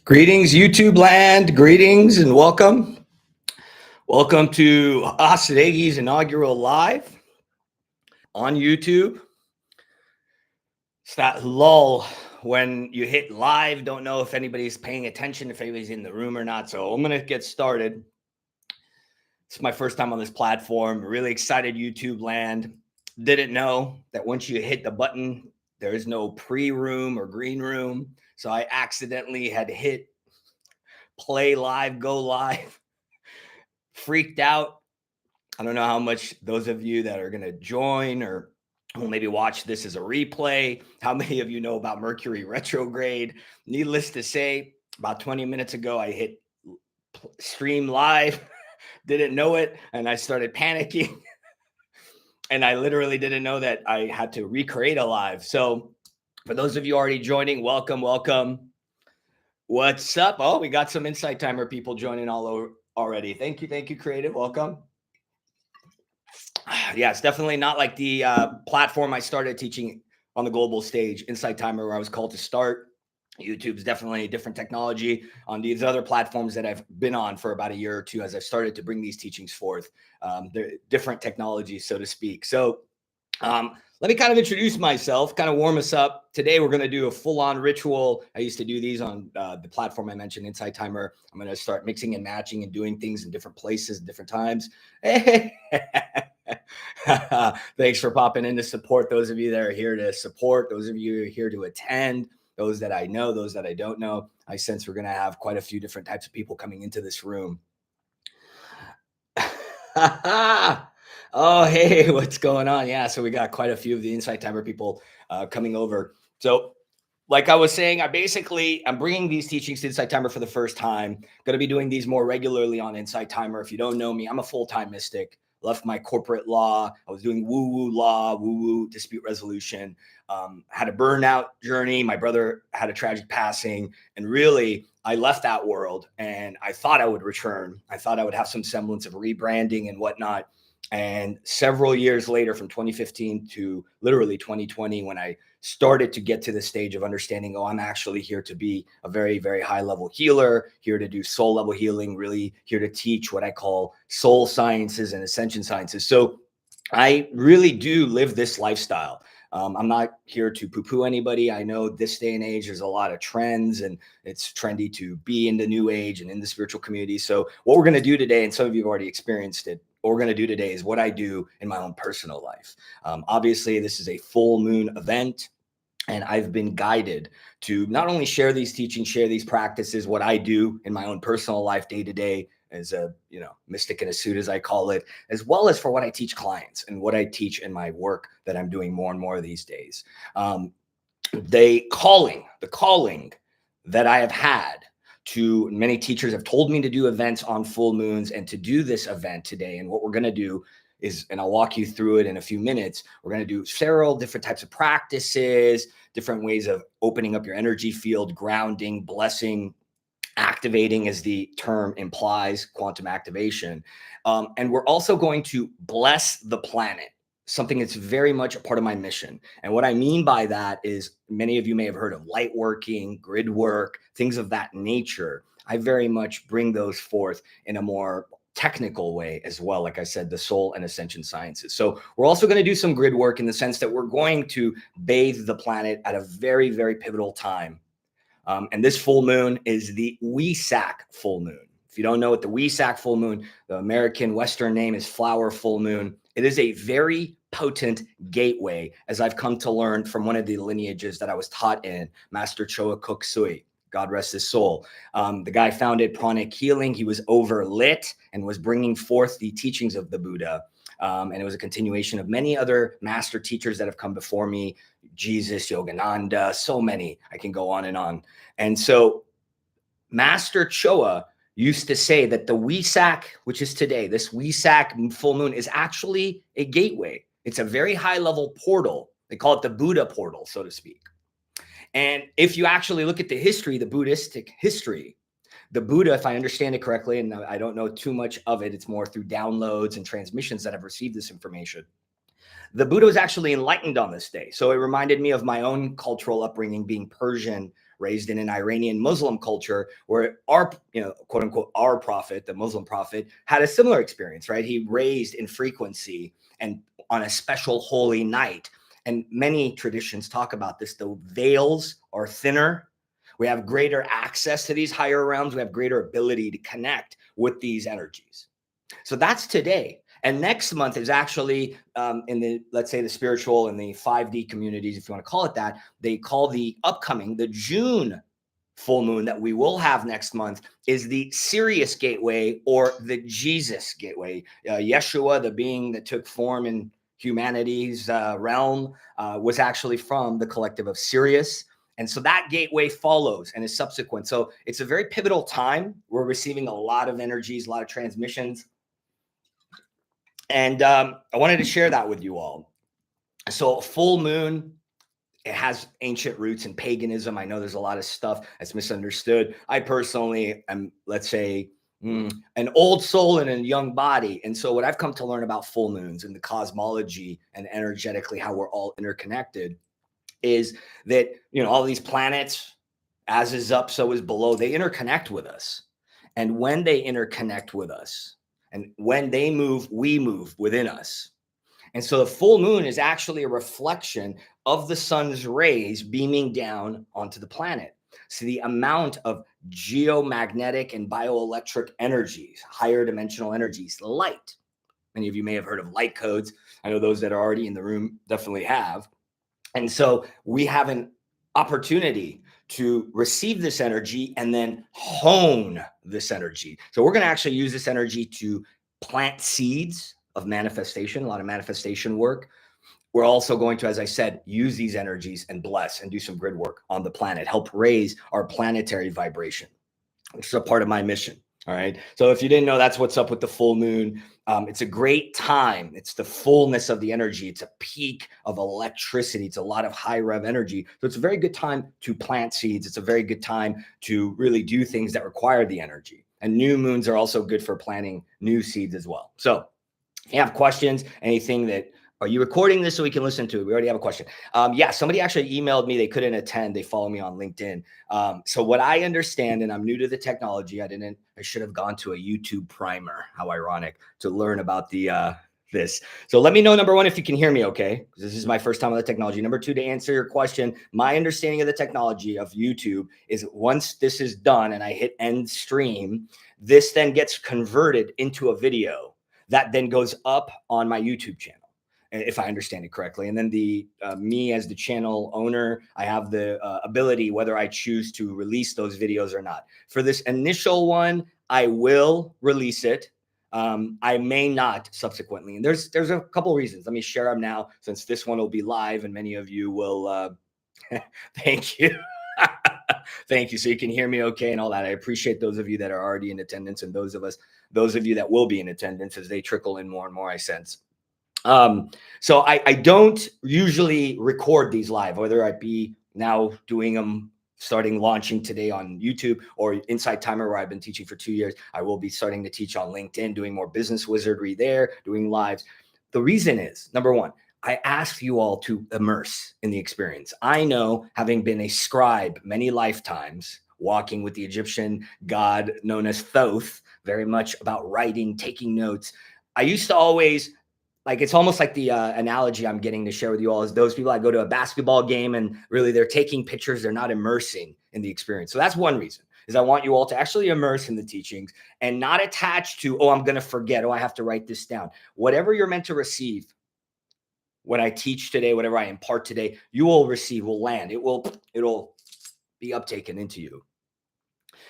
Greetings, YouTube land. Greetings and welcome. Welcome to Asadei's inaugural live on YouTube. It's that lull when you hit live, don't know if anybody's paying attention, if anybody's in the room or not. So I'm going to get started. It's my first time on this platform. Really excited, YouTube land. Didn't know that once you hit the button, there is no pre-room or green room. So I accidentally had hit play live, go live. Freaked out. I don't know how much those of you that are going to join or who maybe watch this as a replay, how many of you know about Mercury retrograde. Needless to say, about 20 minutes ago, I hit stream live, didn't know it, and I started panicking. And I literally didn't know that I had to recreate a live. So for those of you already joining, welcome, welcome. What's up? Oh, we got some Insight Timer people joining all over already. Thank you, Creative. Welcome. Yeah, it's definitely not like the platform I started teaching on the global stage, Insight Timer, where I was called to start. YouTube's definitely a different technology on these other platforms that I've been on for about a year or two as I've started to bring these teachings forth. They're different technologies, so to speak. So let me kind of introduce myself, kind of warm us up. Today, we're going to do a full-on ritual. I used to do these on the platform I mentioned, Insight Timer. I'm going to start mixing and matching and doing things in different places, different times. Thanks for popping in to support those of you that are here to support, those of you who are here to attend, those that I know, those that I don't know. I sense we're going to have quite a few different types of people coming into this room. Oh, hey, what's going on? Yeah, so we got quite a few of the Insight Timer people coming over. So like I was saying, I'm bringing these teachings to Insight Timer for the first time. Going to be doing these more regularly on Insight Timer. If you don't know me, I'm a full-time mystic. Left my corporate law. I was doing woo-woo law, woo-woo dispute resolution. Had a burnout journey. My brother had a tragic passing. And really, I left that world and I thought I would return. I thought I would have some semblance of rebranding and whatnot. And several years later, from 2015 to literally 2020, when I started to get to the stage of understanding, oh, I'm actually here to be a very, very high level healer, here to do soul level healing, really here to teach what I call soul sciences and ascension sciences. So I really do live this lifestyle. I'm not here to poo-poo anybody. I know this day and age, there's a lot of trends and it's trendy to be in the new age and in the spiritual community. So what we're going to do today, and some of you have already experienced it, what we're going to do today is what I do in my own personal life. Obviously, this is a full moon event. And I've been guided to not only share these teachings, share these practices, what I do in my own personal life day to day as a mystic in a suit, as I call it, as well as for what I teach clients and what I teach in my work that I'm doing more and more these days. The calling that I have had to many teachers have told me to do events on full moons and to do this event today. And what we're going to do is, and I'll walk you through it in a few minutes, we're going to do several different types of practices, different ways of opening up your energy field, grounding, blessing, activating, as the term implies, quantum activation. And we're also going to bless the planet, something that's very much a part of my mission. And what I mean by that is many of you may have heard of light working, grid work, things of that nature. I very much bring those forth in a more technical way as well. Like I said, the soul and ascension sciences. So we're also going to do some grid work in the sense that we're going to bathe the planet at a very, very pivotal time. And this full moon is the Wesak full moon. If you don't know what the Wesak full moon, the American Western name is flower full moon. It is a very potent gateway, as I've come to learn from one of the lineages that I was taught in, Master Choa Kuk Sui. God rest his soul. The guy founded pranic healing. He was overlit and was bringing forth the teachings of the Buddha. And it was a continuation of many other master teachers that have come before me, Jesus, Yogananda, so many. I can go on and on. And so Master Choa used to say that the Wesak, which is today, this Wesak full moon is actually a gateway. It's a very high level portal. They call it the Buddha portal, so to speak. And if you actually look at the history, the Buddhistic history, the Buddha, if I understand it correctly, and I don't know too much of it, it's more through downloads and transmissions that I've received this information. The Buddha was actually enlightened on this day. So it reminded me of my own cultural upbringing, being Persian raised in an Iranian Muslim culture where our, quote unquote, our prophet, the Muslim prophet, had a similar experience, right? He raised in frequency and on a special holy night. And many traditions talk about this. The veils are thinner. We have greater access to these higher realms. We have greater ability to connect with these energies. So that's today. And next month is actually in the, let's say, the spiritual and the 5D communities, if you want to call it that, they call the June full moon that we will have next month is the Sirius gateway or the Jesus gateway. Yeshua, the being that took form in humanity's realm, was actually from the collective of Sirius. And so that gateway follows and is subsequent. So it's a very pivotal time. We're receiving a lot of energies, a lot of transmissions. And I wanted to share that with you all. So full moon, it has ancient roots in paganism. I know there's a lot of stuff that's misunderstood. I personally am, let's say, an old soul in a young body. And so what I've come to learn about full moons and the cosmology and energetically how we're all interconnected is that, all these planets, as is up, so is below, they interconnect with us. And when they interconnect with us, and when they move, we move within us. And so the full moon is actually a reflection of the sun's rays beaming down onto the planet. So the amount of geomagnetic and bioelectric energies, higher dimensional energies, light. Many of you may have heard of light codes. I know those that are already in the room definitely have. And so we have an opportunity to receive this energy and then hone this energy. So we're going to actually use this energy to plant seeds of manifestation, a lot of manifestation work. We're also going to, as I said, use these energies and bless and do some grid work on the planet, help raise our planetary vibration, which is a part of my mission. All right. So if you didn't know, that's what's up with the full moon. It's a great time. It's the fullness of the energy. It's a peak of electricity. It's a lot of high rev energy. So it's a very good time to plant seeds. It's a very good time to really do things that require the energy. And new moons are also good for planting new seeds as well. So if you have questions, anything that, are you recording this so we can listen to it? We already have a question. Yeah, somebody actually emailed me. They couldn't attend. They follow me on LinkedIn. So what I understand, and I'm new to the technology, I should have gone to a YouTube primer. How ironic, to learn about this. So let me know, number one, if you can hear me okay, because this is my first time on the technology. Number two, to answer your question, my understanding of the technology of YouTube is once this is done and I hit end stream, this then gets converted into a video that then goes up on my YouTube channel, if I understand it correctly. And then me as the channel owner, I have the ability whether I choose to release those videos or not. For this initial one, I will release it. I may not subsequently. And there's a couple reasons. Let me share them now, since this one will be live and many of you will. Thank you. Thank you. So you can hear me okay and all that. I appreciate those of you that are already in attendance and those of you that will be in attendance as they trickle in more and more, I sense. So I don't usually record these live, whether I be now doing them, launching today on YouTube or Inside Timer, where I've been teaching for 2 years. I will be starting to teach on LinkedIn, doing more business wizardry there, doing lives. The reason is, number one, I ask you all to immerse in the experience. I know, having been a scribe many lifetimes, walking with the Egyptian god known as Thoth, very much about writing, taking notes. I used to always, it's almost like the analogy I'm getting to share with you all is those people that go to a basketball game and really they're taking pictures, they're not immersing in the experience. So that's one reason, is I want you all to actually immerse in the teachings and not attach to, oh, I'm going to forget, oh, I have to write this down. Whatever you're meant to receive, what I teach today, whatever I impart today, you will receive, will land. It'll be uptaken into you.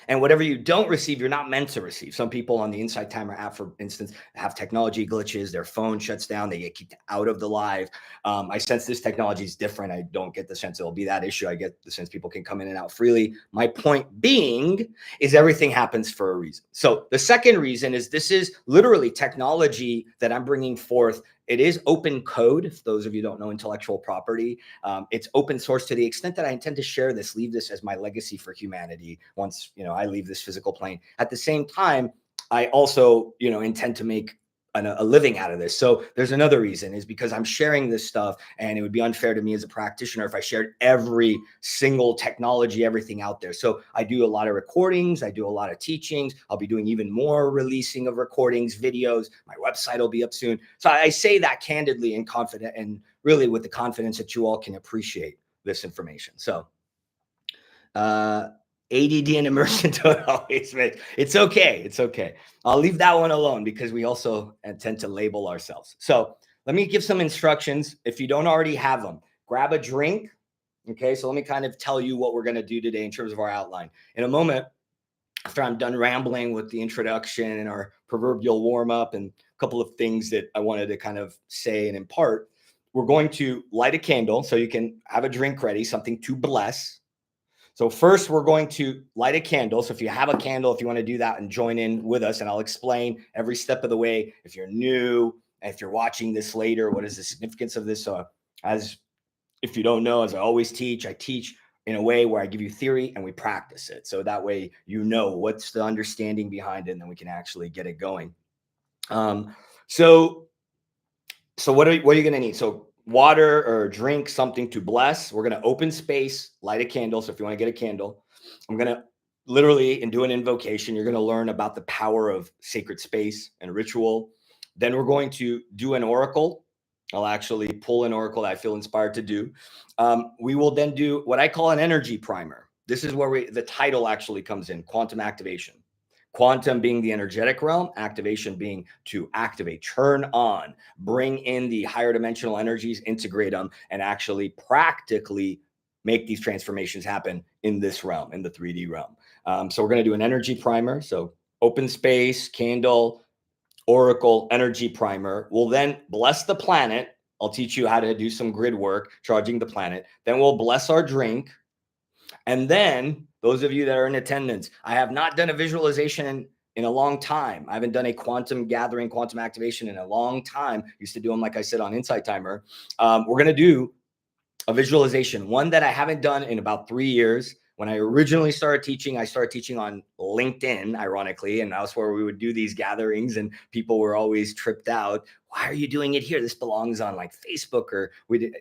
And whatever you don't receive, you're not meant to receive. Some people on the Inside Timer app, for instance, have technology glitches. Their phone shuts down. They get kicked out of the live. I sense this technology is different. I don't get the sense it'll be that issue. I get the sense people can come in and out freely. My point being is everything happens for a reason. So the second reason is this is literally technology that I'm bringing forth. It is open code. If those of you don't know intellectual property, it's open source to the extent that I intend to share this, leave this as my legacy for humanity once, I leave this physical plane. At the same time, I also, intend to make a living out of this. So there's another reason, is because I'm sharing this stuff, and it would be unfair to me as a practitioner if I shared every single technology, everything out there. So I do a lot of recordings. I do a lot of teachings. I'll be doing even more releasing of recordings, videos. My website will be up soon. So I say that candidly and confident, and really with the confidence that you all can appreciate this information. So ADD and immersion don't always make. It's okay. It's okay. I'll leave that one alone, because we also tend to label ourselves. So let me give some instructions. If you don't already have them, grab a drink. Okay. So let me kind of tell you what we're going to do today in terms of our outline. In a moment, after I'm done rambling with the introduction and our proverbial warm up and a couple of things that I wanted to kind of say and impart, we're going to light a candle so you can have a drink ready, something to bless. So first, we're going to light a candle. So if you have a candle, if you want to do that and join in with us, and I'll explain every step of the way. If you're new, if you're watching this later, what is the significance of this? So if you don't know, as I always teach, I teach in a way where I give you theory and we practice it. So that way, you know what's the understanding behind it, and then we can actually get it going. So what are you going to need? So water or drink, something to bless. We're going to open space, light a candle. So if you want to get a candle, I'm going to literally, and do an invocation. You're going to learn about the power of sacred space and ritual. Then we're going to do an oracle. I'll actually pull an oracle that I feel inspired to do. We will then do what I call an energy primer. This is where the title actually comes in: quantum activation. Quantum being the energetic realm, activation being to activate, turn on, bring in the higher dimensional energies, integrate them, and actually practically make these transformations happen in this realm, in the 3D realm. So we're going to do an energy primer. So open space, candle, oracle, energy primer. We'll then bless the planet. I'll teach you how to do some grid work, charging the planet. Then we'll bless our drink. And then those of you that are in attendance, I have not done a visualization in a long time. I haven't done a quantum gathering, quantum activation in a long time. Used to do them, like I said, on Insight Timer. We're going to do a visualization, one that I haven't done in about 3 years. When I originally started teaching, I started teaching on LinkedIn, ironically, and that's where we would do these gatherings, and people were always tripped out. Why are you doing it here? This belongs on like Facebook, or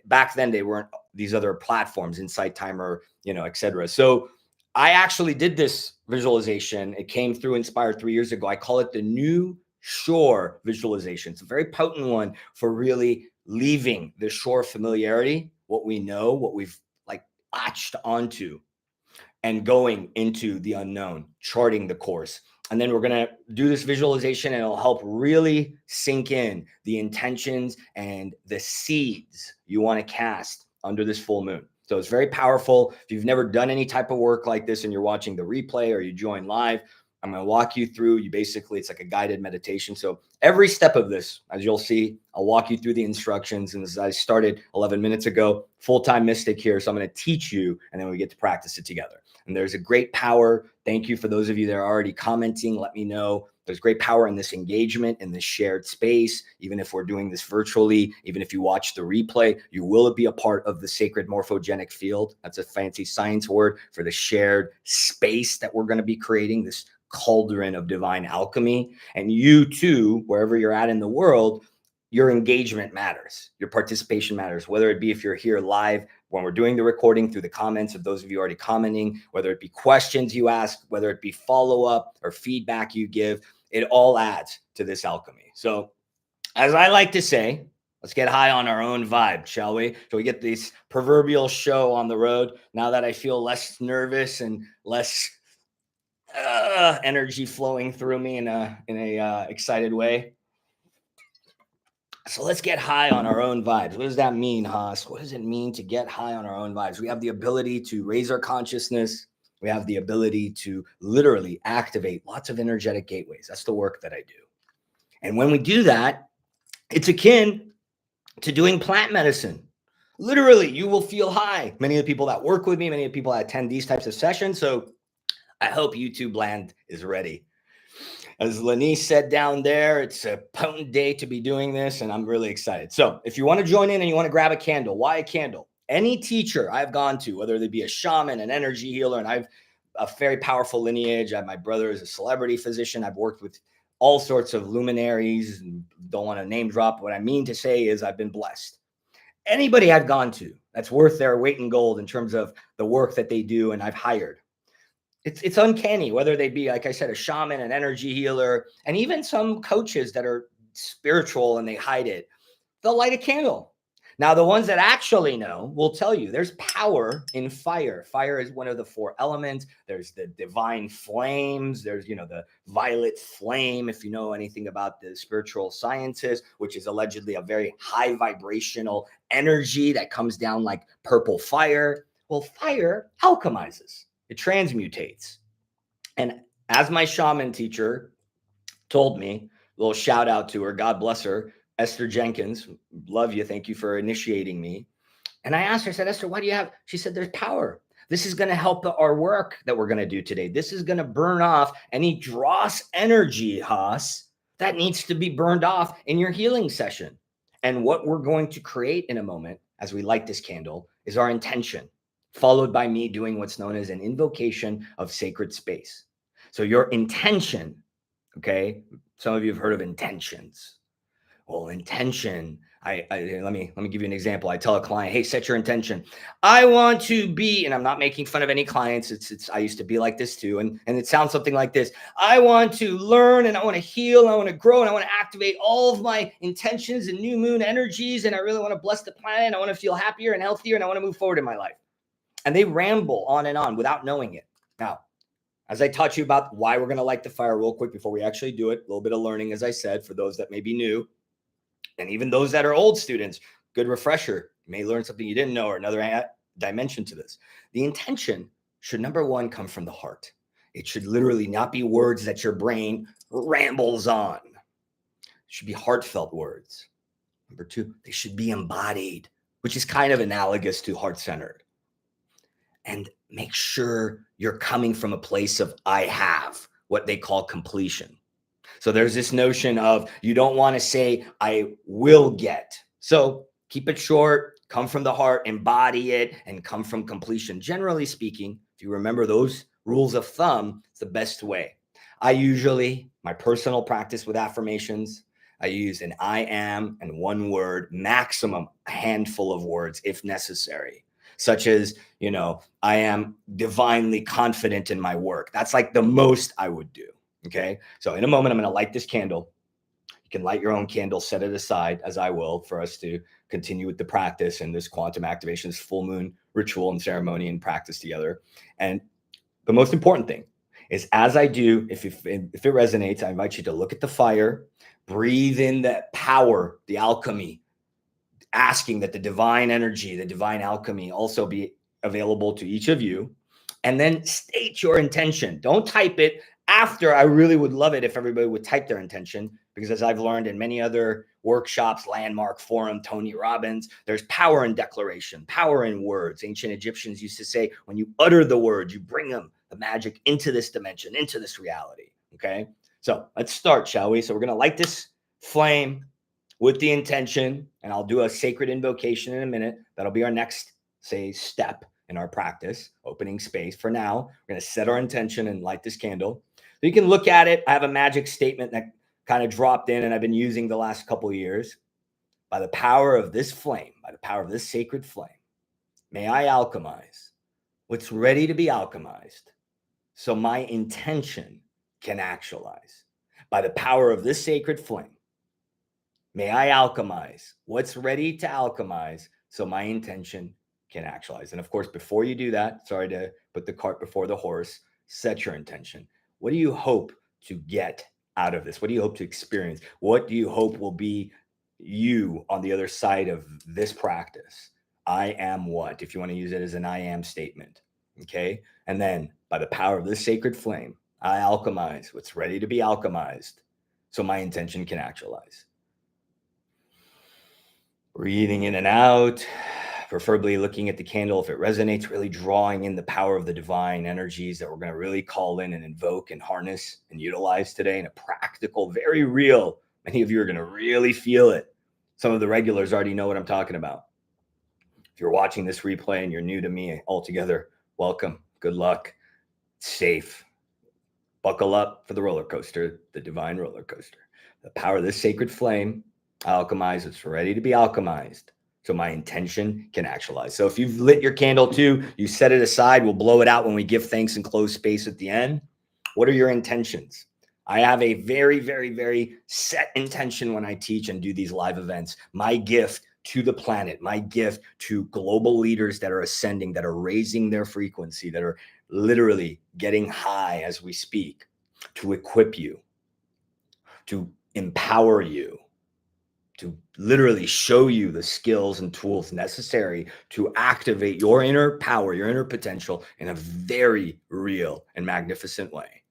back then they weren't these other platforms, Insight Timer, et cetera. So I actually did this visualization. It came through Inspired 3 years ago. I call it the New Shore visualization. It's a very potent one for really leaving the shore familiarity, what we know, what we've like latched onto, and going into the unknown, charting the course. And then we're going to do this visualization, and it'll help really sink in the intentions and the seeds you want to cast under this full moon. So it's very powerful. If you've never done any type of work like this and you're watching the replay or you join live, I'm going to walk you through. It's like a guided meditation. So every step of this, as you'll see, I'll walk you through the instructions. And as I started 11 minutes ago, full-time mystic here. So I'm going to teach you, and then we get to practice it together. And there's a great power. Thank you for those of you that are already commenting. Let me know. There's great power in this engagement, in this shared space. Even if we're doing this virtually, even if you watch the replay, you will be a part of the sacred morphogenic field. That's a fancy science word for the shared space that we're going to be creating, this cauldron of divine alchemy. And you too, wherever you're at in the world, your engagement matters. Your participation matters, whether it be if you're here live when we're doing the recording, through the comments of those of you already commenting, whether it be questions you ask, whether it be follow-up or feedback you give, it all adds to this alchemy. So as I like to say, let's get high on our own vibe, shall we? So we get this proverbial show on the road. Now that I feel less nervous and less energy flowing through me in a excited way. So let's get high on our own vibes. What does that mean, Haas? What does it mean to get high on our own vibes? We have the ability to raise our consciousness. We have the ability to literally activate lots of energetic gateways. That's the work that I do. And when we do that, it's akin to doing plant medicine. Literally, you will feel high. Many of the people that work with me, many of the people that attend these types of sessions. So I hope YouTube land is ready. As Lanice said down there, it's a potent day to be doing this, and I'm really excited. So if you want to join in and you want to grab a candle, why a candle? Any teacher I've gone to, whether they be a shaman, an energy healer, and I've a very powerful lineage. My brother is a celebrity physician. I've worked with all sorts of luminaries. Don't want to name drop. What I mean to say is I've been blessed. Anybody I've gone to that's worth their weight in gold in terms of the work that they do and I've hired, it's uncanny, whether they be, like I said, a shaman, an energy healer, and even some coaches that are spiritual and they hide it. They'll light a candle. Now, the ones that actually know will tell you there's power in fire. Fire is one of the 4 elements. There's the divine flames. There's, the violet flame, if you know anything about the spiritual sciences, which is allegedly a very high vibrational energy that comes down like purple fire. Well, fire alchemizes. It transmutates. And as my shaman teacher told me, a little shout out to her, God bless her, Esther Jenkins, love you. Thank you for initiating me. And I asked her, I said, Esther, why do you have? She said, there's power. This is going to help our work that we're going to do today. This is going to burn off any dross energy, Haas, that needs to be burned off in your healing session. And what we're going to create in a moment as we light this candle is our intention, followed by me doing what's known as an invocation of sacred space. So your intention, okay? Some of you have heard of intentions. Well, intention. Let me give you an example. I tell a client, hey, set your intention. I want to be, and I'm not making fun of any clients. I used to be like this too. And it sounds something like this. I want to learn and I want to heal. And I want to grow and I want to activate all of my intentions and new moon energies. And I really want to bless the planet. And I want to feel happier and healthier. And I want to move forward in my life. And they ramble on and on without knowing it. Now, as I taught you about why we're going to light the fire real quick before we actually do it, a little bit of learning, as I said, for those that may be new. And even those that are old students, good refresher. You may learn something you didn't know or another dimension to this. The intention should, number 1, come from the heart. It should literally not be words that your brain rambles on. It should be heartfelt words. Number 2, they should be embodied, which is kind of analogous to heart-centered. And make sure you're coming from a place of I have, what they call completion. So there's this notion of you don't want to say, I will get. So keep it short, come from the heart, embody it, and come from completion. Generally speaking, if you remember those rules of thumb, it's the best way. My personal practice with affirmations, I use an I am and 1 word, maximum a handful of words if necessary. Such as, I am divinely confident in my work. That's like the most I would do. Okay. So in a moment, I'm going to light this candle. You can light your own candle, set it aside, as I will, for us to continue with the practice and this quantum activation, this full moon ritual and ceremony and practice together. And the most important thing is, as I do, if it resonates, I invite you to look at the fire, breathe in that power, the alchemy, asking that the divine energy, the divine alchemy also be available to each of you, and then state your intention. Don't type it. After, I really would love it if everybody would type their intention, because as I've learned in many other workshops, Landmark Forum, Tony Robbins, there's power in declaration, power in words. Ancient Egyptians used to say, when you utter the words, you bring them, the magic, into this dimension, into this reality. Okay. So let's start, shall we? So we're going to light this flame with the intention, and I'll do a sacred invocation in a minute. That'll be our next, step in our practice, opening space. For now, we're going to set our intention and light this candle. So you can look at it. I have a magic statement that kind of dropped in and I've been using the last couple of years. By the power of this flame, by the power of this sacred flame, may I alchemize what's ready to be alchemized so my intention can actualize. By the power of this sacred flame, may I alchemize what's ready to alchemize so my intention can actualize. And of course, before you do that, sorry to put the cart before the horse, set your intention. What do you hope to get out of this? What do you hope to experience? What do you hope will be you on the other side of this practice? I am what? If you want to use it as an I am statement. Okay. And then by the power of this sacred flame, I alchemize what's ready to be alchemized so my intention can actualize. Breathing in and out, preferably looking at the candle if it resonates, really drawing in the power of the divine energies that we're going to really call in and invoke and harness and utilize today in a practical, very real. Many of you are going to really feel it. Some of the regulars already know what I'm talking about. If you're watching this replay and you're new to me altogether, welcome. Good luck. It's safe. Buckle up for the roller coaster, the divine roller coaster. The power of this sacred flame alchemized. It's ready to be alchemized. So my intention can actualize. So if you've lit your candle too, you set it aside. We'll blow it out when we give thanks and close space at the end. What are your intentions? I have a very, very, very set intention when I teach and do these live events. My gift to the planet, my gift to global leaders that are ascending, that are raising their frequency, that are literally getting high as we speak, to equip you, to empower you, to literally show you the skills and tools necessary to activate your inner power, your inner potential in a very real and magnificent way.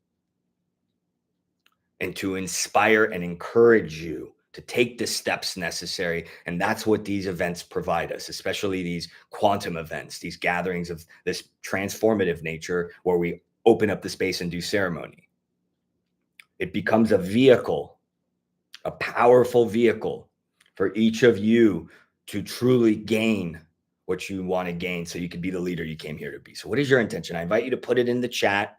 And to inspire and encourage you to take the steps necessary. And that's what these events provide us, especially these quantum events, these gatherings of this transformative nature where we open up the space and do ceremony. It becomes a vehicle, a powerful vehicle for each of you to truly gain what you want to gain so you can be the leader you came here to be. So what is your intention? I invite you to put it in the chat.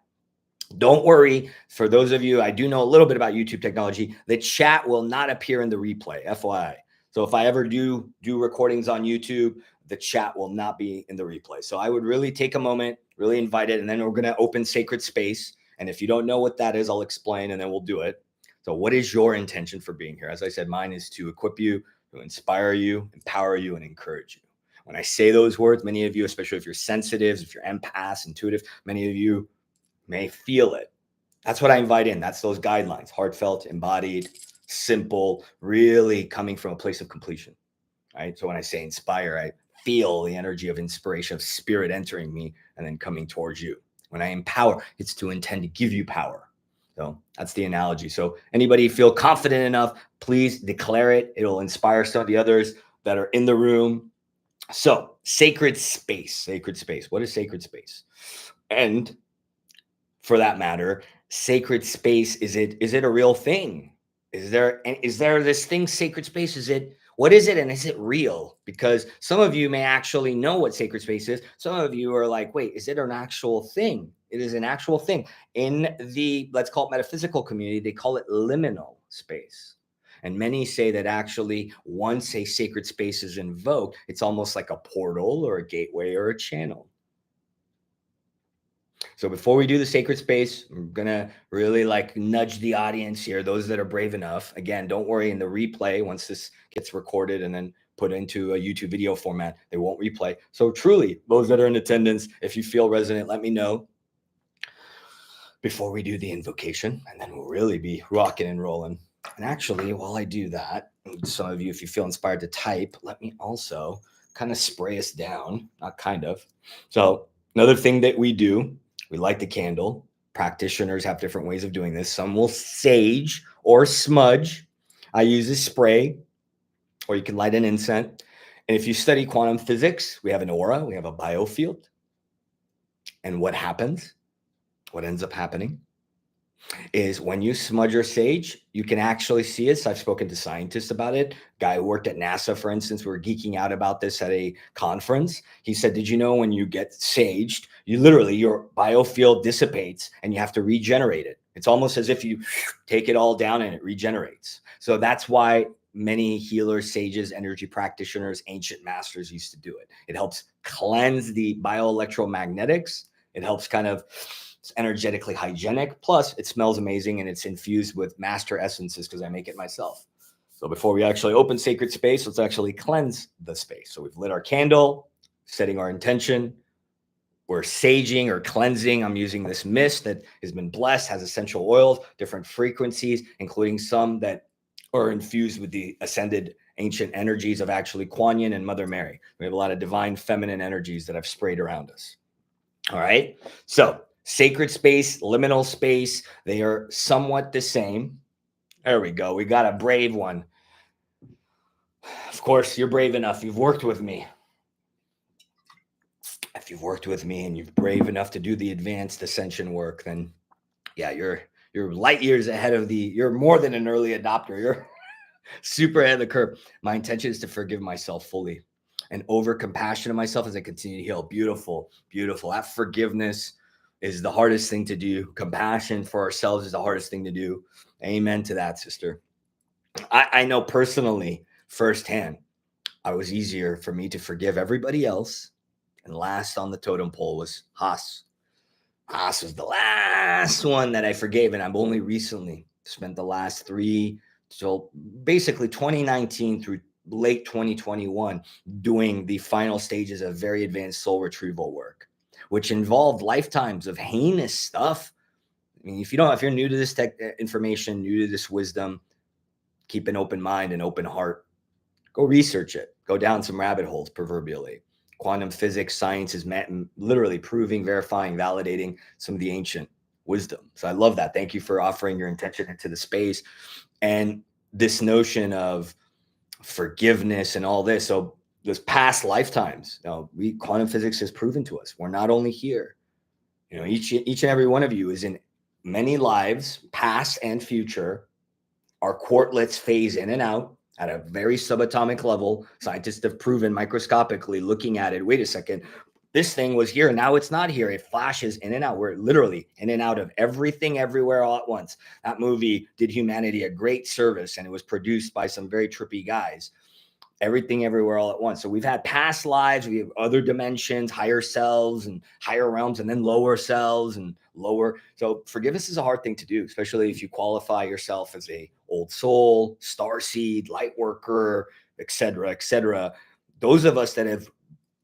Don't worry. For those of you, I do know a little bit about YouTube technology. The chat will not appear in the replay, FYI. So if I ever do recordings on YouTube, the chat will not be in the replay. So I would really take a moment, really invite it, and then we're going to open sacred space. And if you don't know what that is, I'll explain and then we'll do it. So what is your intention for being here? As I said, mine is to equip you, to inspire you, empower you, and encourage you. When I say those words, many of you, especially if you're sensitives, if you're empaths, intuitive, many of you may feel it. That's what I invite in. That's those guidelines, heartfelt, embodied, simple, really coming from a place of completion, right? So when I say inspire, I feel the energy of inspiration, of spirit entering me and then coming towards you. When I empower, it's to intend to give you power. So that's the analogy. So anybody feel confident enough, please declare it. It'll inspire some of the others that are in the room. So sacred space, sacred space. What is sacred space? And for that matter, sacred space, is it a real thing? Is there this thing, sacred space? What is it, and is it real? Because some of you may actually know what sacred space is. Some of you are like, wait, is it an actual thing? It is an actual thing. In the, let's call it metaphysical community, they call it liminal space. And many say that actually once a sacred space is invoked, it's almost like a portal or a gateway or a channel. So before we do the sacred space, I'm going to really nudge the audience here, those that are brave enough. Again, don't worry, in the replay, once this gets recorded and then put into a YouTube video format, they won't replay. So truly, those that are in attendance, if you feel resonant, let me know before we do the invocation, and then we'll really be rocking and rolling. And actually, while I do that, some of you, if you feel inspired to type, let me also kind of spray us down, not kind of. So another thing that we do, we light the candle. Practitioners have different ways of doing this. Some will sage or smudge. I use a spray, or you can light an incense. And if you study quantum physics, we have an aura, we have a biofield. And what happens, what ends up happening, is when you smudge or sage, you can actually see it. So I've spoken to scientists about it. Guy who worked at NASA, for instance, we were geeking out about this at a conference. He said, did you know when you get saged, you literally, your biofield dissipates and you have to regenerate it. It's almost as if you take it all down and it regenerates. So that's why many healers, sages, energy practitioners, ancient masters used to do it. It helps cleanse the bioelectromagnetics. It helps kind of, it's energetically hygienic. Plus, it smells amazing and it's infused with master essences because I make it myself. So before we actually open sacred space, let's actually cleanse the space. So we've lit our candle, setting our intention. We're saging or cleansing. I'm using this mist that has been blessed, has essential oils, different frequencies, including some that are infused with the ascended ancient energies of actually Kuan Yin and Mother Mary. We have a lot of divine feminine energies that I've sprayed around us. All right. So sacred space, liminal space, they are somewhat the same. There we go. We got a brave one. Of course, you're brave enough. You've worked with me. If you've worked with me and you're brave enough to do the advanced ascension work, then yeah, you're light years ahead of you're more than an early adopter. You're super ahead of the curve. My intention is to forgive myself fully and over compassion to myself as I continue to heal. Beautiful, beautiful. That forgiveness is the hardest thing to do. Compassion for ourselves is the hardest thing to do. Amen to that, sister. I know personally, firsthand, it was easier for me to forgive everybody else. And last on the totem pole was Haas. Haas was the last one that I forgave. And I've only recently spent the last so basically 2019 through late 2021 doing the final stages of very advanced soul retrieval work, which involved lifetimes of heinous stuff. I mean, if you're new to this information, new to this wisdom, keep an open mind and open heart. Go research it. Go down some rabbit holes, proverbially. Quantum physics, science is literally proving, verifying, validating some of the ancient wisdom. So I love that. Thank you for offering your intention into the space. And this notion of forgiveness and all this. So those past lifetimes, quantum physics has proven to us, we're not only here. Each and every one of you is in many lives, past and future. Our quartlets phase in and out at a very subatomic level. Scientists have proven microscopically looking at it. Wait a second. This thing was here. Now it's not here. It flashes in and out. We're literally in and out of everything everywhere all at once. That movie did humanity a great service, and it was produced by some very trippy guys. Everything everywhere all at once. So we've had past lives, we have other dimensions, higher selves and higher realms, and then lower selves and lower. So forgiveness is a hard thing to do, especially if you qualify yourself as a old soul, starseed, Lightworker, etc., etc. Those of us that have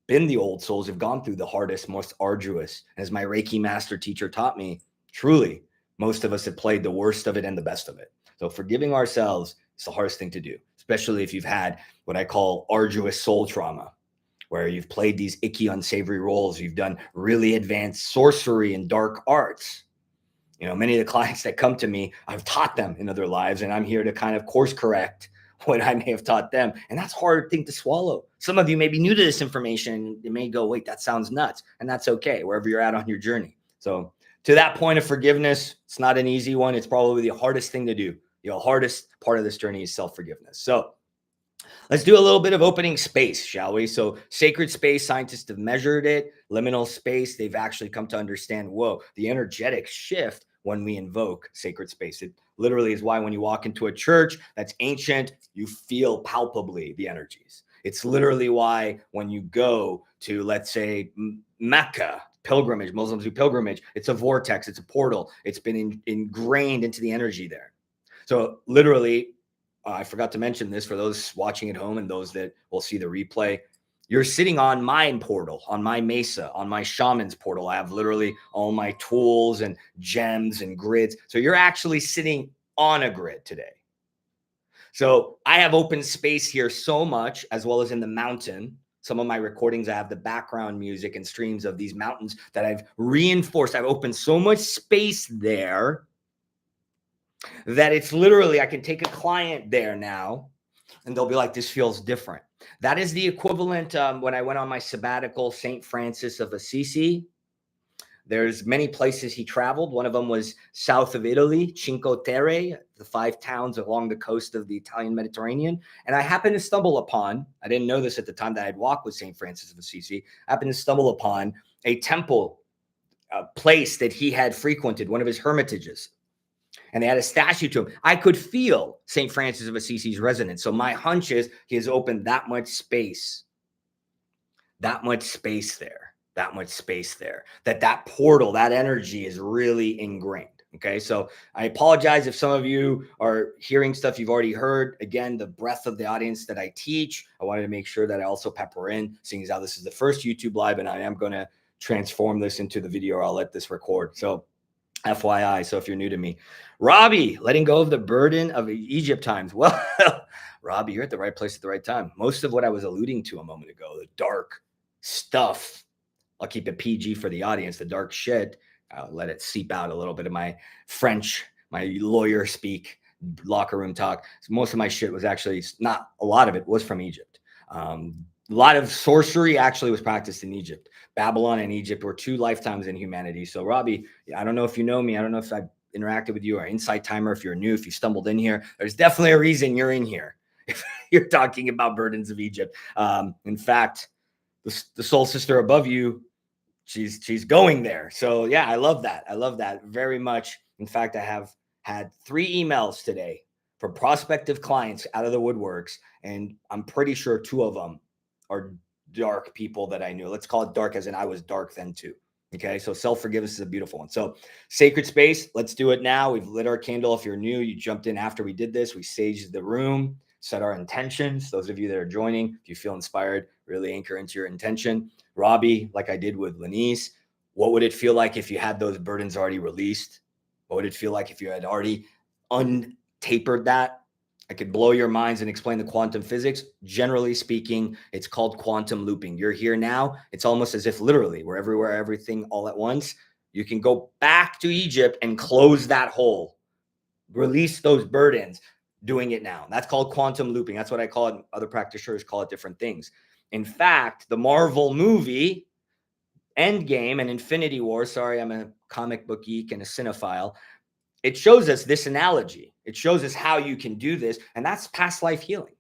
been the old souls have gone through the hardest, most arduous. As my Reiki master teacher taught me, truly, most of us have played the worst of it and the best of it. So forgiving ourselves is the hardest thing to do, especially if you've had what I call arduous soul trauma, where you've played these icky, unsavory roles. You've done really advanced sorcery and dark arts. Many of the clients that come to me, I've taught them in other lives, and I'm here to kind of course correct what I may have taught them. And that's a hard thing to swallow. Some of you may be new to this information. You may go, wait, that sounds nuts. And that's okay, wherever you're at on your journey. So to that point of forgiveness, it's not an easy one. It's probably the hardest thing to do. The hardest part of this journey is self-forgiveness. So let's do a little bit of opening space, shall we? So sacred space, scientists have measured it. Liminal space, they've actually come to understand, the energetic shift when we invoke sacred space. It literally is why when you walk into a church that's ancient, you feel palpably the energies. It's literally why when you go to, let's say, Mecca, pilgrimage, Muslims do pilgrimage, it's a vortex, it's a portal. It's been ingrained into the energy there. So literally, I forgot to mention this for those watching at home and those that will see the replay. You're sitting on my portal, on my mesa, on my shaman's portal. I have literally all my tools and gems and grids. So you're actually sitting on a grid today. So I have open space here so much, as well as in the mountain. Some of my recordings, I have the background music and streams of these mountains that I've reinforced. I've opened so much space there that it's literally, I can take a client there now and they'll be like, this feels different. That is the equivalent when I went on my sabbatical, St. Francis of Assisi. There's many places he traveled. One of them was south of Italy, Cinque Terre, the 5 towns along the coast of the Italian Mediterranean. And I happened to stumble upon, I didn't know this at the time that I'd walked with St. Francis of Assisi, I happened to stumble upon a temple, a place that he had frequented, one of his hermitages. And they had a statue to him. I could feel St. Francis of Assisi's resonance. So my hunch is he has opened that much space there, that portal, that energy is really ingrained. Okay. So I apologize if some of you are hearing stuff you've already heard. Again, the breadth of the audience that I teach, I wanted to make sure that I also pepper in, seeing as how this is the first YouTube live and I am going to transform this into the video, or I'll let this record. So FYI, so if you're new to me. Robbie, letting go of the burden of Egypt times. Well, Robbie, you're at the right place at the right time. Most of what I was alluding to a moment ago, the dark stuff, I'll keep it PG for the audience, the dark shit, I'll let it seep out a little bit of my French, my lawyer speak, locker room talk. So most of my shit was actually, not a lot of it was from Egypt. A lot of sorcery actually was practiced in Egypt. Babylon and Egypt were 2 lifetimes in humanity. So Robbie, I don't know if you know me. I don't know if I've interacted with you or Insight Timer. If you're new, if you stumbled in here, there's definitely a reason you're in here. If you're talking about burdens of Egypt. In fact, the soul sister above you she's going there. So yeah, I love that. I love that very much. In fact, I have had 3 emails today from prospective clients out of the woodworks, and I'm pretty sure 2 of them are dark people that I knew. Let's call it dark as in I was dark then too. Okay, so self-forgiveness is a beautiful one. So sacred space, let's do it now. We've lit our candle. If you're new, you jumped in after we did this. We saged the room, set our intentions. Those of you that are joining, if you feel inspired, really anchor into your intention. Robbie, like I did with Lenice, what would it feel like if you had those burdens already released? What would it feel like if you had already untapered that? I could blow your minds and explain the quantum physics. Generally speaking, it's called quantum looping. You're here now. It's almost as if literally we're everywhere, everything all at once. You can go back to Egypt and close that hole, release those burdens, doing it now. That's called quantum looping. That's what I call it. Other practitioners call it different things. In fact, the Marvel movie Endgame and Infinity War, sorry, I'm a comic book geek and a cinephile, it shows us this analogy. It shows us how you can do this, and that's past life healing.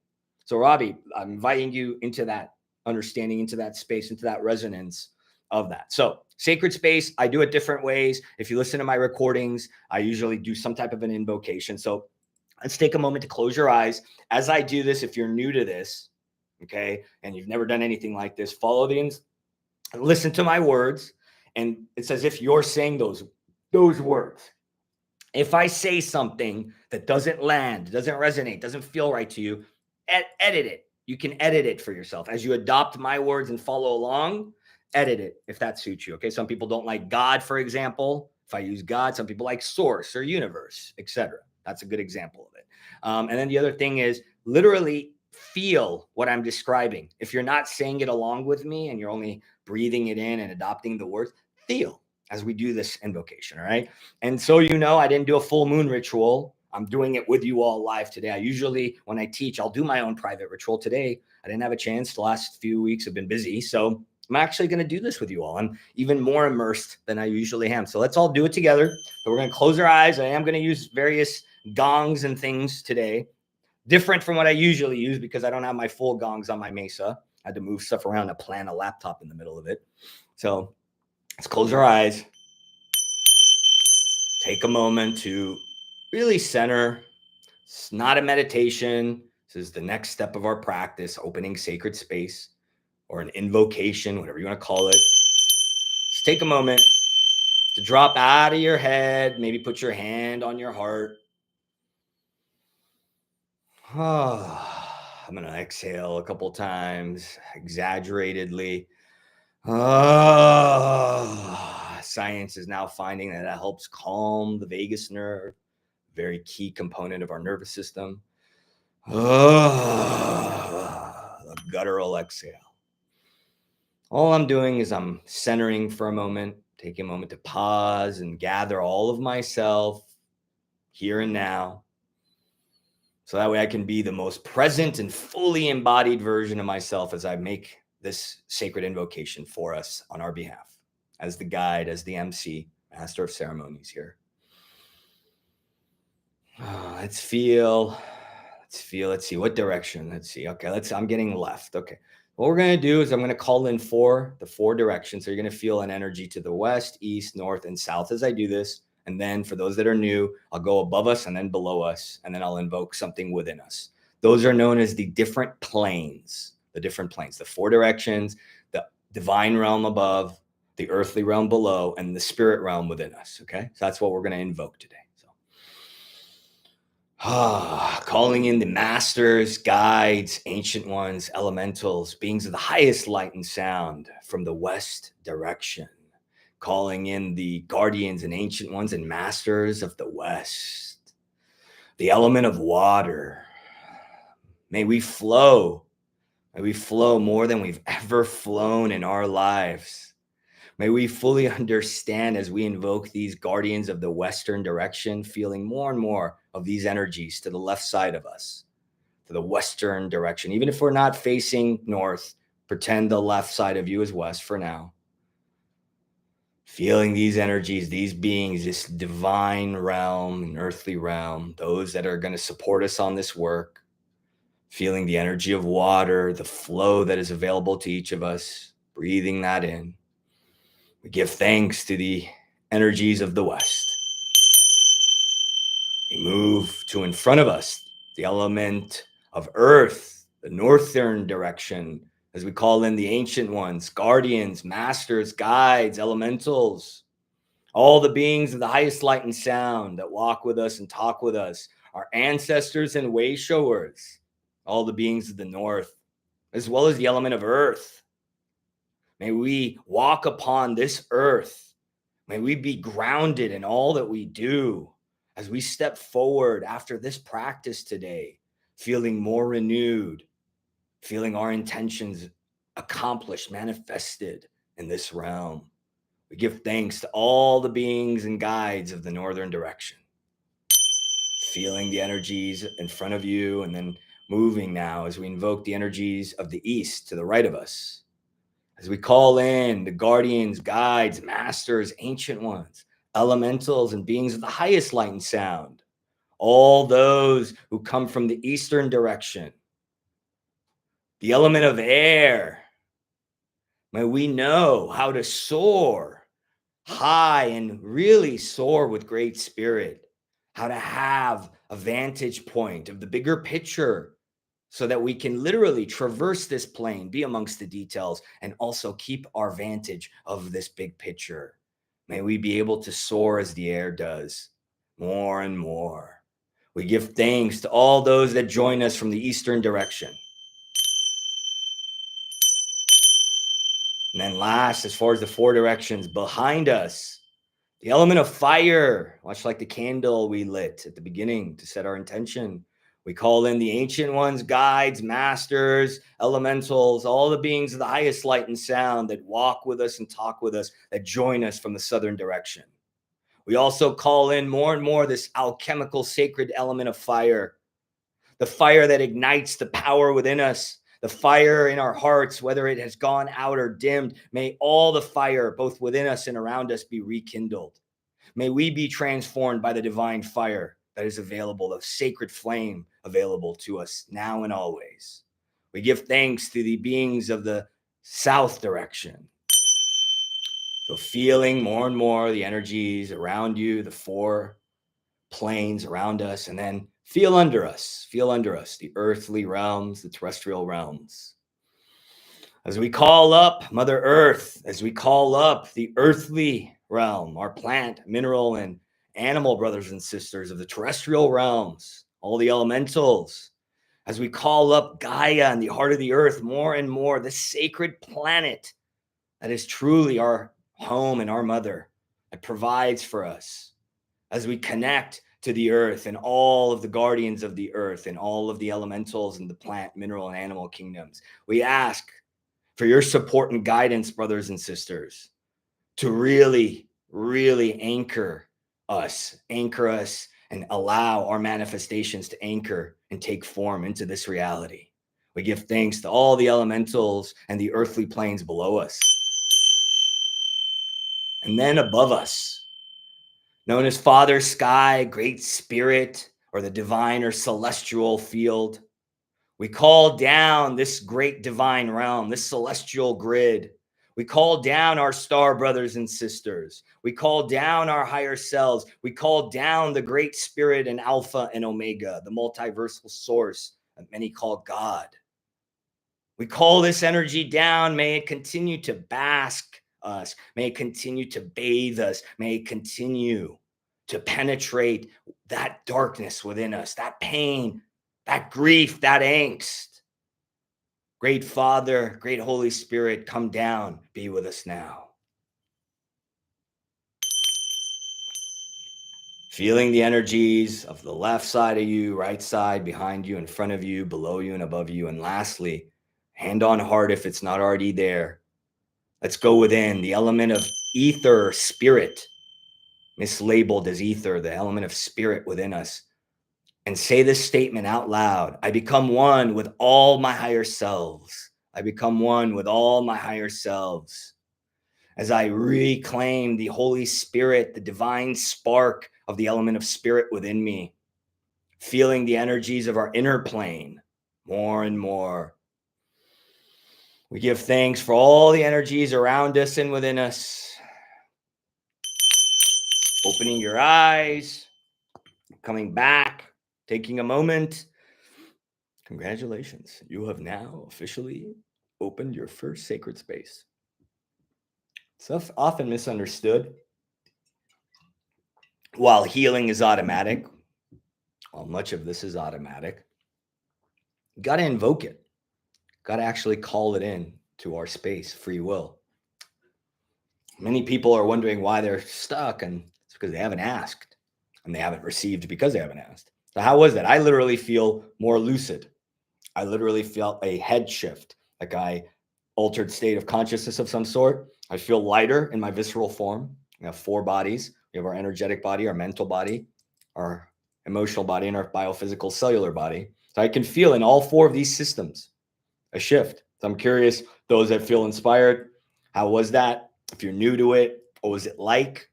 So Robbie, I'm inviting you into that understanding, into that space, into that resonance of that. So sacred space, I do it different ways. If you listen to my recordings, I usually do some type of an invocation. So let's take a moment to close your eyes. As I do this, if you're new to this, okay, and you've never done anything like this, follow listen to my words, and it's as if you're saying those words. If I say something that doesn't land, doesn't resonate, doesn't feel right to you, edit it. You can edit it for yourself. As you adopt my words and follow along, edit it if that suits you. Okay. Some people don't like God, for example. If I use God, some people like source or universe, etc. That's a good example of it. And then the other thing is literally feel what I'm describing. If you're not saying it along with me and you're only breathing it in and adopting the words, feel as we do this invocation. All right. And so, I didn't do a full moon ritual. I'm doing it with you all live today. I usually, when I teach, I'll do my own private ritual. Today, I didn't have a chance. The last few weeks have been busy. So I'm actually going to do this with you all. I'm even more immersed than I usually am. So let's all do it together. So we're going to close our eyes. I am going to use various gongs and things today, different from what I usually use because I don't have my full gongs on my mesa. I had to move stuff around to plant a laptop in the middle of it. So let's close our eyes. Take a moment to really center. It's not a meditation. This is the next step of our practice, opening sacred space or an invocation, whatever you want to call it. Just take a moment to drop out of your head. Maybe put your hand on your heart. I'm going to exhale a couple times, exaggeratedly. Science is now finding that helps calm the vagus nerve, very key component of our nervous system. The guttural exhale. All I'm doing is I'm centering for a moment, taking a moment to pause and gather all of myself here and now. So that way I can be the most present and fully embodied version of myself as I make this sacred invocation for us on our behalf, as the guide, as the MC, master of ceremonies here. Let's feel. Let's see what direction. Let's see. Okay, I'm getting left. Okay. What we're going to do is I'm going to call in the four directions. So you're going to feel an energy to the west, east, north, and south as I do this. And then for those that are new, I'll go above us and then below us, and then I'll invoke something within us. Those are known as the different planes, the four directions, the divine realm above, the earthly realm below, and the spirit realm within us. Okay. So that's what we're going to invoke today. Calling in the masters, guides, ancient ones, elementals, beings of the highest light and sound from the west direction. Calling in the guardians and ancient ones and masters of the west. The element of water. May we flow more than we've ever flown in our lives. May we fully understand as we invoke these guardians of the western direction, feeling more and more of these energies to the left side of us, to the western direction. Even if we're not facing north, pretend the left side of you is west for now. Feeling these energies, these beings, this divine realm and earthly realm, those that are going to support us on this work. Feeling the energy of water, the flow that is available to each of us, breathing that in. We give thanks to the energies of the West. We move to in front of us the element of Earth, the northern direction, as we call in the ancient ones, guardians, masters, guides, elementals, all the beings of the highest light and sound that walk with us and talk with us, our ancestors and way showers, all the beings of the north, as well as the element of Earth. May we walk upon this earth. May we be grounded in all that we do as we step forward after this practice today, feeling more renewed, feeling our intentions accomplished, manifested in this realm. We give thanks to all the beings and guides of the northern direction, feeling the energies in front of you, and then moving now as we invoke the energies of the east to the right of us. As we call in the guardians, guides, masters, ancient ones, elementals, and beings of the highest light and sound, all those who come from the eastern direction, the element of air, may we know how to soar high and really soar with great spirit, how to have a vantage point of the bigger picture, so that we can literally traverse this plane, be amongst the details, and also keep our vantage of this big picture. May we be able to soar as the air does, more and more. We give thanks to all those that join us from the eastern direction. And then last, as far as the four directions behind us, the element of fire, much like the candle we lit at the beginning to set our intention. We call in the ancient ones, guides, masters, elementals, all the beings of the highest light and sound that walk with us and talk with us, that join us from the southern direction. We also call in more and more this alchemical sacred element of fire, the fire that ignites the power within us, the fire in our hearts, whether it has gone out or dimmed. May all the fire, both within us and around us, be rekindled. May we be transformed by the divine fire that is available, the sacred flame available to us now and always. We give thanks to the beings of the south direction. So feeling more and more the energies around you, the four planes around us, and then feel under us, the earthly realms, the terrestrial realms. As we call up Mother Earth, as we call up the earthly realm, our plant, mineral, and animal brothers and sisters of the terrestrial realms, all the elementals, as we call up Gaia and the heart of the earth more and more, the sacred planet that is truly our home and our mother, that provides for us, as we connect to the earth and all of the guardians of the earth and all of the elementals and the plant, mineral, and animal kingdoms. We ask for your support and guidance, brothers and sisters, to really, really anchor us and allow our manifestations to anchor and take form into this reality. We give thanks to all the elementals and the earthly planes below us. And then above us, known as Father Sky, Great Spirit, or the divine or celestial field, we call down this great divine realm, this celestial grid. We call down our star brothers and sisters. We call down our higher selves. We call down the great spirit and Alpha and Omega, the multiversal source that many call God. We call this energy down. May it continue to bask us. May it continue to bathe us. May it continue to penetrate that darkness within us, that pain, that grief, that angst. Great Father, great Holy Spirit, come down, be with us now. Feeling the energies of the left side of you, right side, behind you, in front of you, below you, and above you. And lastly, hand on heart if it's not already there. Let's go within the element of ether, spirit, mislabeled as ether, the element of spirit within us. And say this statement out loud. I become one with all my higher selves. I become one with all my higher selves. As I reclaim the Holy Spirit, the divine spark of the element of spirit within me, feeling the energies of our inner plane more and more. We give thanks for all the energies around us and within us. opening your eyes, coming back, taking a moment. Congratulations. You have now officially opened your first sacred space. It's often misunderstood. While healing is automatic, while much of this is automatic, you got to invoke it. Got to actually call it in to our space, free will. Many people are wondering why they're stuck, and it's because they haven't asked and they haven't received because they haven't asked. So how was that? I literally feel more lucid. I literally felt a head shift, like I altered state of consciousness of some sort. I feel lighter in my visceral form. We have 4 bodies. We have our energetic body, our mental body, our emotional body, and our biophysical cellular body. So I can feel in all 4 of these systems a shift. So I'm curious, those that feel inspired, how was that? If you're new to it, what was it like?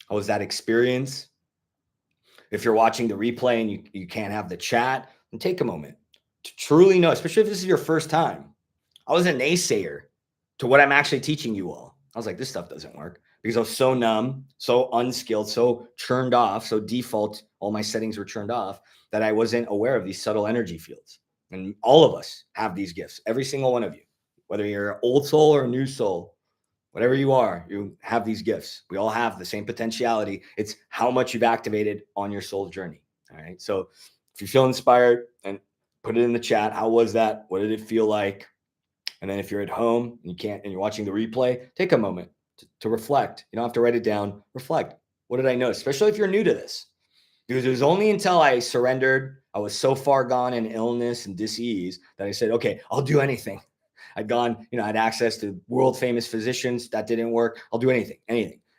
How was that experience? If you're watching the replay and you can't have the chat, then take a moment to truly know, especially if this is your first time. I was a naysayer to what I'm actually teaching you all. I was like, this stuff doesn't work because I was so numb, so unskilled, so churned off, so default, all my settings were turned off that I wasn't aware of these subtle energy fields. And all of us have these gifts, every single one of you, whether you're an old soul or a new soul, whatever you are, you have these gifts. We all have the same potentiality. It's how much you've activated on your soul journey. All right. So if you feel inspired, and put it in the chat. How was that? What did it feel like? And then if you're at home and you can't, and you're watching the replay, take a moment to reflect. You don't have to write it down. Reflect. What did I notice? Especially if you're new to this, because it was only until I surrendered, I was so far gone in illness and dis-ease that I said, okay, I'll do anything. I'd gone, I had access to world famous physicians. That didn't work. I'll do anything.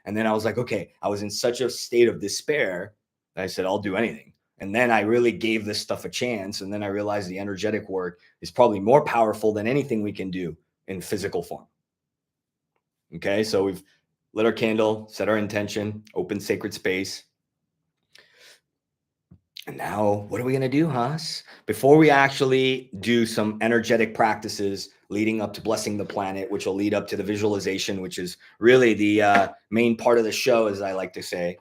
And then I was like, okay, I was in such a state of despair that I said, I'll do anything. And then I really gave this stuff a chance. And then I realized the energetic work is probably more powerful than anything we can do in physical form. Okay. So we've lit our candle, set our intention, opened sacred space. And now what are we going to do, Haas? Before we actually do some energetic practices leading up to blessing the planet, which will lead up to the visualization, which is really the main part of the show, as I like to say,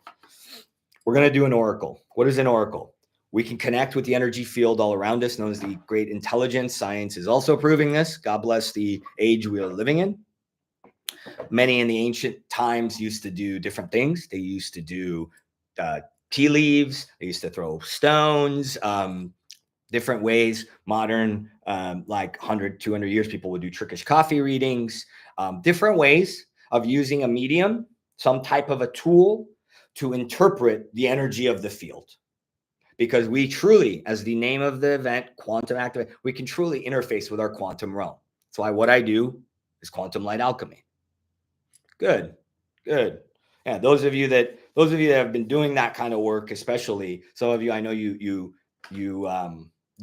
we're going to do an oracle. What is an oracle? We can connect with the energy field all around us, known as the great intelligence. Science is also proving this. God bless the age we are living in. Many in the ancient times used to do different things. They used to do tea leaves. They used to throw stones, different ways. Modern, like 100, 200 years, people would do Turkish coffee readings, different ways of using a medium, some type of a tool to interpret the energy of the field. Because we truly, as the name of the event, quantum activate, we can truly interface with our quantum realm. That's why what I do is quantum light alchemy. Good. Yeah, those of you that have been doing that kind of work, especially some of you, I know you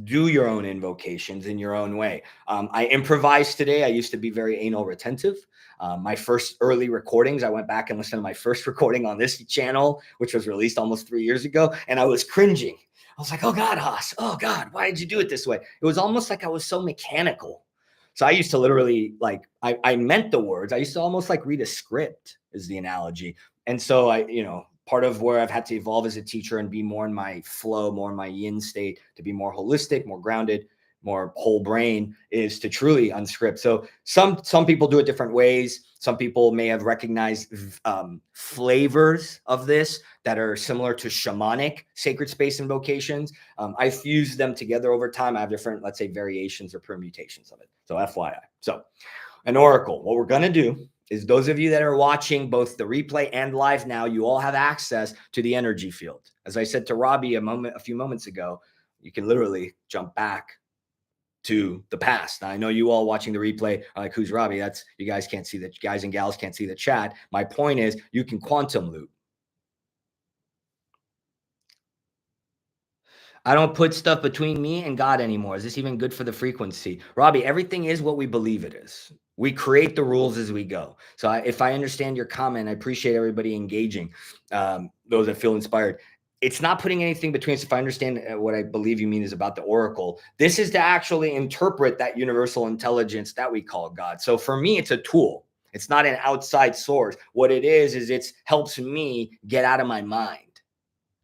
do your own invocations in your own way. I improvised today. I used to be very anal retentive. My first early recordings, I went back and listened to my first recording on this channel, which was released almost 3 years ago, and I was cringing. I was like, oh God, Haas, oh God, why did you do it this way? It was almost like I was so mechanical. So I used to literally, like, I meant the words. I used to almost like read a script is the analogy. And so part of where I've had to evolve as a teacher and be more in my flow, more in my yin state, to be more holistic, more grounded, more whole brain, is to truly unscript. So some people do it different ways. Some people may have recognized flavors of this that are similar to shamanic sacred space invocations. I fused them together over time. I have different, let's say, variations or permutations of it. So FYI. So an oracle, what we're going to do is, those of you that are watching both the replay and live now, you all have access to the energy field. As I said to Robbie a few moments ago, you can literally jump back to the past. Now, I know you all watching the replay are like, who's Robbie? That's, you guys can't see that. Guys and gals can't see the chat. My point is, you can quantum loop. I don't put stuff between me and God anymore. Is this even good for the frequency? Robbie, everything is what we believe it is. We create the rules as we go. So if I understand your comment, I appreciate everybody engaging, those that feel inspired. It's not putting anything between us. If I understand what I believe you mean is about the oracle, this is to actually interpret that universal intelligence that we call God. So for me, it's a tool. It's not an outside source. What it is it helps me get out of my mind.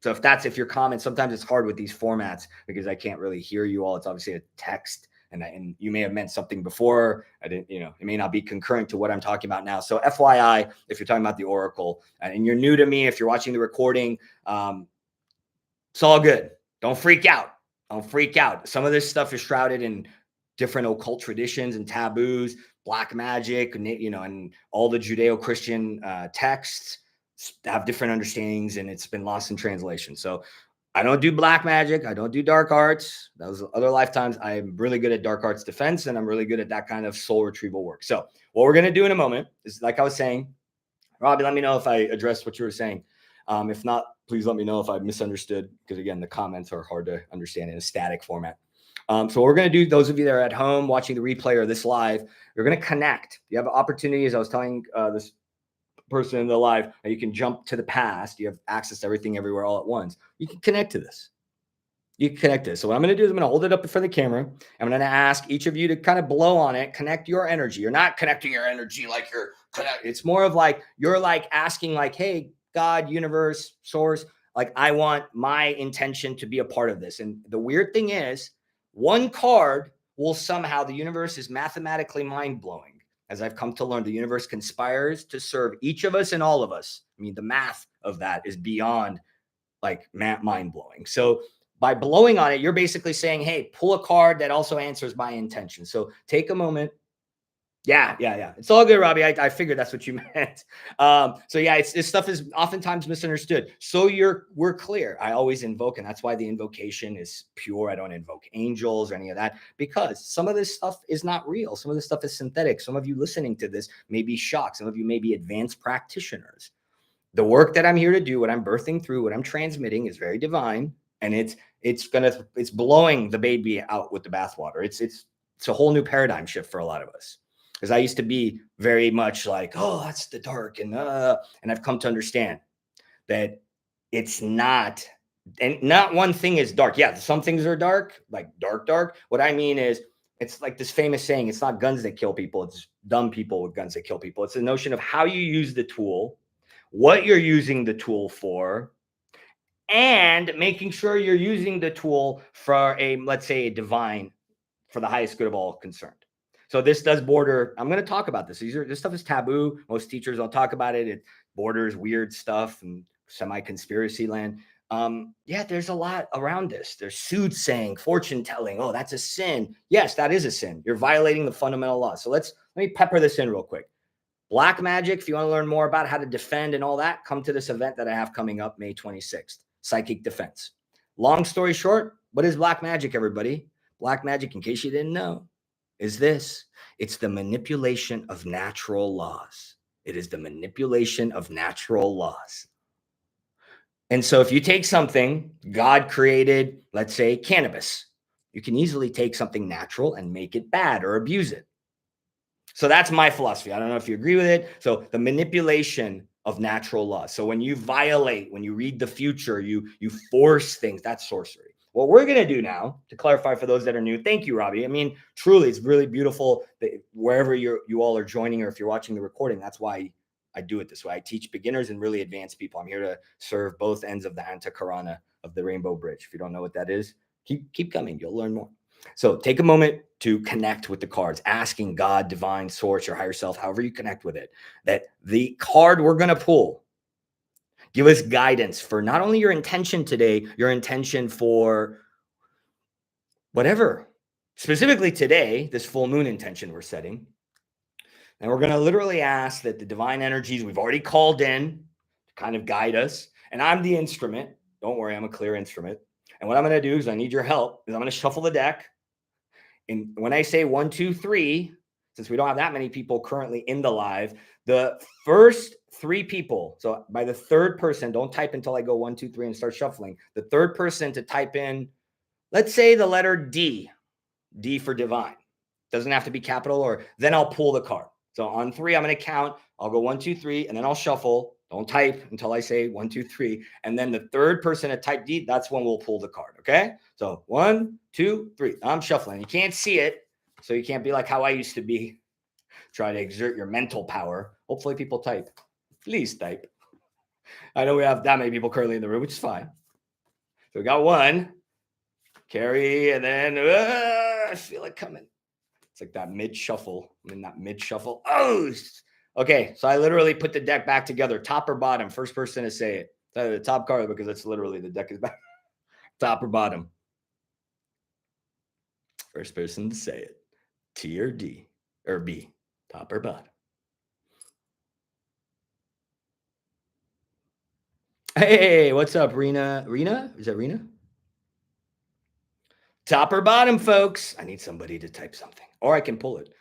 So if your comment, sometimes it's hard with these formats because I can't really hear you all. It's obviously a text, and you may have meant something before. I didn't, it may not be concurrent to what I'm talking about now. So FYI, if you're talking about the Oracle and you're new to me, if you're watching the recording, it's all good. Don't freak out. Don't freak out. Some of this stuff is shrouded in different occult traditions and taboos, black magic, and all the Judeo-Christian texts have different understandings, and it's been lost in translation. So I don't do black magic. I don't do dark arts. Those other lifetimes, I'm really good at dark arts defense, and I'm really good at that kind of soul retrieval work. So what we're going to do in a moment is, like I was saying, Robbie, let me know if I addressed what you were saying. If not, please let me know if I misunderstood, because again, the comments are hard to understand in a static format. So what we're going to do, those of you that are at home watching the replay or this live, you're going to connect. You have opportunities. I was telling this person in the live, you can jump to the past. You have access to everything everywhere all at once. You can connect to this. You can connect this. So what I'm going to do is I'm going to hold it up in front of the camera. I'm going to ask each of you to kind of blow on it, connect your energy. You're not connecting your energy like it's more of like, you're like asking like, hey, God, universe, source, like I want my intention to be a part of this. And the weird thing is, one card will somehow, the universe is mathematically mind-blowing. As I've come to learn, the universe conspires to serve each of us and all of us. I mean, the math of that is beyond like mind-blowing. So by blowing on it, you're basically saying, hey, pull a card that also answers my intention. So take a moment. Yeah. It's all good, Robbie. I figured that's what you meant. So yeah, this stuff is oftentimes misunderstood. So we're clear. I always invoke, and that's why the invocation is pure. I don't invoke angels or any of that, because some of this stuff is not real. Some of this stuff is synthetic. Some of you listening to this may be shocked. Some of you may be advanced practitioners. The work that I'm here to do, what I'm birthing through, what I'm transmitting is very divine, and it's blowing the baby out with the bathwater. It's a whole new paradigm shift for a lot of us. Because I used to be very much like, oh, that's the dark. And I've come to understand that it's not, and not one thing is dark. Yeah, some things are dark, like dark. What I mean is, it's like this famous saying, it's not guns that kill people, it's dumb people with guns that kill people. It's the notion of how you use the tool, what you're using the tool for, and making sure you're using the tool for let's say, for the highest good of all concerned. So this does border, I'm going to talk about this. This stuff is taboo. Most teachers don't talk about it. It borders weird stuff and semi-conspiracy land. Yeah, there's a lot around this. There's soothsaying, fortune telling. Oh, that's a sin. Yes, that is a sin. You're violating the fundamental law. So let me pepper this in real quick. Black magic, if you want to learn more about how to defend and all that, come to this event that I have coming up May 26th, Psychic Defense. Long story short, what is black magic, everybody? Black magic, in case you didn't know, is this. It's the manipulation of natural laws. It is the manipulation of natural laws. And so if you take something God created, let's say cannabis, you can easily take something natural and make it bad or abuse it. So that's my philosophy. I don't know if you agree with it. So the manipulation of natural laws. So when you violate, when you read the future, you force things, that's sorcery. What we're going to do now, to clarify for those that are new, thank you, Robbie. I mean, truly, it's really beautiful that wherever you all are joining, or if you're watching the recording, that's why I do it this way. I teach beginners and really advanced people. I'm here to serve both ends of the Antakarana of the Rainbow Bridge. If you don't know what that is, keep coming. You'll learn more. So take a moment to connect with the cards, asking God, divine source, your higher self, however you connect with it, that the card we're going to pull, give us guidance for not only your intention today, your intention for whatever. Specifically today, this full moon intention we're setting. And we're going to literally ask that the divine energies we've already called in to kind of guide us. And I'm the instrument. Don't worry, I'm a clear instrument. And what I'm going to do is, I need your help, is I'm going to shuffle the deck. And when I say 1, 2, 3, since we don't have that many people currently in the live, the first 3 people, so by the third person, don't type until I go 1, 2, 3 and start shuffling. The third person to type in, let's say the letter D for divine. Doesn't have to be capital, or then I'll pull the card. So on 3, I'm going to count. I'll go 1, 2, 3, and then I'll shuffle. Don't type until I say 1, 2, 3. And then the third person to type D, that's when we'll pull the card. Okay. So 1, 2, 3. I'm shuffling. You can't see it, so you can't be like how I used to be. try to exert your mental power. Hopefully people type. Please type. I know we have that many people currently in the room, which is fine. So we got one. Carry, and then I feel it coming. It's like that mid shuffle. I'm in that mid shuffle. Oh, okay. So I literally put the deck back together, top or bottom. First person to say it. The top card, because it's literally the deck is back. Top or bottom. First person to say it. T or D or B. Top or bottom. Hey, what's up, Rena? Rena? Is that Rena? Top or bottom, folks. I need somebody to type something, or I can pull it.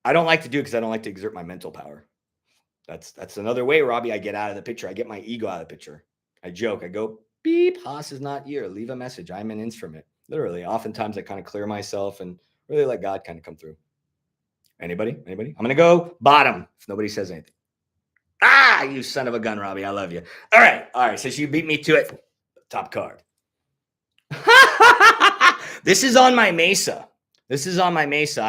I don't like to do it because I don't like to exert my mental power. That's another way, Robbie. I get out of the picture. I get my ego out of the picture. I joke. I go, beep, Haas is not here. Leave a message. I'm an instrument. Literally. Oftentimes I kind of clear myself and really let God kind of come through. Anybody? Anybody? I'm going to go bottom if nobody says anything. Ah, you son of a gun, Robbie. I love you. All right. All right. Since you beat me to it, top card. This is on my Mesa. This is on my Mesa.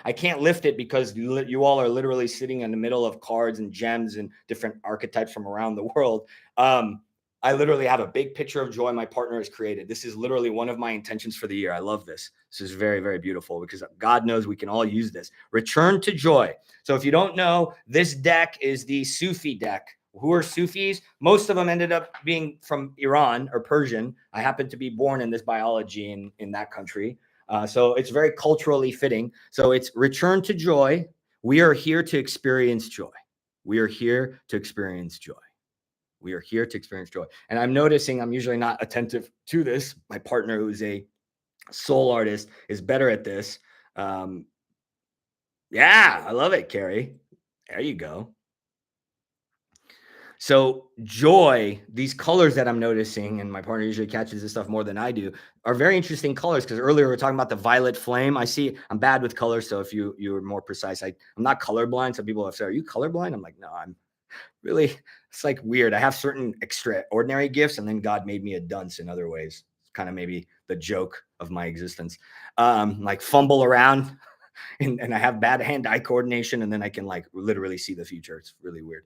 I can't lift it because you all are literally sitting in the middle of cards and gems and different archetypes from around the world. I literally have a big picture of joy my partner has created. This is literally one of my intentions for the year. I love this. This is very, very beautiful because God knows we can all use this. Return to joy. So if you don't know, this deck is the Sufi deck. Who are Sufis? Most of them ended up being from Iran or Persian. I happen to be born in this biology in that country. So it's very culturally fitting. So it's return to joy. We are here to experience joy. We are here to experience joy. We are here to experience joy. And I'm noticing I'm usually not attentive to this. My partner, who's a soul artist, is better at this. Yeah, I love it, Carrie. There you go. So joy, these colors that I'm noticing, and my partner usually catches this stuff more than I do, are very interesting colors. Because earlier we were talking about the violet flame. I'm bad with colors, so if you were more precise, I'm not colorblind. Some people have said, "Are you colorblind?" I'm like, no, I'm really. It's like weird. I have certain extraordinary gifts, and then God made me a dunce in other ways. It's kind of maybe the joke of my existence. Like fumble around. And I have bad hand-eye coordination, and then I can like literally see the future. It's really weird.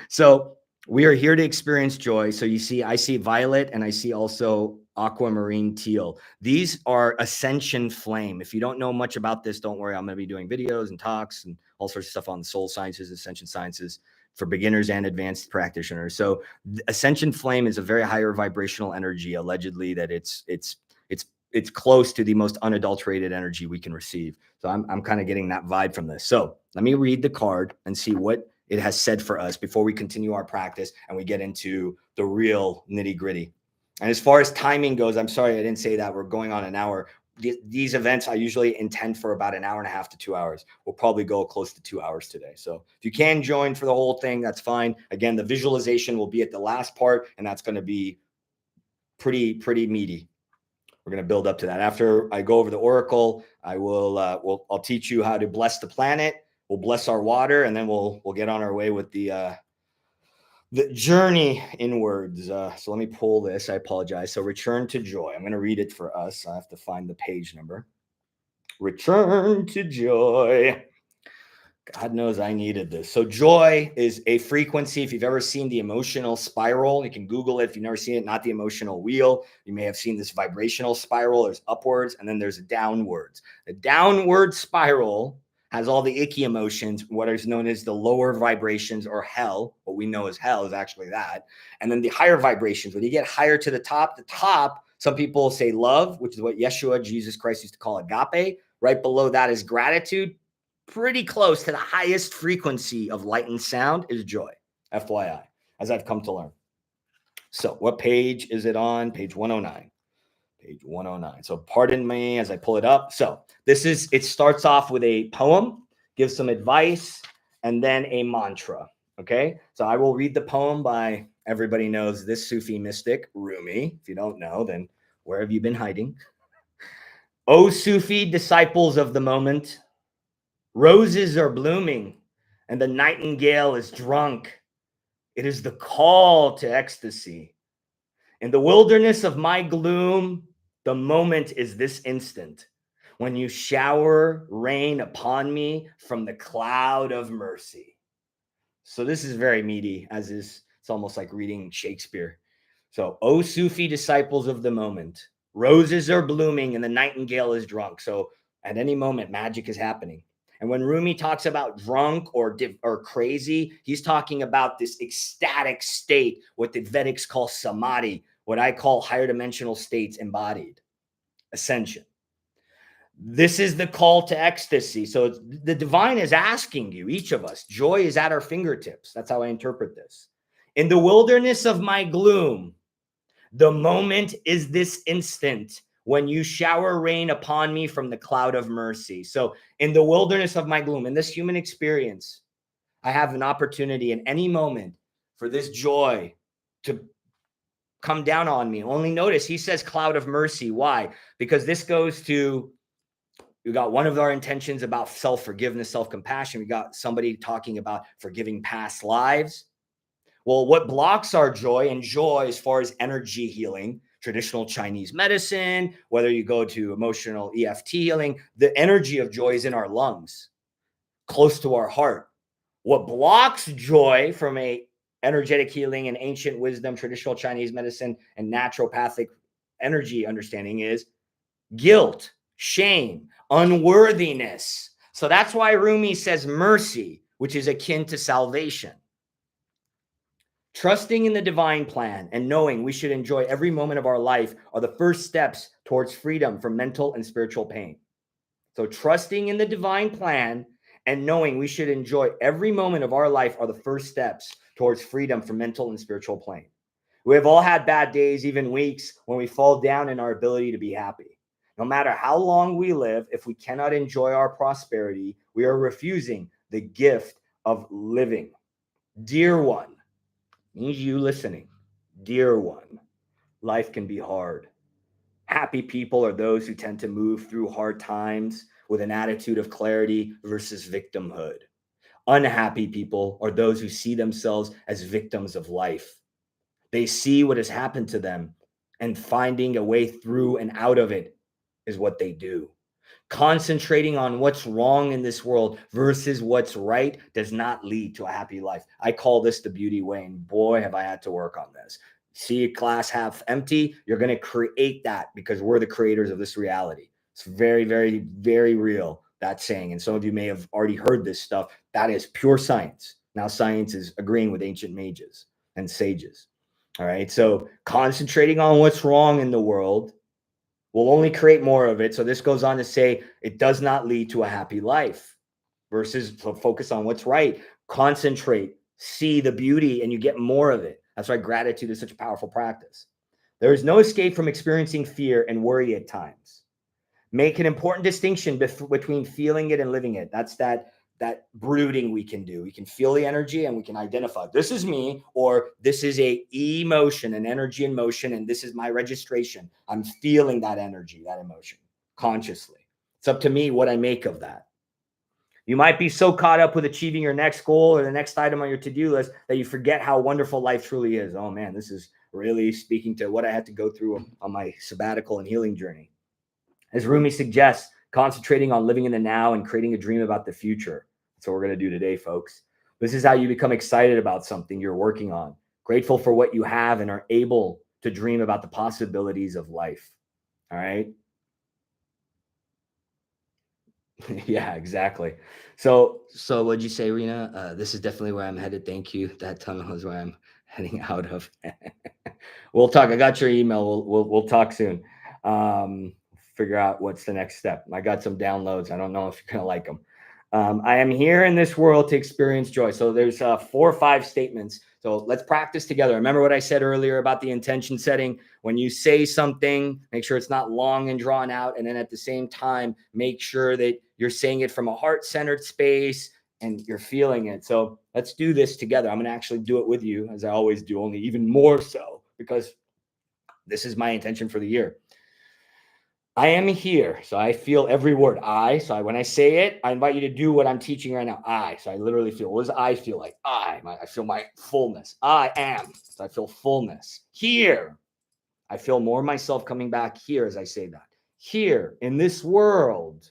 So we are here to experience joy. So you see, I see violet and I see also aquamarine teal. These are Ascension flame. If you don't know much about this, don't worry. I'm going to be doing videos and talks and all sorts of stuff on soul sciences, Ascension sciences for beginners and advanced practitioners. So Ascension flame is a very higher vibrational energy, allegedly that it's close to the most unadulterated energy we can receive. So I'm kind of getting that vibe from this. So let me read the card and see what it has said for us before we continue our practice and we get into the real nitty gritty. And as far as timing goes, I'm sorry, I didn't say that. We're going on an hour. These events I usually intend for about an hour and a half to 2 hours. We'll probably go close to 2 hours today. So if you can join for the whole thing, that's fine. Again, the visualization will be at the last part, and that's going to be pretty meaty. We're going to build up to that. After I go over the oracle, I'll teach you how to bless the planet. We'll bless our water, and then we'll get on our way with the journey inwards. So let me pull this. I apologize. So return to joy. I'm going to read it for us. I have to find the page number. Return to joy. God knows I needed this. So joy is a frequency. If you've ever seen the emotional spiral, you can Google it. If you've never seen it, not the emotional wheel. You may have seen this vibrational spiral. There's upwards and then there's downwards. The downward spiral has all the icky emotions, what is known as the lower vibrations or hell. What we know as hell is actually that. And then the higher vibrations, when you get higher to the top, some people say love, which is what Yeshua, Jesus Christ, used to call agape. Right below that is gratitude. Pretty close to the highest frequency of light and sound is joy, FYI, as I've come to learn. So what page is it on? Page 109. Page 109. So pardon me as I pull it up. So it starts off with a poem, gives some advice, and then a mantra. Okay. So I will read the poem by, everybody knows this Sufi mystic, Rumi. If you don't know, then where have you been hiding? O Sufi disciples of the moment, roses are blooming and the nightingale is drunk. It is the call to ecstasy. In the wilderness of my gloom, the moment is this instant. when you shower rain upon me from the cloud of mercy. So this is very meaty, as is, it's almost like reading Shakespeare. So, O Sufi disciples of the moment, roses are blooming and the nightingale is drunk. So at any moment, magic is happening. And when Rumi talks about drunk or crazy, he's talking about this ecstatic state, what the Vedics call samadhi, what I call higher dimensional states embodied, ascension. This is the call to ecstasy. So the divine is asking you, each of us, joy is at our fingertips. That's how I interpret this. In the wilderness of my gloom, the moment is this instant when you shower rain upon me from the cloud of mercy. So in the wilderness of my gloom, in this human experience, I have an opportunity in any moment for this joy to come down on me. Only notice he says cloud of mercy. Why? Because this goes to, we got one of our intentions about self-forgiveness, self-compassion. We got somebody talking about forgiving past lives. Well, what blocks our joy, and joy as far as energy healing, traditional Chinese medicine, whether you go to emotional EFT healing, the energy of joy is in our lungs, close to our heart. What blocks joy from a energetic healing and ancient wisdom, traditional Chinese medicine, and naturopathic energy understanding is guilt, shame, unworthiness. So that's why Rumi says mercy, which is akin to salvation. Trusting in the divine plan and knowing we should enjoy every moment of our life are the first steps towards freedom from mental and spiritual pain. So trusting in the divine plan and knowing we should enjoy every moment of our life are the first steps towards freedom from mental and spiritual pain. We have all had bad days, even weeks, when we fall down in our ability to be happy. No matter how long we live, if we cannot enjoy our prosperity, we are refusing the gift of living. Dear one, means you listening. Dear one, life can be hard. Happy people are those who tend to move through hard times with an attitude of clarity versus victimhood. Unhappy people are those who see themselves as victims of life. They see what has happened to them, and finding a way through and out of it is what they do. Concentrating on what's wrong in this world versus what's right does not lead to a happy life. I call this the beauty way, and boy, have I had to work on this. See a glass half empty, you're going to create that because we're the creators of this reality. It's very, very, very real, that saying. And some of you may have already heard this stuff. That is pure science. Now science is agreeing with ancient mages and sages. All right. So concentrating on what's wrong in the world will only create more of it. So this goes on to say it does not lead to a happy life versus focus on what's right. Concentrate, see the beauty, and you get more of it. That's why gratitude is such a powerful practice. There is no escape from experiencing fear and worry at times. Make an important distinction between feeling it and living it. That's that brooding we can do. We can feel the energy and we can identify this is me, or this is a emotion, an energy in motion, and this is my registration. I'm feeling that energy, that emotion consciously. It's up to me what I make of that. You might be so caught up with achieving your next goal or the next item on your to-do list that you forget how wonderful life truly is. Oh man, this is really speaking to what I had to go through on my sabbatical and healing journey. As Rumi suggests, concentrating on living in the now and creating a dream about the future. That's what we're going to do today, folks. This is how you become excited about something you're working on, grateful for what you have, and are able to dream about the possibilities of life. All right. Yeah, exactly. So what'd you say, Rena? This is definitely where I'm headed. Thank you. That tunnel is where I'm heading out of. We'll talk. I got your email. We'll talk soon. Figure out what's the next step. I got some downloads. I don't know if you're gonna like them. I am here in this world to experience joy. So there's 4 or 5 statements. So let's practice together. Remember what I said earlier about the intention setting. When you say something, make sure it's not long and drawn out. And then at the same time, make sure that you're saying it from a heart-centered space and you're feeling it. So let's do this together. I'm going to actually do it with you, as I always do, only even more so, because this is my intention for the year. I am here. So I feel every word. When I say it, I invite you to do what I'm teaching right now. So I literally feel, what does I feel like? I feel my fullness. I am. So I feel fullness. Here. I feel more of myself coming back here as I say that. here in this world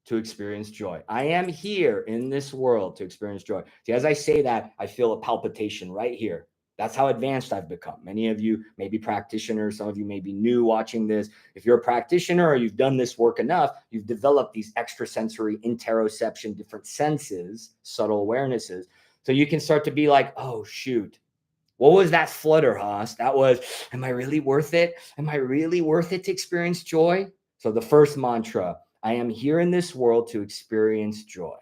to experience joy. I am here in this world to experience joy. See, as I say that, I feel a palpitation right here. That's how advanced I've become. Many of you may be practitioners. Some of you may be new watching this. If you're a practitioner or you've done this work enough, you've developed these extrasensory interoception, different senses, subtle awarenesses. So you can start to be like, oh, shoot. What was that flutter, Haas? That was, am I really worth it? Am I really worth it to experience joy? So the first mantra, I am here in this world to experience joy.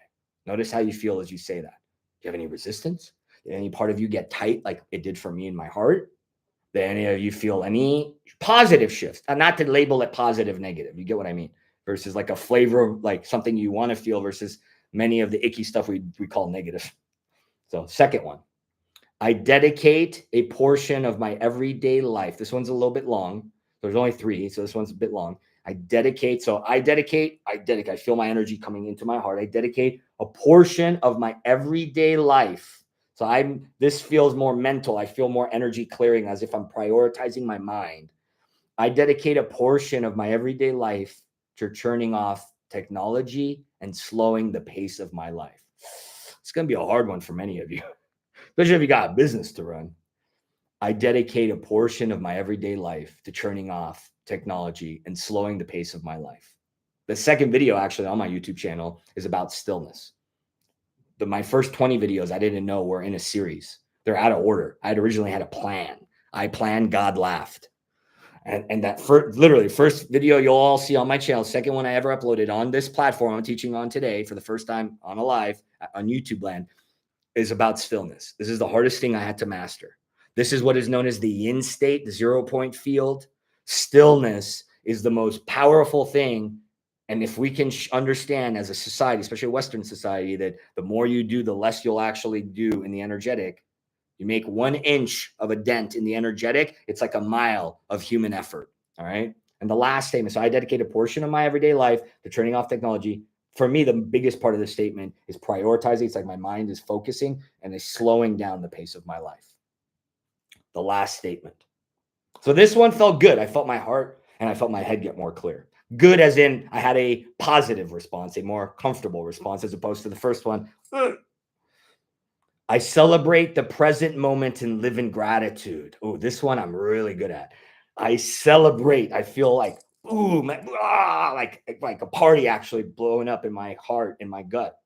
Notice how you feel as you say that. Do you have any resistance? Did any part of you get tight like it did for me in my heart? Did any of you feel any positive shifts? Not to label it positive, negative. You get what I mean? Versus like a flavor of like something you want to feel versus many of the icky stuff we call negative. So second one, I dedicate a portion of my everyday life. This one's a little bit long. There's only 3, so this one's a bit long. I dedicate. I feel my energy coming into my heart. I dedicate a portion of my everyday life. So this feels more mental. I feel more energy clearing as if I'm prioritizing my mind. I dedicate a portion of my everyday life to turning off technology and slowing the pace of my life. It's going to be a hard one for many of you, especially if you got a business to run. I dedicate a portion of my everyday life to turning off technology and slowing the pace of my life. The second video actually on my YouTube channel is about stillness. My first 20 videos I didn't know were in a series. They're out of order. I had originally had a plan. I planned, God laughed. And that first video you'll all see on my channel, second one I ever uploaded on this platform I'm teaching on today for the first time on a live on YouTube land, is about stillness. This is the hardest thing I had to master. This is what is known as the yin state, the 0 point field. Stillness is the most powerful thing. And if we can understand as a society, especially a Western society, that the more you do, the less you'll actually do in the energetic. You make 1 inch of a dent in the energetic, it's like a mile of human effort. All right. And the last statement. So I dedicate a portion of my everyday life to turning off technology. For me, the biggest part of the statement is prioritizing. It's like my mind is focusing and is slowing down the pace of my life. The last statement. So this one felt good. I felt my heart and I felt my head get more clear. Good as in I had a positive response, a more comfortable response as opposed to the first one. I celebrate the present moment and live in gratitude. Oh, this one I'm really good at. I celebrate. I feel like, like a party actually blowing up in my heart, in my gut.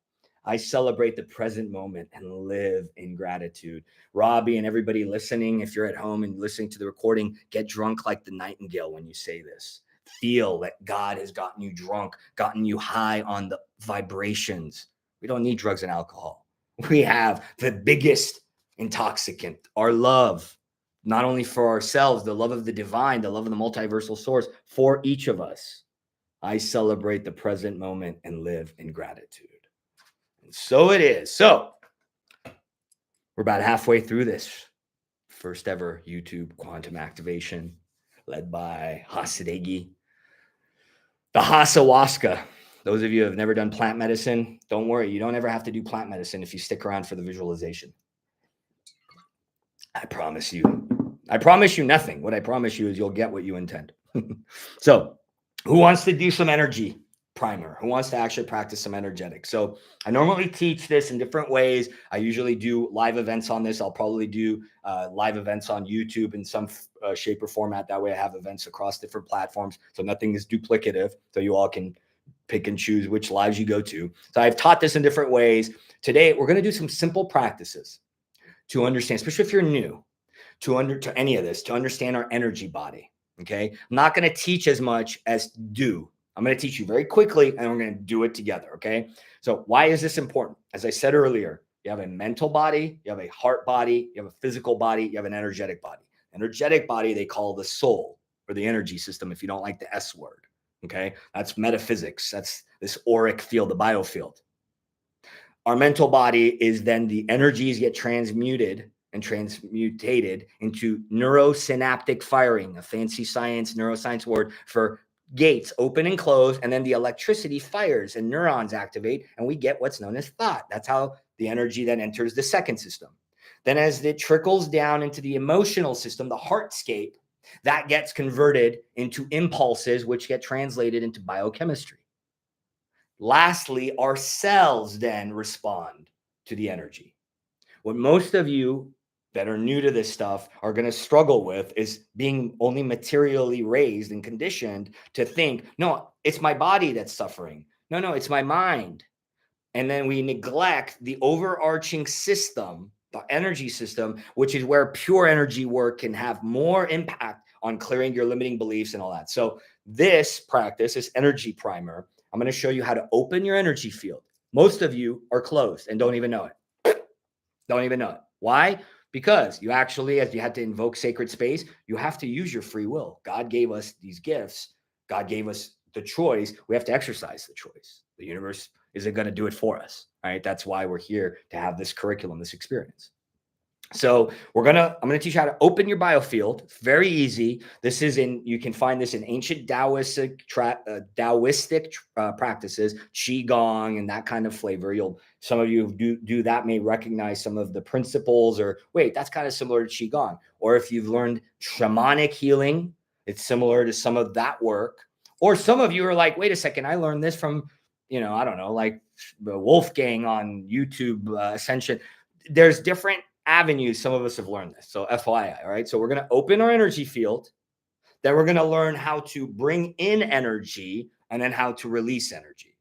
I celebrate the present moment and live in gratitude. Robbie and everybody listening, if you're at home and listening to the recording, get drunk like the nightingale when you say this. Feel that God has gotten you drunk, gotten you high on the vibrations. We don't need drugs and alcohol. We have the biggest intoxicant, our love, not only for ourselves, the love of the divine, the love of the multiversal source for each of us. I celebrate the present moment and live in gratitude. And so it is. So we're about halfway through this first ever YouTube quantum activation led by Hasadegi. The Hasawaska. Those of you who have never done plant medicine, don't worry. You don't ever have to do plant medicine if you stick around for the visualization. I promise you nothing. What I promise you is you'll get what you intend. So who wants to do some energy primer? Who wants to actually practice some energetic? So I normally teach this in different ways. I usually do live events on this. I'll probably do live events on YouTube in some shape or format. That way I have events across different platforms. So nothing is duplicative. So you all can pick and choose which lives you go to. So I've taught this in different ways. Today, we're going to do some simple practices to understand, especially if you're new to any of this, to understand our energy body. Okay. I'm not going to teach as much as do. I'm going to teach you very quickly and we're going to do it together. Okay. So why is this important? As I said earlier, you have a mental body, you have a heart body, you have a physical body, you have an energetic body. Energetic body, they call the soul or the energy system if you don't like the S word. Okay. That's metaphysics. That's this auric field, the biofield. Our mental body is then the energies get transmuted and transmutated into neurosynaptic firing, a fancy neuroscience word for gates open and close, and then the electricity fires and neurons activate, and we get what's known as thought. That's how the energy then enters the second system. Then as it trickles down into the emotional system, the heartscape, That gets converted into impulses, which get translated into biochemistry. Lastly, our cells then respond to the energy. What most of you that are new to this stuff are going to struggle with is being only materially raised and conditioned to think, no, it's my body that's suffering. No, it's my mind. And then we neglect the overarching system, the energy system, which is where pure energy work can have more impact on clearing your limiting beliefs and all that. So this practice, this energy primer, I'm going to show you how to open your energy field. Most of you are closed and don't even know it. Don't even know it. Why? Because you actually, as you had to invoke sacred space, you have to use your free will. God gave us these gifts. God gave us the choice. We have to exercise the choice. The universe isn't going to do it for us. Right? That's why we're here, to have this curriculum, this experience. So I'm going to teach you how to open your biofield. It's very easy. You can find this in ancient Taoistic practices, Qigong and that kind of flavor. Some of you who do that may recognize some of the principles, or wait, that's kind of similar to Qigong. Or if you've learned shamanic healing, it's similar to some of that work. Or some of you are like, wait a second, I learned this from, I don't know, like Wolfgang on YouTube, Ascension. There's different avenues. Some of us have learned this. So FYI, all right? So we're going to open our energy field. Then we're going to learn how to bring in energy and then how to release energy.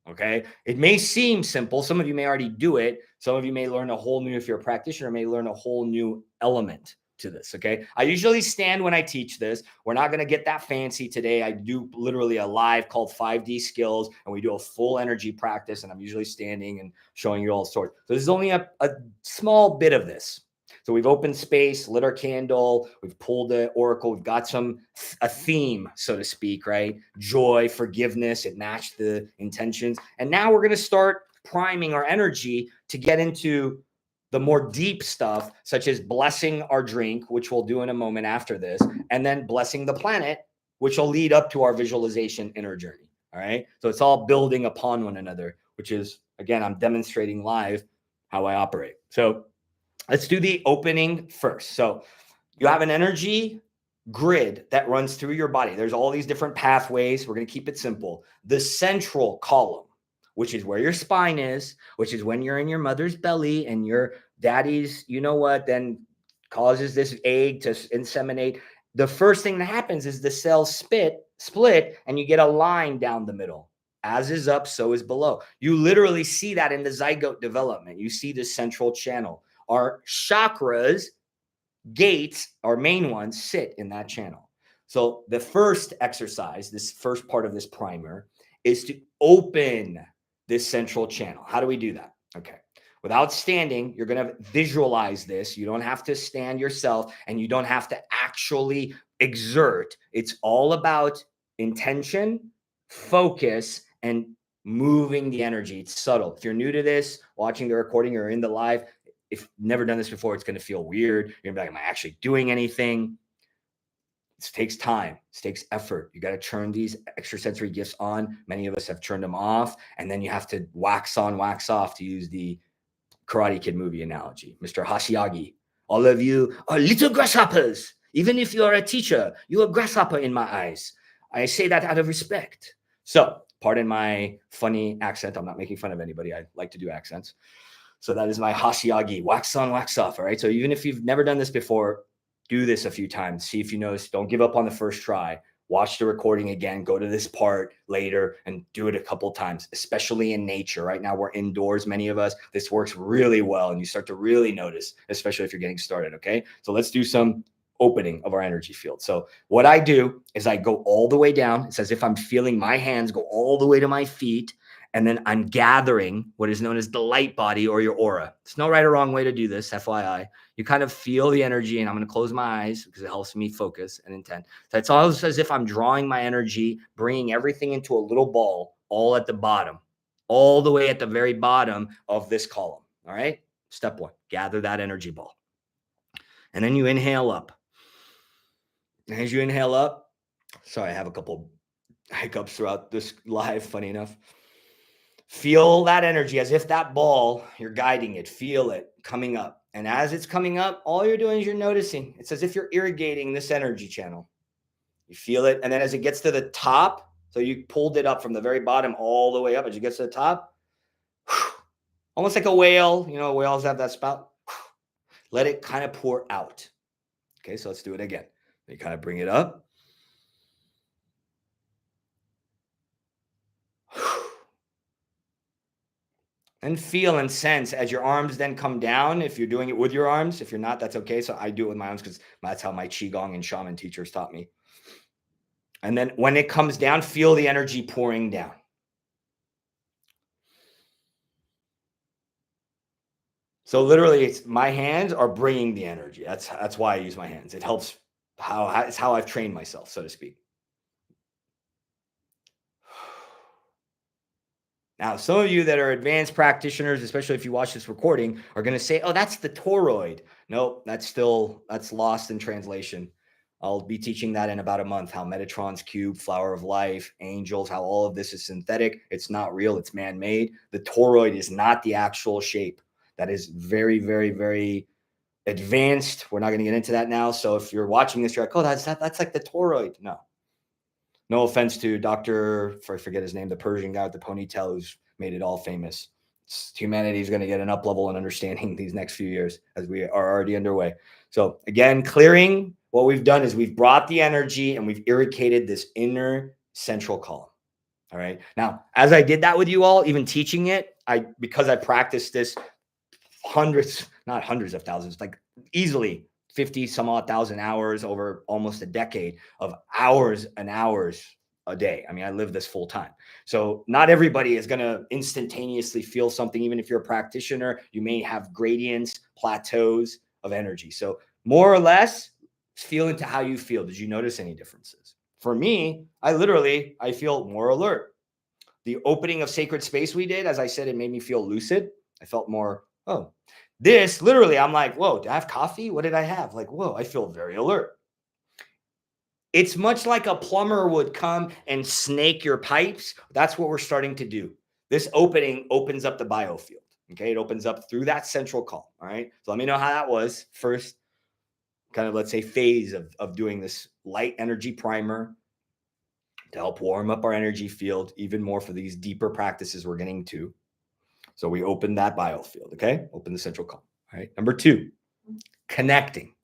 Okay? It may seem simple. Some of you may already do it. Some of you may learn a whole new, if you're a practitioner, may learn a whole new element to this. Okay? I usually stand when I teach this. We're not going to get that fancy today. I do literally a live called 5D skills, and we do a full energy practice, and I'm usually standing and showing you all sorts. So this is only a small bit of this. So we've opened space, lit our candle, we've pulled the oracle, we've got a theme, so to speak, right? Joy, forgiveness, it matched the intentions. And now we're going to start priming our energy to get into the more deep stuff, such as blessing our drink, which we'll do in a moment after this, and then blessing the planet, which will lead up to our visualization inner journey. All right. So it's all building upon one another, which is, again, I'm demonstrating live how I operate. So let's do the opening first. So you have an energy grid that runs through your body. There's all these different pathways. We're going to keep it simple. The central column, which is where your spine is, which is when you're in your mother's belly and your daddy's, then causes this egg to inseminate. The first thing that happens is the cells split, and you get a line down the middle. As is up, so is below. You literally see that in the zygote development. You see the central channel. Our chakras, gates, our main ones, sit in that channel. So the first exercise, this first part of this primer, is to open this central channel. How do we do that? Okay. Without standing, you're going to visualize this. You don't have to stand yourself, and you don't have to actually exert. It's all about intention, focus, and moving the energy. It's subtle. If you're new to this, watching the recording or in the live, if you've never done this before, it's going to feel weird. You're going to be like, am I actually doing anything? It takes time. It takes effort. You got to turn these extrasensory gifts on. Many of us have turned them off, and then you have to wax on, wax off, to use the Karate Kid movie analogy. Mr. Hashiagi, all of you are little grasshoppers. Even if you are a teacher, you're a grasshopper in my eyes. I say that out of respect. So, pardon my funny accent. I'm not making fun of anybody. I like to do accents. So that is my Hashiagi, wax on, wax off. All right. So even if you've never done this before, do this a few times. See if you notice. Don't give up on the first try. Watch the recording again. Go to this part later and do it a couple times, especially in nature. Right now we're indoors, many of us. This works really well, and you start to really notice, especially if you're getting started. Okay. So let's do some opening of our energy field. So what I do is I go all the way down. It's as if I'm feeling my hands go all the way to my feet. And then I'm gathering what is known as the light body, or your aura. There's no right or wrong way to do this, FYI. You kind of feel the energy, and I'm going to close my eyes because it helps me focus and intent. So it's almost as if I'm drawing my energy, bringing everything into a little ball, all at the bottom, all the way at the very bottom of this column. All right. Step one, gather that energy ball. And then you inhale up. And as you inhale up, sorry, I have a couple hiccups throughout this live, funny enough. Feel that energy as if that ball, you're guiding it. Feel it coming up. And as it's coming up, all you're doing is you're noticing. It's as if you're irrigating this energy channel. You feel it. And then as it gets to the top, so you pulled it up from the very bottom all the way up. As you get to the top, almost like a whale. You know, whales have that spout. Let it kind of pour out. Okay, so let's do it again. You kind of bring it up. And feel and sense as your arms then come down. If you're doing it with your arms, if you're not, that's okay. So I do it with my arms because that's how my Qigong and shaman teachers taught me. And then when it comes down, feel the energy pouring down. So literally, it's my hands are bringing the energy. That's why I use my hands. It helps. It's how I've trained myself, so to speak. Now, some of you that are advanced practitioners, especially if you watch this recording, are going to say, oh, that's the toroid. Nope, that's lost in translation. I'll be teaching that in about a month, how Metatron's cube, flower of life, angels, how all of this is synthetic. It's not real. It's man-made. The toroid is not the actual shape. That is very, very, very advanced. We're not going to get into that now. So if you're watching this, you're like, oh, that's like the toroid. No offense to Dr. I forget his name, the Persian guy with the ponytail who's made it all famous. Humanity is going to get an up level in understanding these next few years as we are already underway. So again, clearing, what we've done is we've brought the energy and we've irrigated this inner central column. All right. Now, as I did that with you all, even teaching it, because I practiced this not hundreds of thousands, like easily 50 some odd thousand hours over almost a decade of hours and hours a day. I mean, I live this full time. So not everybody is going to instantaneously feel something. Even if you're a practitioner, you may have gradients, plateaus of energy. So more or less feel into how you feel. Did you notice any differences? For me, I feel more alert. The opening of sacred space we did, as I said, it made me feel lucid. I felt more, this literally, I'm like, whoa, did I have coffee? What did I have? Like, whoa, I feel very alert. It's much like a plumber would come and snake your pipes. That's what we're starting to do. This opening opens up the biofield. Okay. It opens up through that central column. All right. So let me know how that was. First, kind of, let's say, phase of doing this light energy primer to help warm up our energy field even more for these deeper practices we're getting to. So we open that biofield, okay? Open the central column, all right? Number 2, connecting.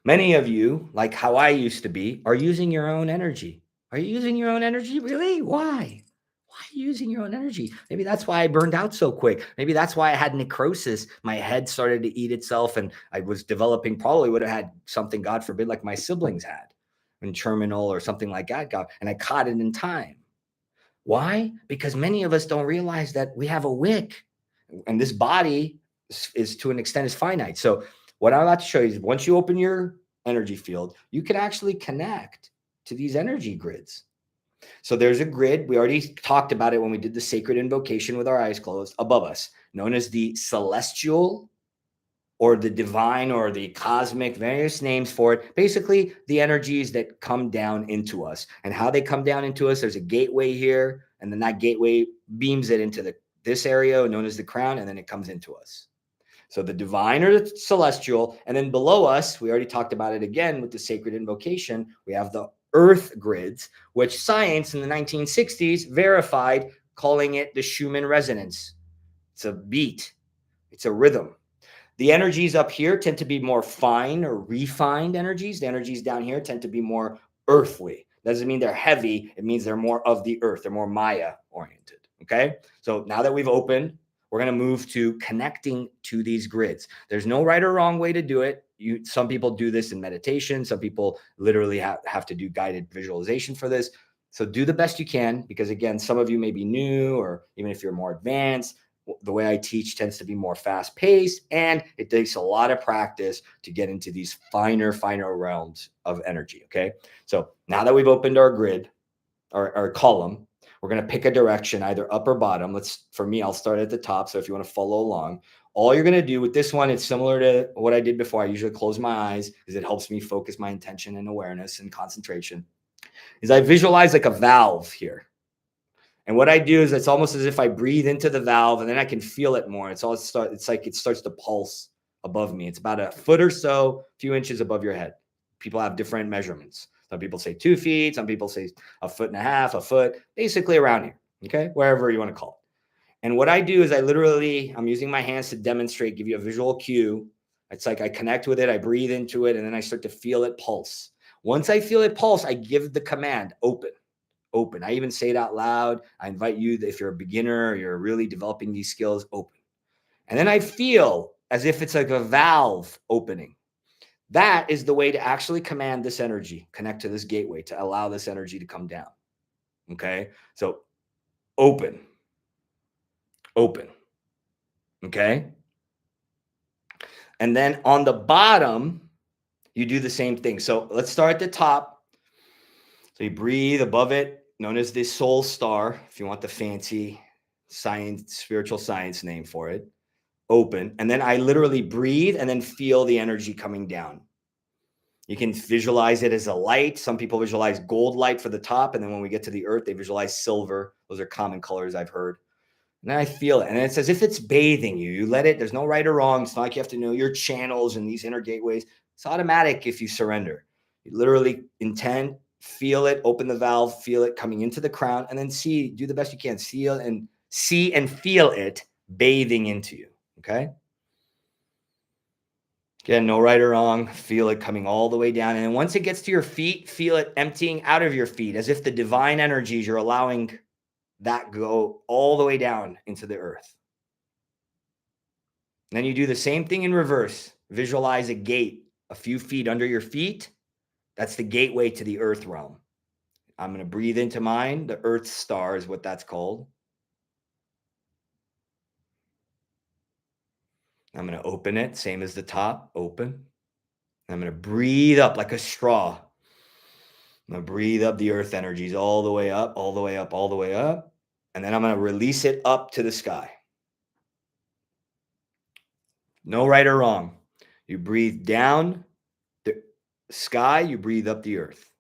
Many of you, like how I used to be, are using your own energy. Are you using your own energy? Really? Why? Why are you using your own energy? Maybe that's why I burned out so quick. Maybe that's why I had necrosis. My head started to eat itself and I was developing, probably would have had something, God forbid, like my siblings had, in terminal or something like that, and I caught it in time. Why? Because many of us don't realize that we have a wick and this body is to an extent is finite. So what I'm about to show you is once you open your energy field, you can actually connect to these energy grids. So there's a grid. We already talked about it when we did the sacred invocation with our eyes closed above us, known as the celestial or the divine or the cosmic, various names for it. Basically, the energies that come down into us and how they come down into us. There's a gateway here, and then that gateway beams it into this area known as the crown, and then it comes into us. So the divine or the celestial, and then below us, we already talked about it again with the sacred invocation, we have the earth grids, which science in the 1960s verified, calling it the Schumann resonance. It's a beat. It's a rhythm. The energies up here tend to be more fine or refined energies. The energies down here tend to be more earthly. Doesn't mean they're heavy. It means they're more of the earth. They're more Maya oriented. Okay. So now that we've opened, we're going to move to connecting to these grids. There's no right or wrong way to do it. Some people do this in meditation. Some people literally have to do guided visualization for this. So do the best you can, because again, some of you may be new, or even if you're more advanced, the way I teach tends to be more fast paced, and it takes a lot of practice to get into these finer realms of energy. Okay. So now that we've opened our grid, our column, we're going to pick a direction, either up or bottom. For me, I'll start at the top. So if you want to follow along, all you're going to do with this one, it's similar to what I did before. I usually close my eyes because it helps me focus my intention and awareness and concentration. Is I visualize like a valve here. And what I do is it's almost as if I breathe into the valve and then I can feel it more. It's like it starts to pulse above me. It's about a foot or so, a few inches above your head. People have different measurements. Some people say 2 feet. Some people say a foot and a half, a foot, basically around here. Okay. Wherever you want to call it. And what I do is I'm using my hands to demonstrate, give you a visual cue. It's like I connect with it, I breathe into it, and then I start to feel it pulse. Once I feel it pulse, I give the command, open, open. I even say it out loud. I invite you, if you're a beginner or you're really developing these skills, open. And then I feel as if it's like a valve opening. That is the way to actually command this energy, connect to this gateway, to allow this energy to come down. Okay. So open, open. Okay. And then on the bottom, you do the same thing. So let's start at the top. So you breathe above it, known as the soul star, if you want the fancy science, spiritual science name for it. Open. And then I literally breathe and then feel the energy coming down. You can visualize it as a light. Some people visualize gold light for the top. And then when we get to the earth, they visualize silver. Those are common colors I've heard. And then I feel it. And it's as if it's bathing you. You let it. There's no right or wrong. It's not like you have to know your channels and these inner gateways. It's automatic if you surrender. You literally intend, feel it, open the valve, feel it coming into the crown, and then do the best you can. See and feel it bathing into you. Okay? Again, no right or wrong. Feel it coming all the way down. And then once it gets to your feet, feel it emptying out of your feet as if the divine energies, you're allowing that go all the way down into the earth. And then you do the same thing in reverse. Visualize a gate a few feet under your feet. That's the gateway to the earth realm. I'm going to breathe into mine. The earth star is what that's called. I'm going to open it, same as the top, open. I'm going to breathe up like a straw. I'm going to breathe up the earth energies all the way up, all the way up, all the way up. And then I'm going to release it up to the sky. No right or wrong. You breathe down the sky, you breathe up the earth.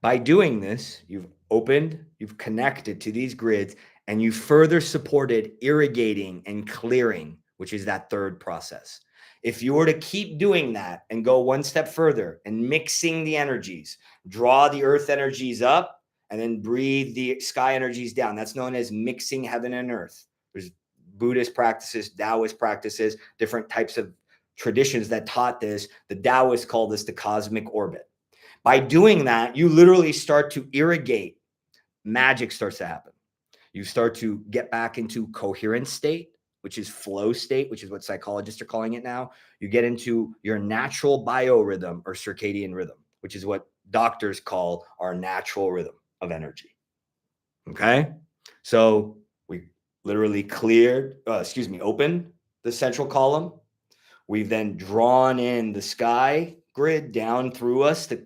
By doing this, you've opened, you've connected to these grids, and you further supported irrigating and clearing, which is that third process. If you were to keep doing that and go one step further and mixing the energies, draw the earth energies up and then breathe the sky energies down. That's known as mixing heaven and earth. There's Buddhist practices, Taoist practices, different types of traditions that taught this. The Taoists call this the cosmic orbit. By doing that, you literally start to irrigate. Magic starts to happen. You start to get back into coherent state, which is flow state, which is what psychologists are calling it now. You get into your natural biorhythm or circadian rhythm, which is what doctors call our natural rhythm of energy. Okay. So we literally opened the central column. We've then drawn in the sky grid down through us to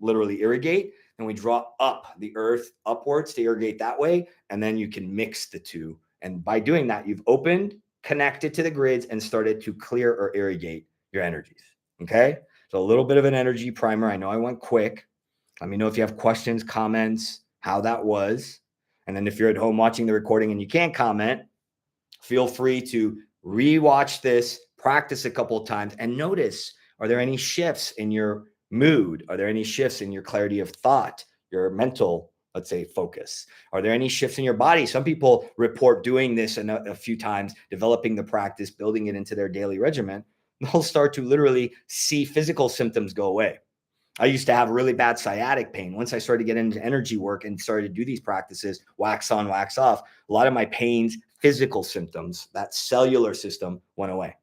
literally irrigate. And we draw up the earth upwards to irrigate that way. And then you can mix the two. And by doing that, you've opened, connected to the grids, and started to clear or irrigate your energies. Okay. So a little bit of an energy primer. I know I went quick. Let me know if you have questions, comments, how that was. And then if you're at home watching the recording and you can't comment, feel free to rewatch this, practice a couple of times, and notice, are there any shifts in your mood? Are there any shifts in your clarity of thought, your mental, let's say, focus? Are there any shifts in your body? Some people report doing this a few times, developing the practice, building it into their daily regimen. They'll start to literally see physical symptoms go away. I used to have really bad sciatic pain. Once I started getting into energy work and started to do these practices, wax on, wax off, a lot of my pains, physical symptoms, that cellular system went away.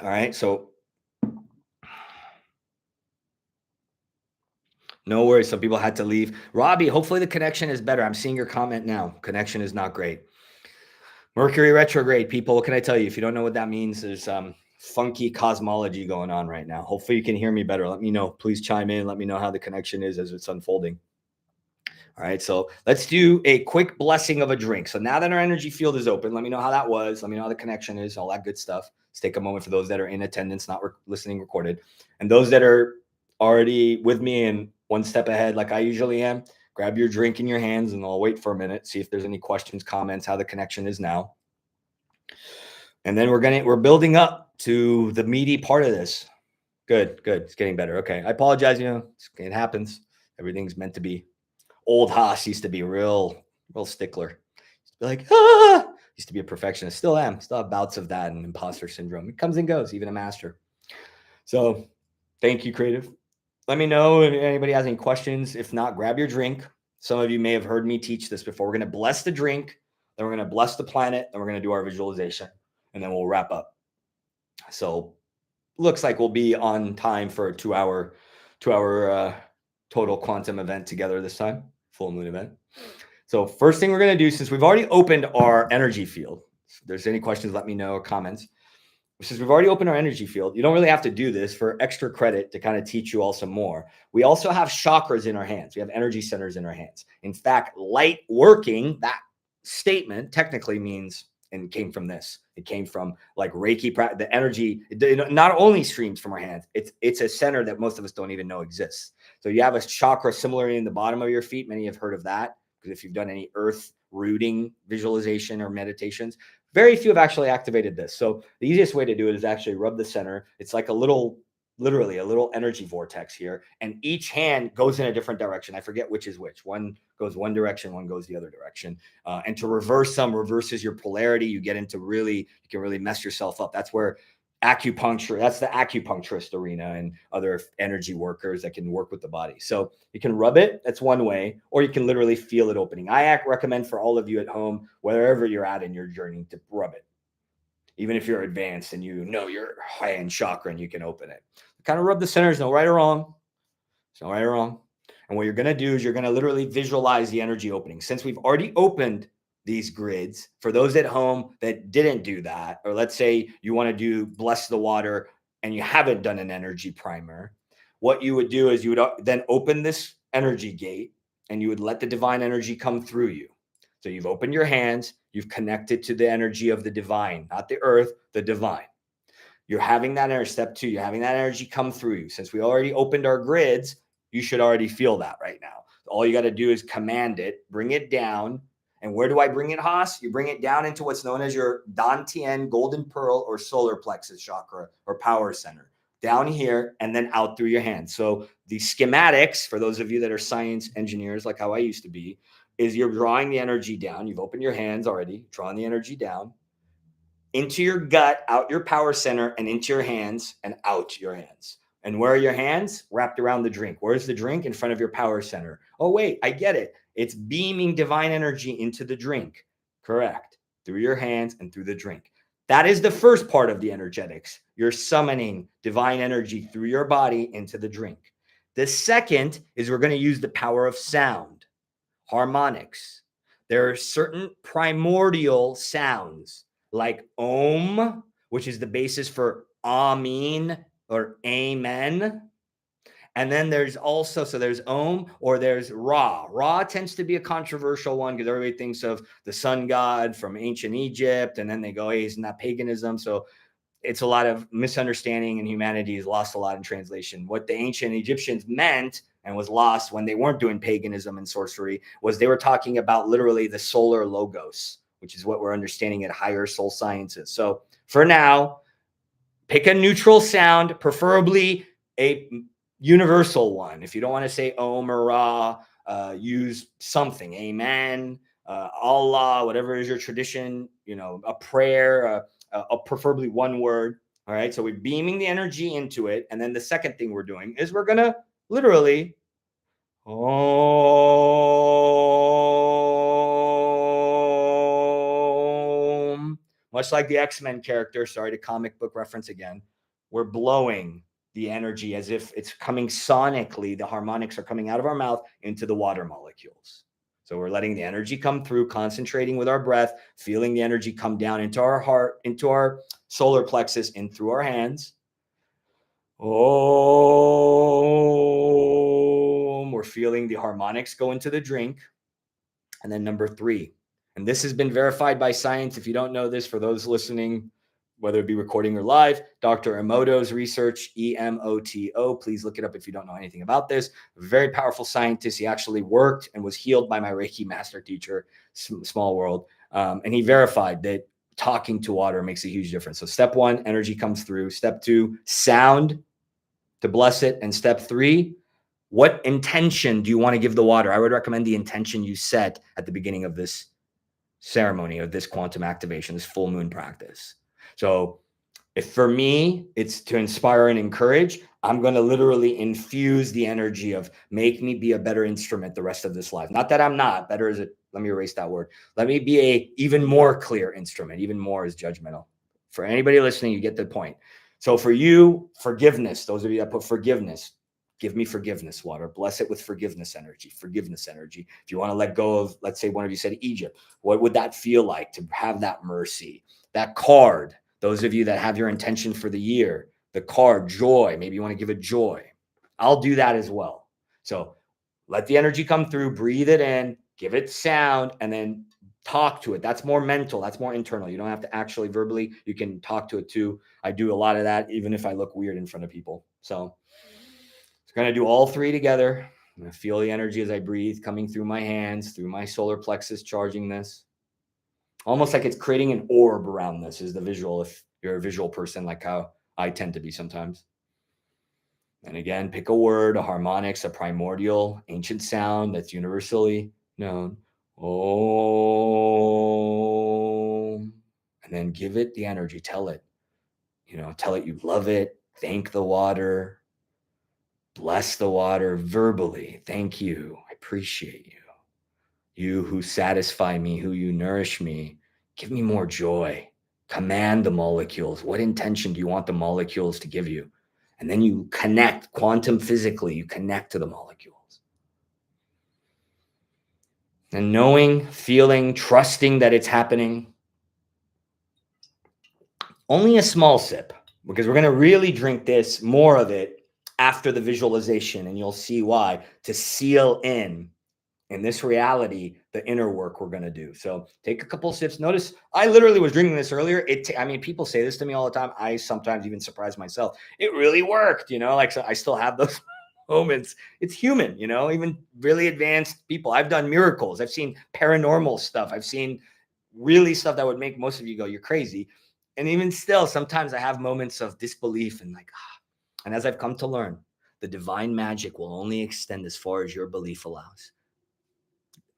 All right. So no worries. Some people had to leave. Robbie, hopefully the connection is better. I'm seeing your comment now. Connection is not great. Mercury retrograde, people. What can I tell you? If you don't know what that means, there's funky cosmology going on right now. Hopefully you can hear me better. Let me know. Please chime in. Let me know how the connection is as it's unfolding. All right. So let's do a quick blessing of a drink. So now that our energy field is open, let me know how that was. Let me know how the connection is, all that good stuff. Let's take a moment for those that are in attendance, not listening recorded. And those that are already with me and one step ahead, like I usually am, grab your drink in your hands, and I'll wait for a minute, see if there's any questions, comments, how the connection is now. And then we're building up to the meaty part of this. Good. It's getting better. Okay. I apologize. It happens. Everything's meant to be. Old Haas used to be real stickler. Be like, used to be a perfectionist. Still am. Still have bouts of that and imposter syndrome. It comes and goes, even a master. So thank you, Creative. Let me know if anybody has any questions. If not, grab your drink. Some of you may have heard me teach this before. We're going to bless the drink, then we're going to bless the planet, then we're going to do our visualization, and then we'll wrap up. So looks like we'll be on time for a 2-hour total quantum event together this time, full moon event. So first thing we're going to do, since we've already opened our energy field, if there's any questions, let me know, or comments. Since we've already opened our energy field, you don't really have to do this for extra credit to kind of teach you all some more. We also have chakras in our hands. We have energy centers in our hands. In fact, light working, that statement technically means, and came from this. It came from like Reiki, the energy, it not only streams from our hands, it's a center that most of us don't even know exists. So you have a chakra similarly in the bottom of your feet. Many have heard of that, because if you've done any earth rooting visualization or meditations, very few have actually activated this. So the easiest way to do it is actually rub the center. It's like literally a little energy vortex here. And each hand goes in a different direction. I forget which is which. One goes one direction, one goes the other direction. And to reverse some reverses your polarity. You get into you can really mess yourself up. That's where acupuncture, that's the acupuncturist arena, and other energy workers that can work with the body. So you can rub it, that's one way, or you can literally feel it opening. I recommend for all of you at home, wherever you're at in your journey, to rub it. Even if you're advanced and you're high in chakra and you can open it. Kind of rub the center. There's no right or wrong. There's no right or wrong. And what you're going to do is you're going to literally visualize the energy opening. Since we've already opened these grids, for those at home that didn't do that, or let's say you want to do bless the water and you haven't done an energy primer, what you would do is you would then open this energy gate and you would let the divine energy come through you. So you've opened your hands, you've connected to the energy of the divine, not the earth, the divine. You're having that energy, step 2, you're having that energy come through you. Since we already opened our grids, you should already feel that right now. All you got to do is command it, bring it down. And where do I bring it, Haas? You bring it down into what's known as your Dantian, golden pearl, or solar plexus chakra, or power center. Down here and then out through your hands. So the schematics, for those of you that are science engineers like how I used to be, is you're drawing the energy down. You've opened your hands already, drawing the energy down into your gut, out your power center, and into your hands and out your hands. And where are your hands? Wrapped around the drink. Where's the drink? In front of your power center. Oh, wait, I get it. It's beaming divine energy into the drink. Correct. Through your hands and through the drink. That is the first part of the energetics. You're summoning divine energy through your body into the drink. The second is we're going to use the power of sound, harmonics. There are certain primordial sounds like Om, which is the basis for Amin or Amen. And then there's also, so there's Om or there's Ra. Ra tends to be a controversial one because everybody thinks of the sun god from ancient Egypt. And then they go, hey, isn't that paganism? So it's a lot of misunderstanding, and humanity has lost a lot in translation. What the ancient Egyptians meant and was lost when they weren't doing paganism and sorcery was they were talking about literally the solar logos, which is what we're understanding at higher soul sciences. So for now, pick a neutral sound, preferably a universal one. If you don't want to say Om or Ra, use something, Amen, Allah, whatever is your tradition, a prayer, preferably one word. All right. So we're beaming the energy into it. And then the second thing we're doing is we're going to literally, Om, much like the X-Men character, sorry to comic book reference again, we're blowing the energy as if it's coming sonically. The harmonics are coming out of our mouth into the water molecules. So we're letting the energy come through, concentrating with our breath, feeling the energy come down into our heart, into our solar plexus, in through our hands. Om. We're feeling the harmonics go into the drink. And then number 3, and this has been verified by science. If you don't know this, for those listening, whether it be recording or live. Dr. Emoto's research, EMOTO. Please look it up if you don't know anything about this. Very powerful scientist. He actually worked and was healed by my Reiki master teacher, small world. And he verified that talking to water makes a huge difference. So step 1, energy comes through. Step 2, sound to bless it. And step 3, what intention do you want to give the water? I would recommend the intention you set at the beginning of this ceremony, of this quantum activation, this full moon practice. So if for me, it's to inspire and encourage, I'm going to literally infuse the energy of make me be a better instrument the rest of this life. Not that I'm not better as it. Let me erase that word. Let me be a even more clear instrument. Even more is judgmental. For anybody listening, you get the point. So for you, forgiveness, those of you that put forgiveness, give me forgiveness water. Bless it with forgiveness energy, forgiveness energy. If you want to let go of, let's say one of you said Egypt, what would that feel like to have that mercy? That card, those of you that have your intention for the year, the card, joy, maybe you want to give it joy. I'll do that as well. So let the energy come through, breathe it in, give it sound, and then talk to it. That's more mental. That's more internal. You don't have to actually verbally. You can talk to it too. I do a lot of that, even if I look weird in front of people. So it's going to do all 3 together. I'm going to feel the energy as I breathe coming through my hands, through my solar plexus, charging this. Almost like it's creating an orb around this is the visual, if you're a visual person like how I tend to be sometimes. And again, pick a word, a harmonics, a primordial, ancient sound that's universally known. Om. And then give it the energy. Tell it, tell it you love it. Thank the water. Bless the water verbally. Thank you. I appreciate you. You who satisfy me, who you nourish me. Give me more joy. Command the molecules. What intention do you want the molecules to give you? And then you connect quantum physically. You connect to the molecules. And knowing, feeling, trusting that it's happening. Only a small sip, because we're going to really drink this, more of it, after the visualization. And you'll see why, to seal in this reality, the inner work we're going to do. So take a couple sips. Notice I literally was drinking this earlier. People say this to me all the time. I sometimes even surprise myself. It really worked, like, so I still have those moments. It's human, even really advanced people. I've done miracles. I've seen paranormal stuff. I've seen really stuff that would make most of you go, you're crazy. And even still, sometimes I have moments of disbelief and and as I've come to learn, the divine magic will only extend as far as your belief allows.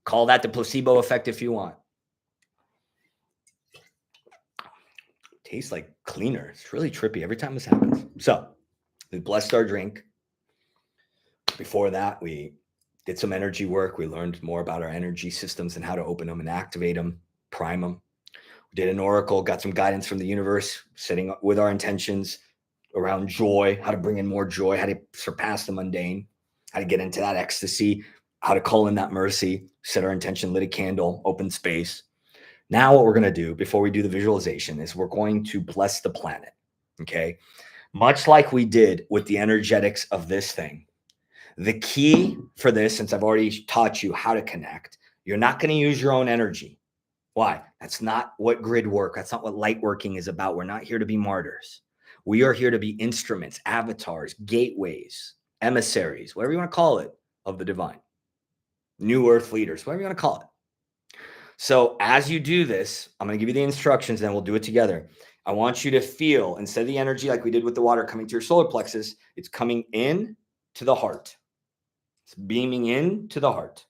Call that the placebo effect if you want. Tastes like cleaner. It's really trippy every time this happens. So we blessed our drink. Before that, we did some energy work. We learned more about our energy systems and how to open them and activate them, prime them. We did an oracle, got some guidance from the universe, setting up with our intentions around joy, how to bring in more joy, how to surpass the mundane, how to get into that ecstasy, how to call in that mercy, set our intention, lit a candle, open space. Now what we're going to do before we do the visualization is we're going to bless the planet, okay? Much like we did with the energetics of this thing. The key for this, since I've already taught you how to connect, you're not going to use your own energy. Why? That's not what grid work, that's not what light working is about. We're not here to be martyrs. We are here to be instruments, avatars, gateways, emissaries, whatever you want to call it, of the divine. New earth leaders, whatever you want to call it. So as you do this, I'm going to give you the instructions, and then we'll do it together. I want you to feel, instead of the energy like we did with the water coming to your solar plexus, it's coming in to the heart. It's beaming in to the heart.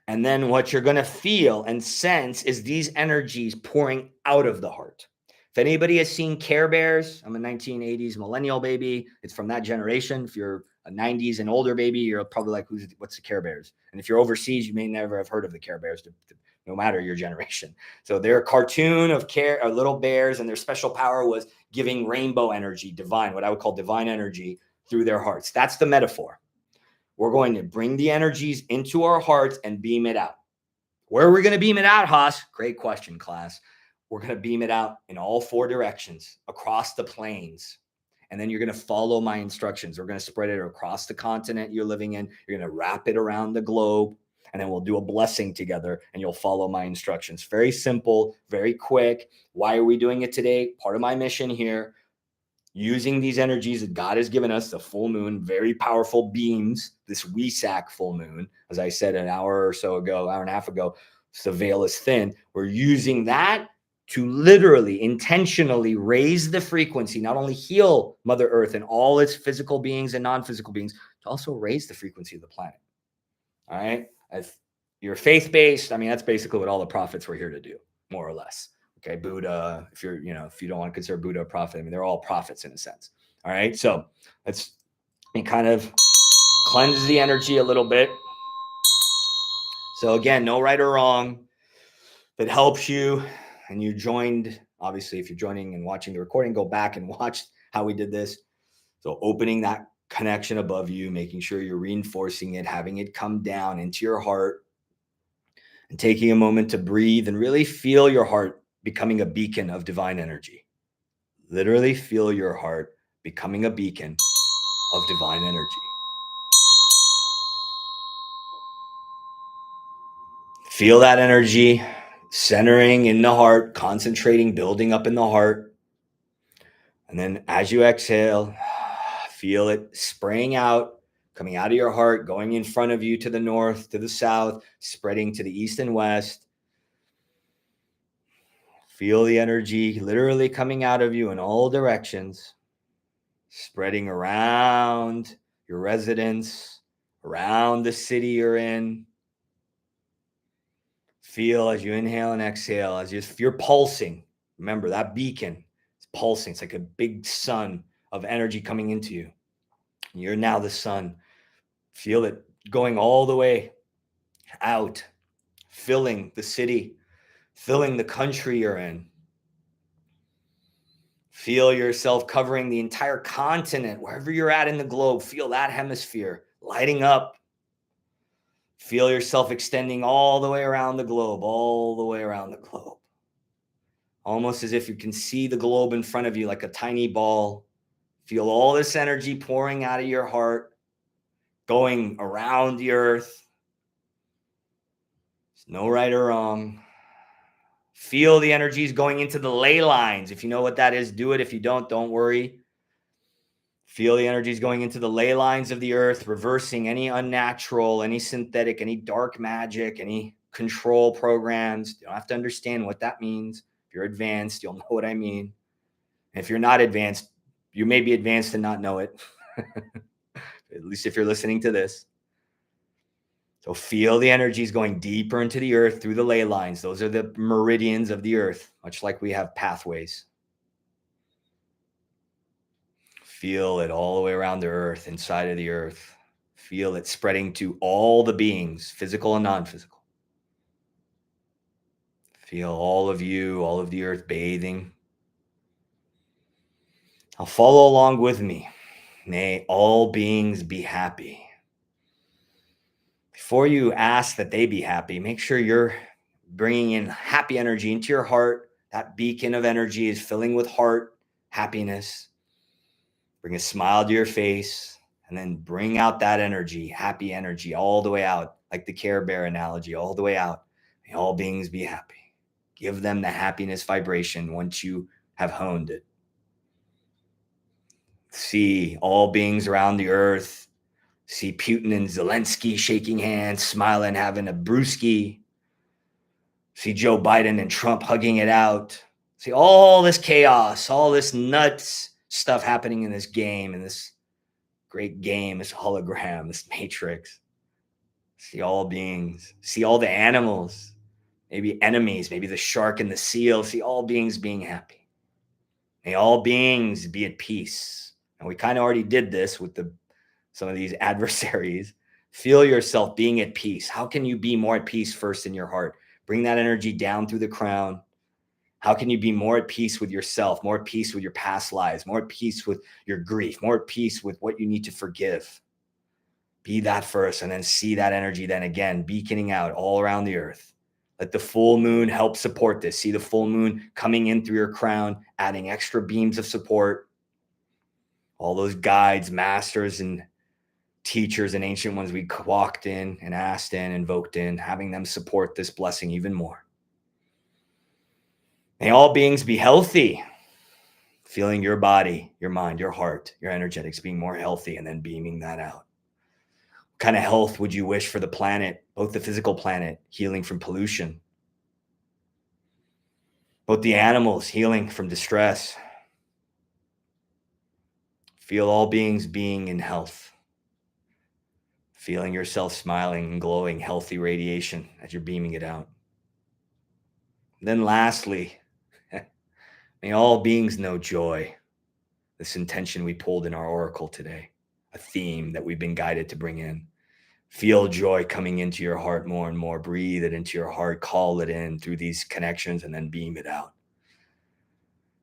And then what you're going to feel and sense is these energies pouring out of the heart. If anybody has seen Care Bears, I'm a 1980s millennial baby. It's from that generation. If you're a 90s and older baby, you're probably like, what's the Care Bears? And if you're overseas, you may never have heard of the Care Bears, no matter your generation. So they're a cartoon of little bears, and their special power was giving rainbow energy, divine, what I would call divine energy, through their hearts. That's the metaphor. We're going to bring the energies into our hearts and beam it out. Where are we going to beam it out, Haas? Great question, class. We're going to beam it out in all 4 directions across the plains. And then you're going to follow my instructions. We're going to spread it across the continent you're living in. You're going to wrap it around the globe. and then we'll do a blessing together and you'll follow my instructions. Very simple, very quick. Why are we doing it today? Part of my mission here, using these energies that God has given us, the full moon, very powerful beams, this Wesak full moon, as I said an hour or so ago, hour and a half ago, the veil is thin. We're using that to literally, intentionally raise the frequency, not only heal Mother Earth and all its physical beings and non-physical beings, to also raise the frequency of the planet. All right. If you're faith-based, I mean, that's basically what all the prophets were here to do, more or less. Okay. Buddha, if you're, if you don't want to consider Buddha a prophet, I mean, they're all prophets in a sense. All right. So let's kind of cleanse the energy a little bit. So again, no right or wrong. If it helps you and you joined, obviously, if you're joining and watching the recording, go back and watch how we did this. So opening that connection above you, making sure you're reinforcing it, having it come down into your heart, and taking a moment to breathe and really feel your heart becoming a beacon of divine energy. Literally feel your heart becoming a beacon of divine energy. Feel that energy centering in the heart, concentrating, building up in the heart. And then as you exhale, feel it spraying out, coming out of your heart, going in front of you to the north, to the south, spreading to the east and west. Feel the energy literally coming out of you in all directions, spreading around your residence, around the city you're in. Feel as you inhale and exhale, as if you're pulsing. Remember, that beacon is pulsing. It's like a big sun of energy coming into you. You're now the sun. Feel it going all the way out, filling the city, filling the country you're in. Feel yourself covering the entire continent, wherever you're at in the globe. Feel that hemisphere lighting up. Feel yourself extending all the way around the globe, all the way around the globe. Almost as if you can see the globe in front of you like a tiny ball. Feel all this energy pouring out of your heart, going around the earth. There's no right or wrong. Feel the energies going into the ley lines. If you know what that is, do it. If you don't worry. Feel the energies going into the ley lines of the earth, reversing any unnatural, any synthetic, any dark magic, any control programs. You don't have to understand what that means. If you're advanced, you'll know what I mean. And if you're not advanced, you may be advanced and not know it. At least if you're listening to this. So feel the energies going deeper into the earth through the ley lines. Those are the meridians of the earth, much like we have pathways. Feel it all the way around the earth, inside of the earth. Feel it spreading to all the beings, physical and non-physical. Feel all of you, all of the earth bathing. Now follow along with me. May all beings be happy. Before you ask that they be happy, make sure you're bringing in happy energy into your heart. That beacon of energy is filling with heart happiness. Bring a smile to your face and then bring out that energy, happy energy, all the way out, like the Care Bear analogy, all the way out. May all beings be happy. Give them the happiness vibration once you have honed it. See all beings around the earth. See Putin and Zelensky shaking hands, smiling, having a brewski. See Joe Biden and Trump hugging it out. See all this chaos, all this nuts stuff happening in this game, in this great game, this hologram, this matrix. See all beings, see all the animals, maybe enemies, maybe the shark and the seal. See all beings being happy. May all beings be at peace. And we kind of already did this with some of these adversaries. Feel yourself being at peace. How can you be more at peace first in your heart? Bring that energy down through the crown. How can you be more at peace with yourself, more at peace with your past lives, more at peace with your grief, more at peace with what you need to forgive? Be that first, and then see that energy then again beaconing out all around the earth. Let the full moon help support this. See the full moon coming in through your crown, adding extra beams of support. All those guides, masters, and teachers and ancient ones we walked in and asked in, invoked in, having them support this blessing even more. May all beings be healthy, feeling your body, your mind, your heart, your energetics being more healthy, and then beaming that out. What kind of health would you wish for the planet, both the physical planet, healing from pollution, both the animals, healing from distress? Feel all beings being in health. Feeling yourself smiling and glowing, healthy radiation as you're beaming it out. And then lastly, may all beings know joy. This intention we pulled in our oracle today, a theme that we've been guided to bring in. Feel joy coming into your heart more and more. Breathe it into your heart, call it in through these connections, and then beam it out.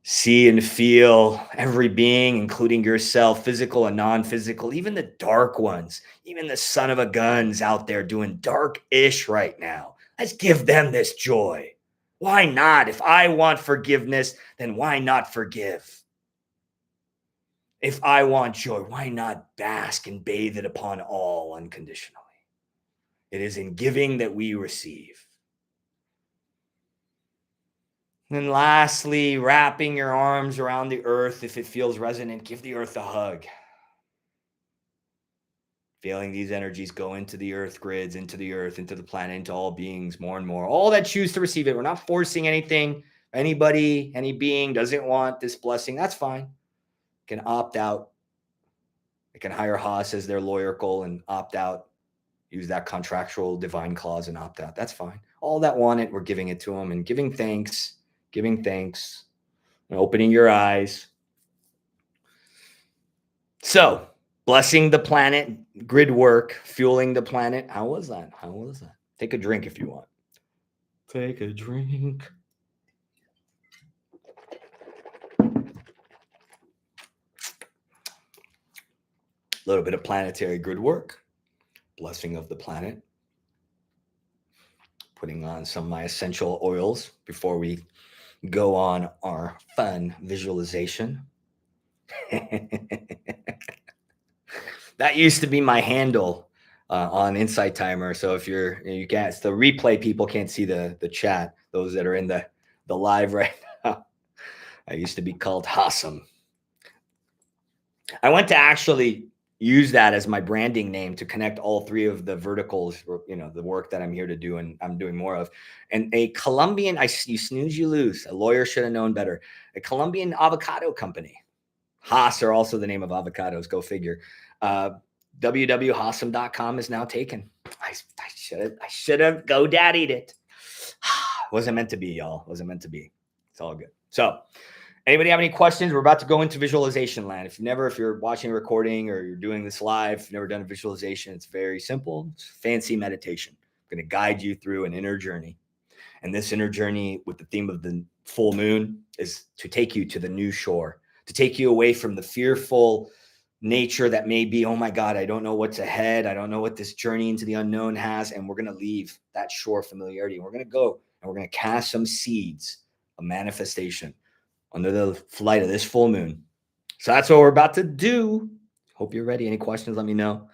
See and feel every being, including yourself, physical and non-physical, even the dark ones, even the son of a guns out there doing dark-ish right now. Let's give them this joy. Why not? If I want forgiveness, then why not forgive? If I want joy, why not bask and bathe it upon all unconditionally? It is in giving that we receive. And then lastly, wrapping your arms around the earth. If it feels resonant, give the earth a hug. Feeling these energies go into the earth grids, into the earth, into the planet, into all beings more and more. All that choose to receive it. We're not forcing anything. Anybody, any being doesn't want this blessing, that's fine. Can opt out. They can hire Haas as their lawyercal and opt out. Use that contractual divine clause and opt out. That's fine. All that want it, we're giving it to them and giving thanks, and opening your eyes. So, blessing the planet, grid work, fueling the planet. How was that? Take a drink if you want. Take a drink. A little bit of planetary grid work. Blessing of the planet. Putting on some of my essential oils before we go on our fun visualization. That used to be my handle on Insight Timer. So if you can't, the replay people can't see the chat. Those that are in the live right now, I used to be called Hassam. I went to actually use that as my branding name to connect all three of the verticals, the work that I'm here to do and I'm doing more of. And a Colombian, you snooze, you lose. A lawyer should have known better. A Colombian avocado company. Haas are also the name of avocados. Go figure. www.hassam.com is now taken. I should have GoDaddied it. Wasn't meant to be, y'all. Wasn't meant to be. It's all good. So anybody have any questions? We're about to go into visualization land. If you're watching a recording or you're doing this live, if you've never done a visualization, it's very simple. It's fancy meditation. I'm going to guide you through an inner journey. And this inner journey with the theme of the full moon is to take you to the new shore, to take you away from the fearful nature that may be, oh my God, I don't know what's ahead. I don't know what this journey into the unknown has. And we're going to leave that shore familiarity. And we're going to go and we're going to cast some seeds of manifestation under the flight of this full moon. So that's what we're about to do. Hope you're ready. Any questions, let me know.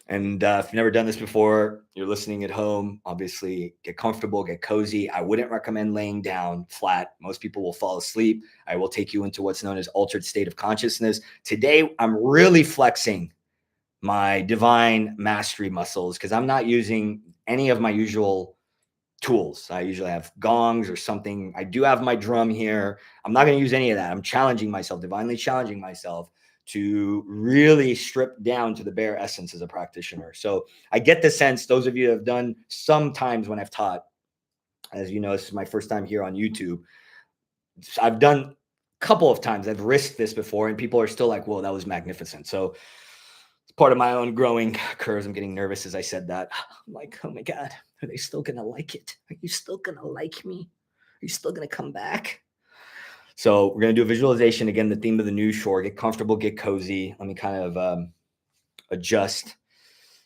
And if you've never done this before, you're listening at home, obviously get comfortable, get cozy. I wouldn't recommend laying down flat. Most people will fall asleep. I will take you into what's known as altered state of consciousness. Today, I'm really flexing my divine mastery muscles because I'm not using any of my usual tools. I usually have gongs or something. I do have my drum here. I'm not going to use any of that. I'm challenging myself, divinely challenging myself to really strip down to the bare essence as a practitioner. So I get the sense, those of you who have done sometimes when I've taught, as you know, this is my first time here on YouTube. I've done a couple of times. I've risked this before and people are still like, whoa, that was magnificent. So it's part of my own growing curves. I'm getting nervous as I said that. I'm like, oh my God, are they still going to like it? Are you still going to like me? Are you still going to come back? So we're going to do a visualization. Again, the theme of the new shore. Get comfortable, get cozy. Let me kind of adjust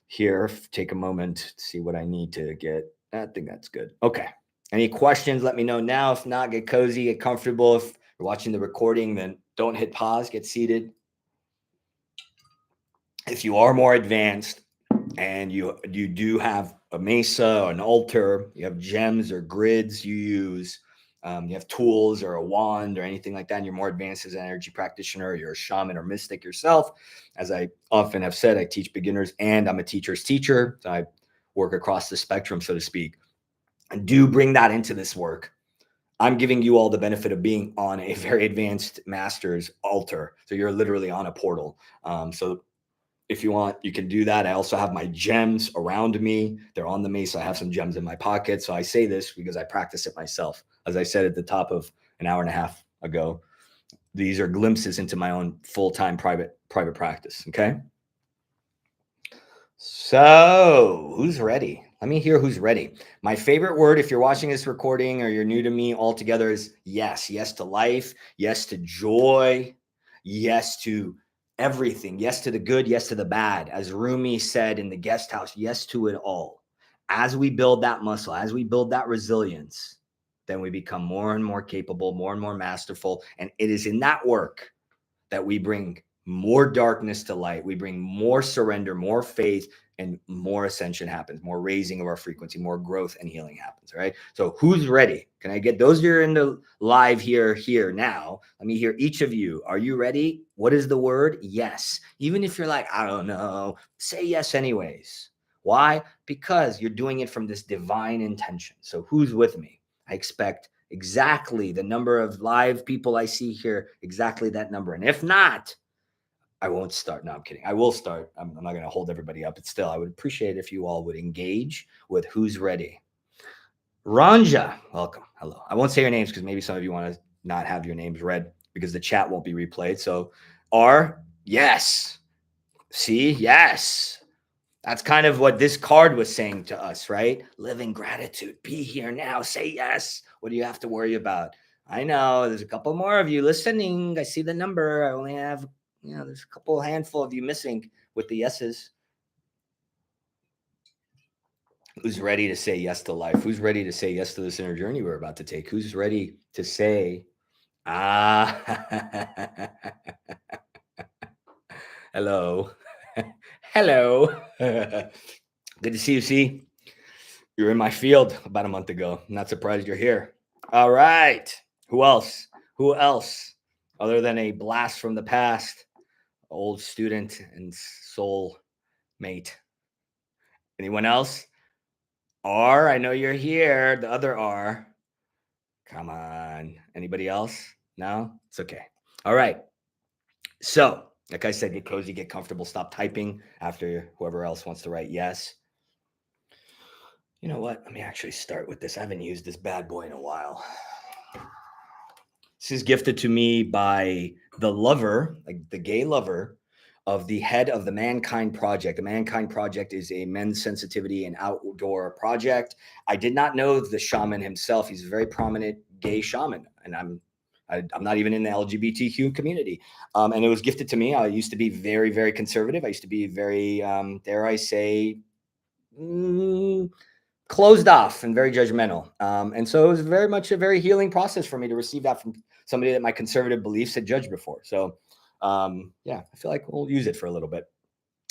here. Take a moment to see what I need to get. I think that's good. Okay. Any questions, let me know now. If not, get cozy, get comfortable. If you're watching the recording, then don't hit pause. Get seated. if you are more advanced and you do have a mesa or an altar, you have gems or grids you use, you have tools or a wand or anything like that, and you're more advanced as an energy practitioner, you're a shaman or mystic yourself. As I often have said, I teach beginners and I'm a teacher's teacher. So I work across the spectrum, so to speak. And do bring that into this work. I'm giving you all the benefit of being on a very advanced master's altar. So you're literally on a portal. So if you want, you can do that. I also have my gems around me. They're on the mesa. I have some gems in my pocket. So I say this because I practice it myself. As I said at the top of an hour and a half ago, these are glimpses into my own full-time private practice. Okay. So who's ready? Let me hear who's ready. My favorite word, if you're watching this recording or you're new to me altogether, is yes. Yes to life. Yes to joy. Yes to everything. Yes to the good. Yes to the bad. As Rumi said in the guest house, yes to it all. As we build that muscle, as we build that resilience, then we become more and more capable, more and more masterful. And it is in that work that we bring more darkness to light. We bring more surrender, more faith, and more ascension happens, more raising of our frequency, more growth and healing happens. Right. So who's ready? Can I get those who are in the live here now? Let me hear each of you. Are you ready? What is the word? Yes. Even if you're like, I don't know, say yes anyways. Why? Because you're doing it from this divine intention. So who's with me? I expect exactly the number of live people I see here, exactly that number. And if not, I won't start. No, I'm kidding. I will start. I'm not going to hold everybody up, but still, I would appreciate it if you all would engage with who's ready. Ranja, welcome. Hello. I won't say your names because maybe some of you want to not have your names read because the chat won't be replayed. So R, yes. C, yes. That's kind of what this card was saying to us, right? Live in gratitude. Be here now. Say yes. What do you have to worry about? I know there's a couple more of you listening. I see the number. I only have, there's a couple handful of you missing with the yeses. Who's ready to say yes to life? Who's ready to say yes to this inner journey we're about to take? Who's ready to say, hello. Hello. Good to see you, C. You're in my field about a month ago. I'm not surprised you're here. All right. Who else? Who else? Other than a blast from the past, old student and soul mate. Anyone else? R, I know you're here. The other R. Come on. Anybody else? No? It's okay. All right. So, like I said, get cozy, get comfortable, stop typing after whoever else wants to write yes. You know what? Let me actually start with this. I haven't used this bad boy in a while. This is gifted to me by the lover, like the gay lover of the head of the Mankind Project. The Mankind Project is a men's sensitivity and outdoor project. I did not know the shaman himself. He's a very prominent gay shaman, and I'm not even in the LGBTQ community. And it was gifted to me. I used to be very, very conservative. I used to be very, dare I say, closed off and very judgmental. And so it was very much a very healing process for me to receive that from somebody that my conservative beliefs had judged before. So yeah, I feel like we'll use it for a little bit.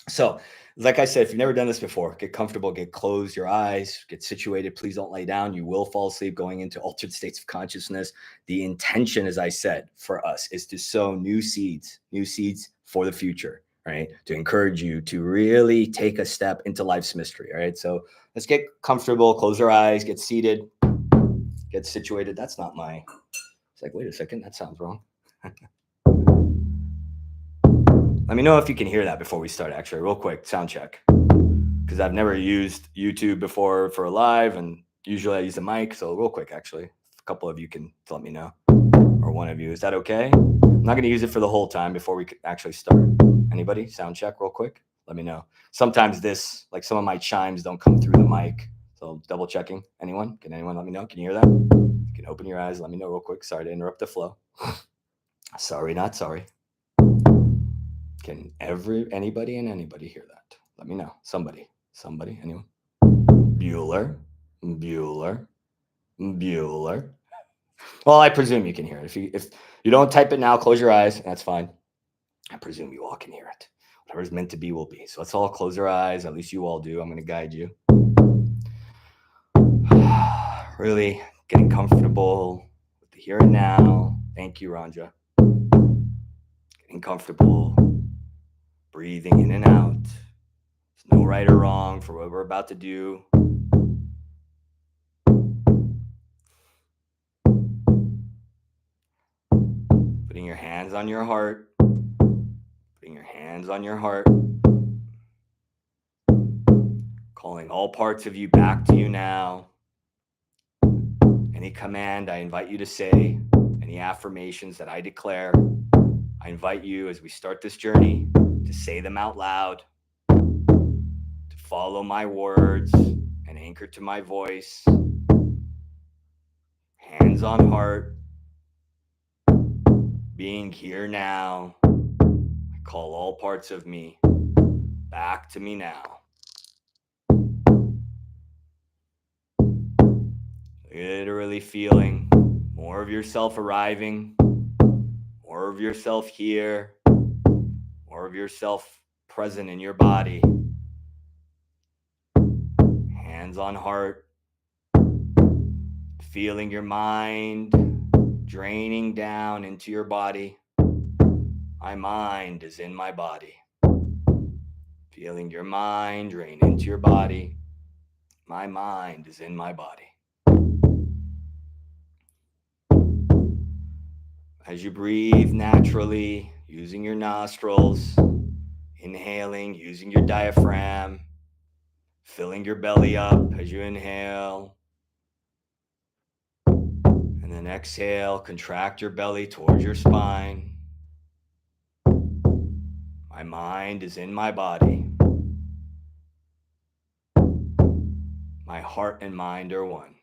So like I said, if you've never done this before, get comfortable, close your eyes, get situated. Please don't lay down. You will fall asleep going into altered states of consciousness. The intention, as I said, for us is to sow new seeds for the future, right? To encourage you to really take a step into life's mystery. All right. So let's get comfortable, close our eyes, get seated, get situated. That's not my, it's like, wait a second, that sounds wrong. Let me know if you can hear that before we start, actually, real quick, sound check. Because I've never used YouTube before for a live, and usually I use a mic. So real quick, actually, a couple of you can let me know, or one of you. Is that okay? I'm not going to use it for the whole time before we actually start. Anybody? Sound check real quick. Let me know. Sometimes like some of my chimes don't come through the mic. So double checking. Anyone? Can anyone let me know? Can you hear that? You can open your eyes. Let me know real quick. Sorry to interrupt the flow. Sorry, not sorry. Can anybody hear that? Let me know. Somebody, anyone? Bueller. Well, I presume you can hear it. If you don't type it now, close your eyes. That's fine. I presume you all can hear it. Whatever's meant to be will be. So let's all close our eyes. At least you all do. I'm going to guide you. Really getting comfortable with the here and now. Thank you, Ranja. Getting comfortable. Breathing in and out. There's no right or wrong for what we're about to do. Putting your hands on your heart. Putting your hands on your heart. Calling all parts of you back to you now. Any command I invite you to say, any affirmations that I declare, I invite you as we start this journey to say them out loud, to follow my words and anchor to my voice. Hands on heart, being here now. I call all parts of me back to me now. Literally feeling more of yourself arriving, more of yourself here, more of yourself present in your body. Hands on heart, feeling your mind draining down into your body. My mind is in my body. Feeling your mind drain into your body. My mind is in my body. As you breathe naturally, using your nostrils, inhaling, using your diaphragm, filling your belly up as you inhale. And then exhale, contract your belly towards your spine. My mind is in my body. My heart and mind are one.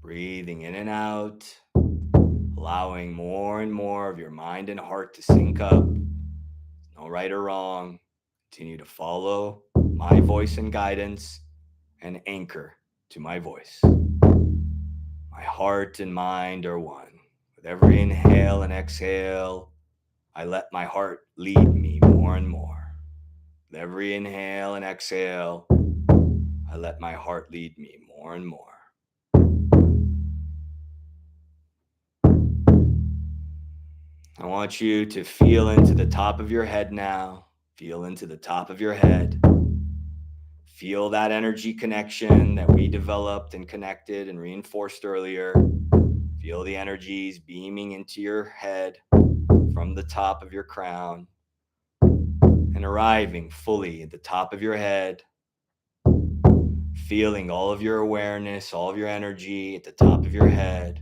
Breathing in and out, allowing more and more of your mind and heart to sync up. No right or wrong. Continue to follow my voice and guidance and anchor to my voice. My heart and mind are one. With every inhale and exhale, I let my heart lead me more and more. With every inhale and exhale, I let my heart lead me more and more. I want you to feel into the top of your head now. Feel into the top of your head. Feel that energy connection that we developed and connected and reinforced earlier. Feel the energies beaming into your head from the top of your crown and arriving fully at the top of your head. Feeling all of your awareness, all of your energy at the top of your head.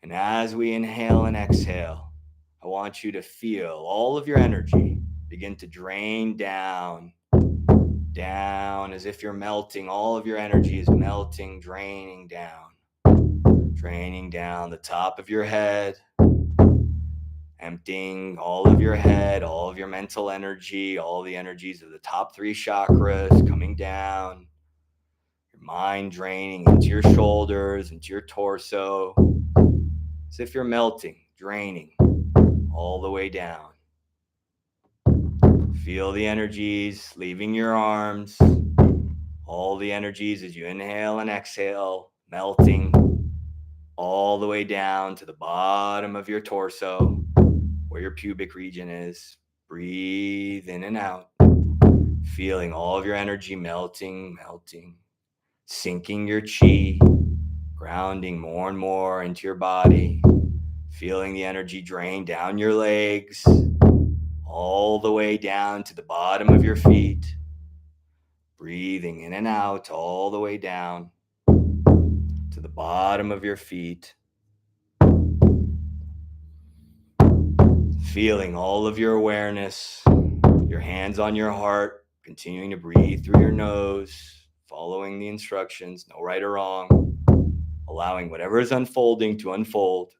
And as we inhale and exhale, I want you to feel all of your energy begin to drain down as if you're melting. All of your energy is melting, draining down the top of your head, emptying all of your head, all of your mental energy, all the energies of the top 3 chakras coming down, your mind draining into your shoulders, into your torso, as if you're melting, draining all the way down. Feel the energies leaving your arms, all the energies as you inhale and exhale, melting all the way down to the bottom of your torso, where your pubic region is. Breathe in and out, feeling all of your energy melting, sinking your chi, grounding more and more into your body, feeling the energy drain down your legs, all the way down to the bottom of your feet. Breathing in and out all the way down to the bottom of your feet. Feeling all of your awareness, your hands on your heart, continuing to breathe through your nose, following the instructions, no right or wrong, allowing whatever is unfolding to unfold.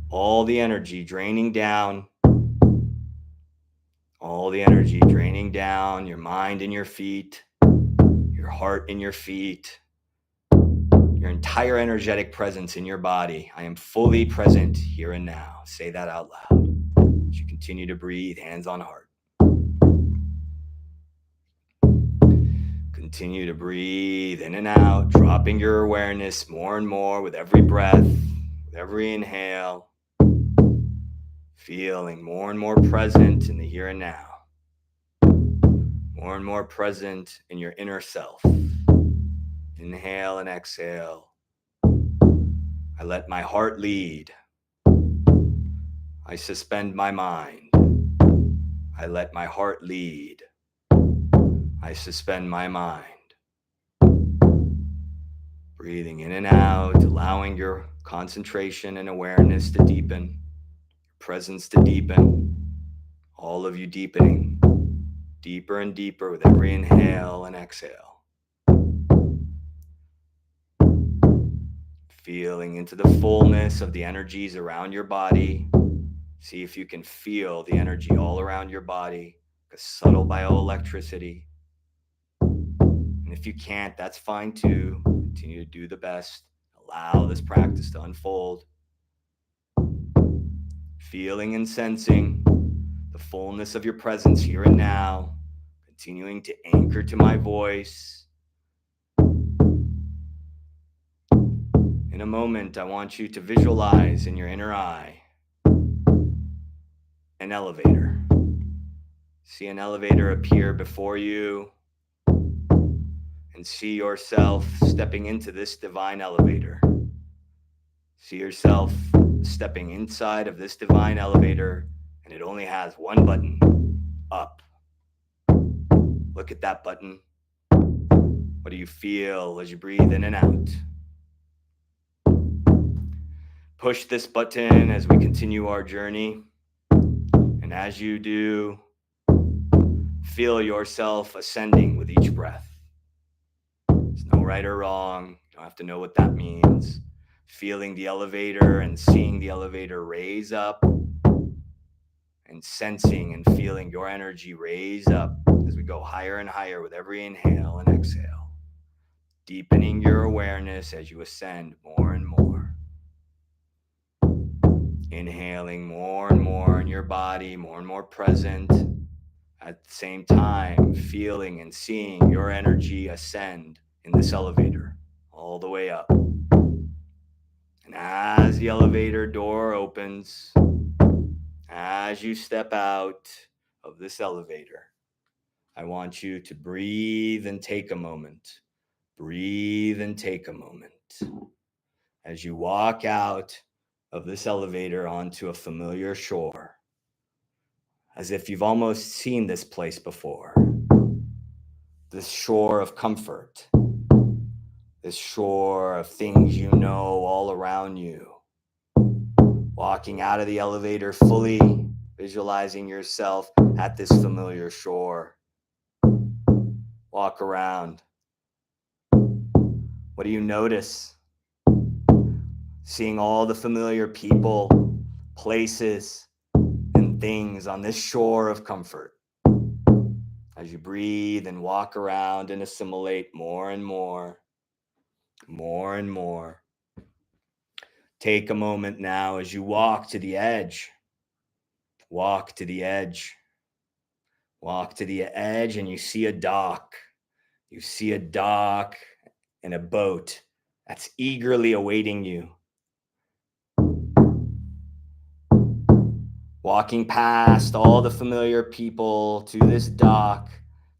All the energy draining down, your mind in your feet, your heart in your feet, your entire energetic presence in your body. I am fully present here and now. Say that out loud as you continue to breathe, hands on heart. Continue to breathe in and out, dropping your awareness more and more with every breath, with every inhale, feeling more and more present in the here and now, more and more present in your inner self. Inhale and exhale. I let my heart lead. I suspend my mind. I let my heart lead. I suspend my mind. Breathing in and out, allowing your concentration and awareness to deepen, your presence to deepen, all of you deepening, deeper and deeper with every inhale and exhale. Feeling into the fullness of the energies around your body. See if you can feel the energy all around your body, a subtle bioelectricity. And if you can't, that's fine too. Continue to do the best. Allow this practice to unfold. Feeling and sensing the fullness of your presence here and now. Continuing to anchor to my voice. In a moment, I want you to visualize in your inner eye an elevator. See an elevator appear before you. And see yourself stepping into this divine elevator. See yourself stepping inside of this divine elevator, and it only has one button, up. Look at that button. What do you feel as you breathe in and out? Push this button as we continue our journey. And as you do, feel yourself ascending with each breath. There's no right or wrong. You don't have to know what that means. Feeling the elevator and seeing the elevator raise up, and sensing and feeling your energy raise up as we go higher and higher with every inhale and exhale. Deepening your awareness as you ascend more and more. Inhaling more and more in your body, more and more present. At the same time, feeling and seeing your energy ascend in this elevator all the way up. And as the elevator door opens, as you step out of this elevator, I want you to breathe and take a moment. Breathe and take a moment. As you walk out of this elevator onto a familiar shore, as if you've almost seen this place before. This shore of comfort. This shore of things you know all around you. Walking out of the elevator fully, visualizing yourself at this familiar shore. Walk around. What do you notice? Seeing all the familiar people, places, and things on this shore of comfort. As you breathe and walk around and assimilate more and more, more and more. Take a moment now as you walk to the edge. Walk to the edge. Walk to the edge and you see a dock. You see a dock and a boat that's eagerly awaiting you. Walking past all the familiar people to this dock,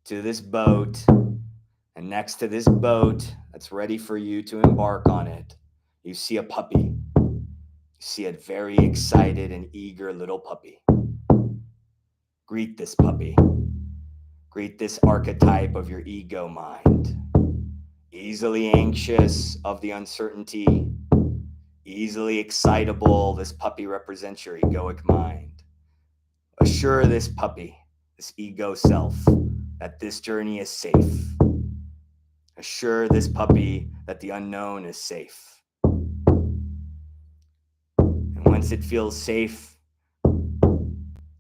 to this boat, and next to this boat that's ready for you to embark on it, you see a puppy. You see a very excited and eager little puppy. Greet this puppy. Greet this archetype of your ego mind. Easily anxious of the uncertainty, easily excitable, this puppy represents your egoic mind. Assure this puppy, this ego self, that this journey is safe. Assure this puppy that the unknown is safe. And once it feels safe,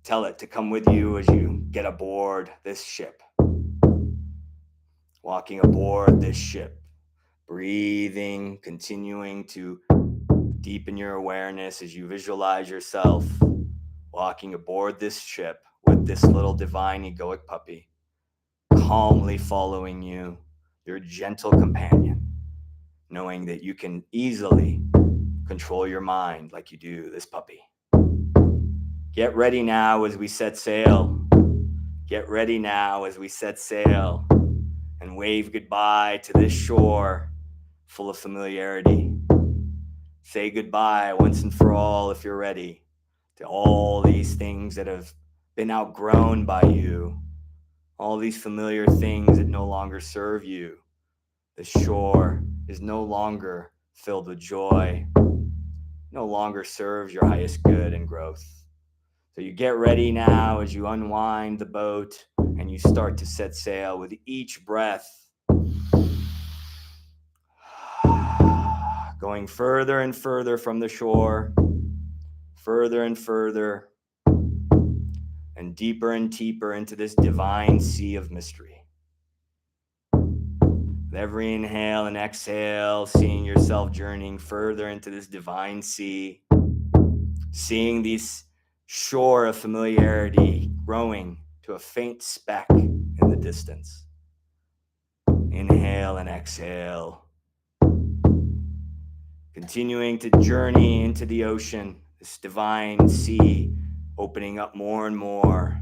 tell it to come with you as you get aboard this ship. Walking aboard this ship, breathing, continuing to deepen your awareness as you visualize yourself walking aboard this ship with this little divine egoic puppy, calmly following you, your gentle companion, knowing that you can easily control your mind like you do this puppy. Get ready now as we set sail. Get ready now as we set sail and wave goodbye to this shore full of familiarity. Say goodbye once and for all, if you're ready, to all these things that have been outgrown by you, all these familiar things that no longer serve you. The shore is no longer filled with joy, no longer serves your highest good and growth. So you get ready now as you unwind the boat and you start to set sail with each breath, going further and further from the shore, further and further, and deeper into this divine sea of mystery. With every inhale and exhale, seeing yourself journeying further into this divine sea, seeing this shore of familiarity growing to a faint speck in the distance. Inhale and exhale. Continuing to journey into the ocean, this divine sea opening up more and more.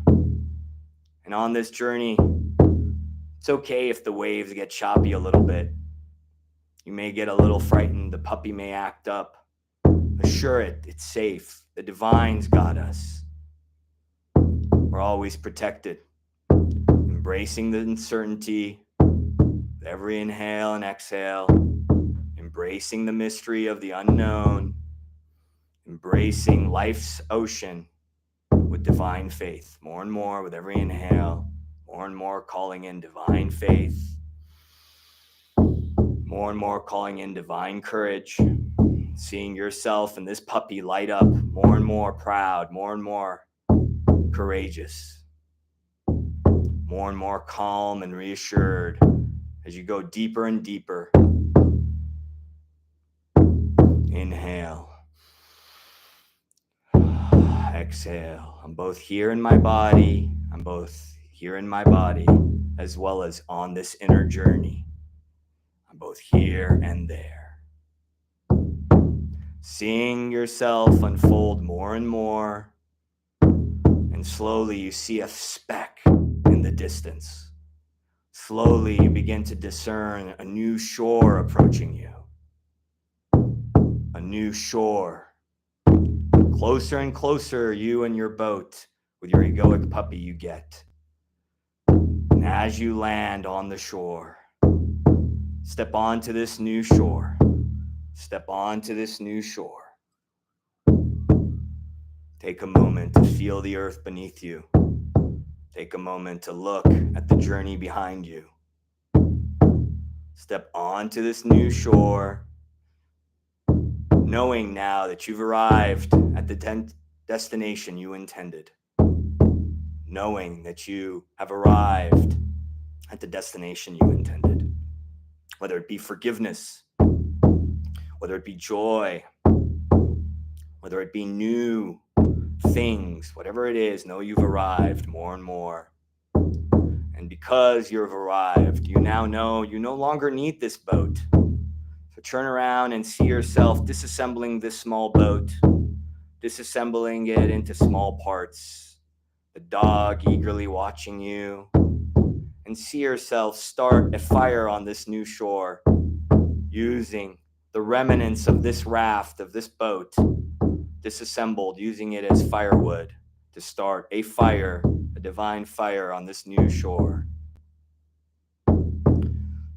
And on this journey, it's okay if the waves get choppy a little bit. You may get a little frightened. The puppy may act up. Assure it, it's safe. The divine's got us. We're always protected. Embracing the uncertainty with every inhale and exhale. Embracing the mystery of the unknown. Embracing life's ocean with divine faith. More and more with every inhale. More and more calling in divine faith. More and more calling in divine courage. Seeing yourself and this puppy light up more and more proud, more and more courageous, more and more calm and reassured as you go deeper and deeper. Inhale. Exhale. I'm both here in my body. I'm both here in my body as well as on this inner journey. I'm both here and there. Seeing yourself unfold more and more, and slowly you see a speck in the distance. Slowly you begin to discern a new shore approaching you. A new shore. Closer and closer you and your boat with your egoic puppy you get. And as you land on the shore, step onto this new shore. Step onto this new shore. Take a moment to feel the earth beneath you. Take a moment to look at the journey behind you. Step onto this new shore, knowing now that you've arrived at the destination you intended. Knowing that you have arrived at the destination you intended. Whether it be forgiveness, whether it be joy, whether it be new things, whatever it is, know you've arrived more and more. And because you've arrived, you now know you no longer need this boat. So turn around and see yourself disassembling this small boat, disassembling it into small parts, the dog eagerly watching you, and see yourself start a fire on this new shore, using the remnants of this raft, of this boat, disassembled, using it as firewood to start a fire, a divine fire on this new shore.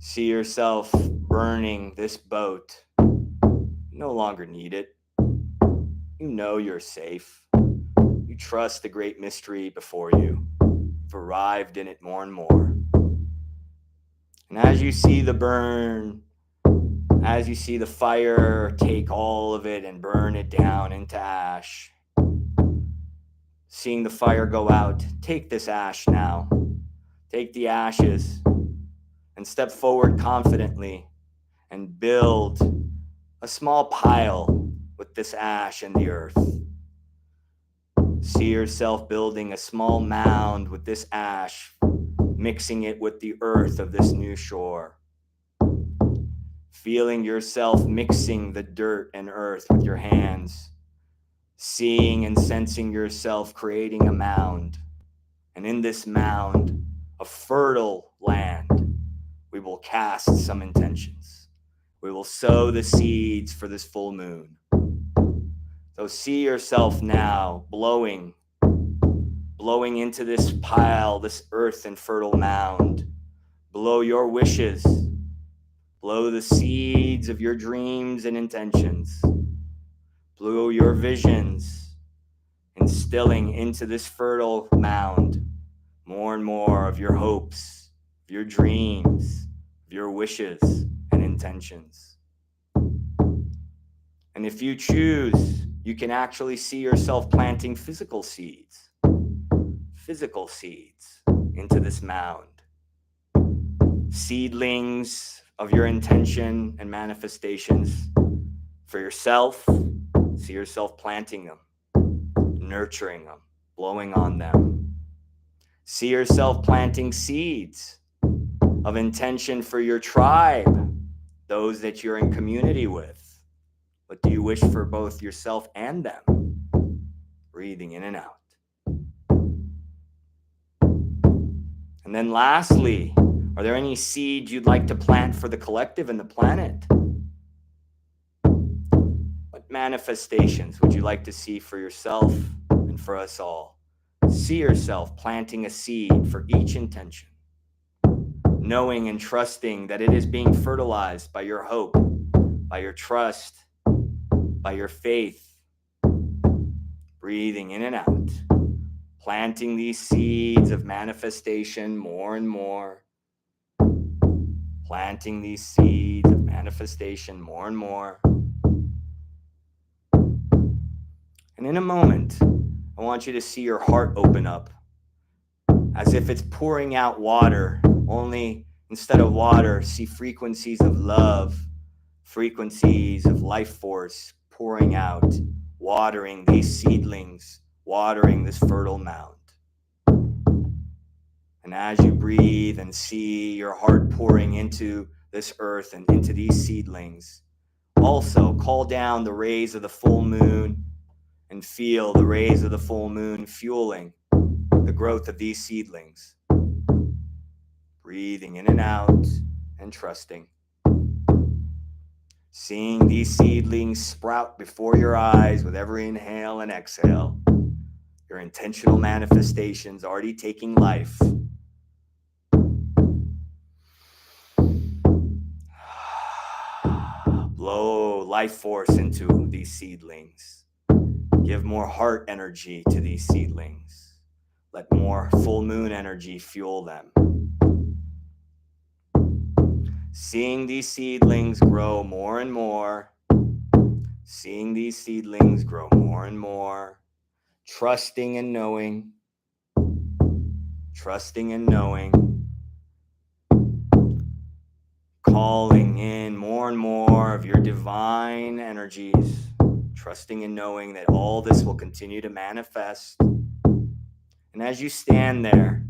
See yourself burning this boat. You no longer need it. You know you're safe. You trust the great mystery before you. You've arrived in it more and more. And as you see the burn, as you see the fire take all of it and burn it down into ash, seeing the fire go out, take this ash now. Take the ashes and step forward confidently and build a small pile with this ash and the earth. See yourself building a small mound with this ash, mixing it with the earth of this new shore. Feeling yourself mixing the dirt and earth with your hands. Seeing and sensing yourself creating a mound. And in this mound, a fertile land, we will cast some intentions. We will sow the seeds for this full moon. So see yourself now blowing into this pile, this earth and fertile mound. Blow your wishes. Blow the seeds of your dreams and intentions. Blow your visions, instilling into this fertile mound more and more of your hopes, of your dreams, of your wishes and intentions. And if you choose, you can actually see yourself planting physical seeds into this mound. Seedlings of your intention and manifestations for yourself. See yourself planting them, nurturing them, blowing on them. See yourself planting seeds of intention for your tribe, those that you're in community with. What do you wish for both yourself and them? Breathing in and out. And then lastly, are there any seeds you'd like to plant for the collective and the planet? What manifestations would you like to see for yourself and for us all? See yourself planting a seed for each intention, knowing and trusting that it is being fertilized by your hope, by your trust, by your faith. Breathing in and out, planting these seeds of manifestation more and more. Planting these seeds of manifestation more and more. And in a moment, I want you to see your heart open up as if it's pouring out water, only instead of water, see frequencies of love, frequencies of life force pouring out, watering these seedlings, watering this fertile mound. And as you breathe and see your heart pouring into this earth and into these seedlings, also call down the rays of the full moon and feel the rays of the full moon fueling the growth of these seedlings. Breathing in and out and trusting. Seeing these seedlings sprout before your eyes with every inhale and exhale. Your intentional manifestations already taking life. Blow life force into these seedlings. Give more heart energy to these seedlings. Let more full moon energy fuel them. Seeing these seedlings grow more and more. Seeing these seedlings grow more and more. Trusting and knowing. Trusting and knowing. Calling in more and more of your divine energies, trusting and knowing that all this will continue to manifest. And as you stand there,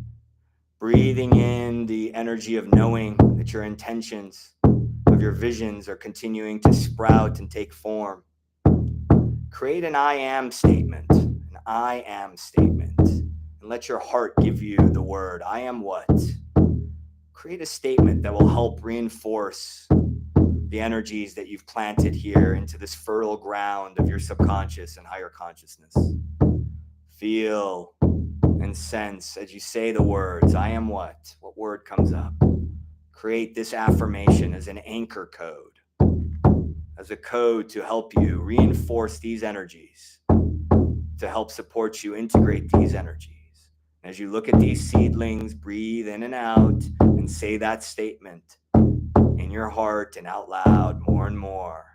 breathing in the energy of knowing that your intentions, of your visions are continuing to sprout and take form, create an I am statement, and let your heart give you the word, I am what? Create a statement that will help reinforce the energies that you've planted here into this fertile ground of your subconscious and higher consciousness. Feel and sense as you say the words, I am what? What word comes up? Create this affirmation as an anchor code, as a code to help you reinforce these energies, to help support you integrate these energies. As you look at these seedlings, breathe in and out and say that statement in your heart and out loud more and more.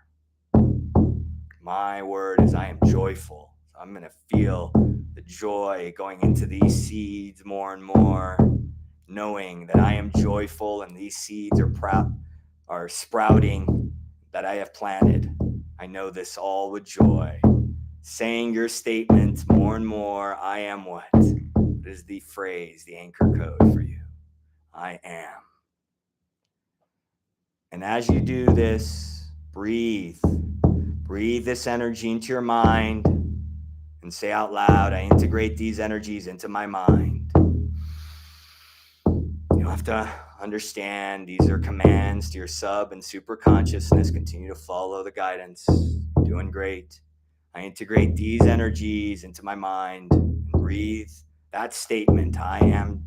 My word is I am joyful. I'm going to feel the joy going into these seeds more and more, knowing that I am joyful and these seeds are are sprouting that I have planted. I know this all with joy. Saying your statement more and more, I am what? What is the phrase, the anchor code for you? I am. And as you do this, breathe. Breathe this energy into your mind and say out loud, I integrate these energies into my mind. You don't have to understand. These are commands to your sub and super consciousness. Continue to follow the guidance. You're doing great. I integrate these energies into my mind and breathe that statement. I am,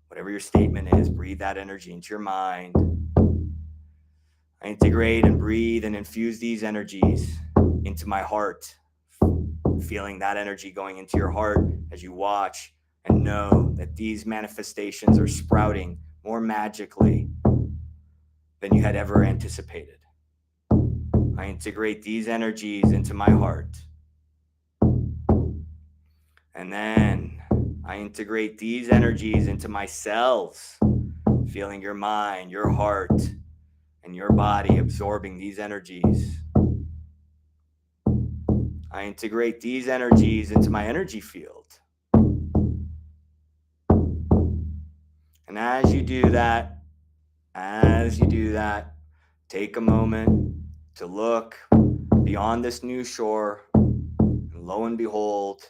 whatever your statement is, breathe that energy into your mind. I integrate and breathe and infuse these energies into my heart, feeling that energy going into your heart as you watch and know that these manifestations are sprouting more magically than you had ever anticipated. I integrate these energies into my heart. And then I integrate these energies into my cells, feeling your mind, your heart, and your body absorbing these energies. I integrate these energies into my energy field. And as you do that, take a moment to look beyond this new shore. And lo and behold,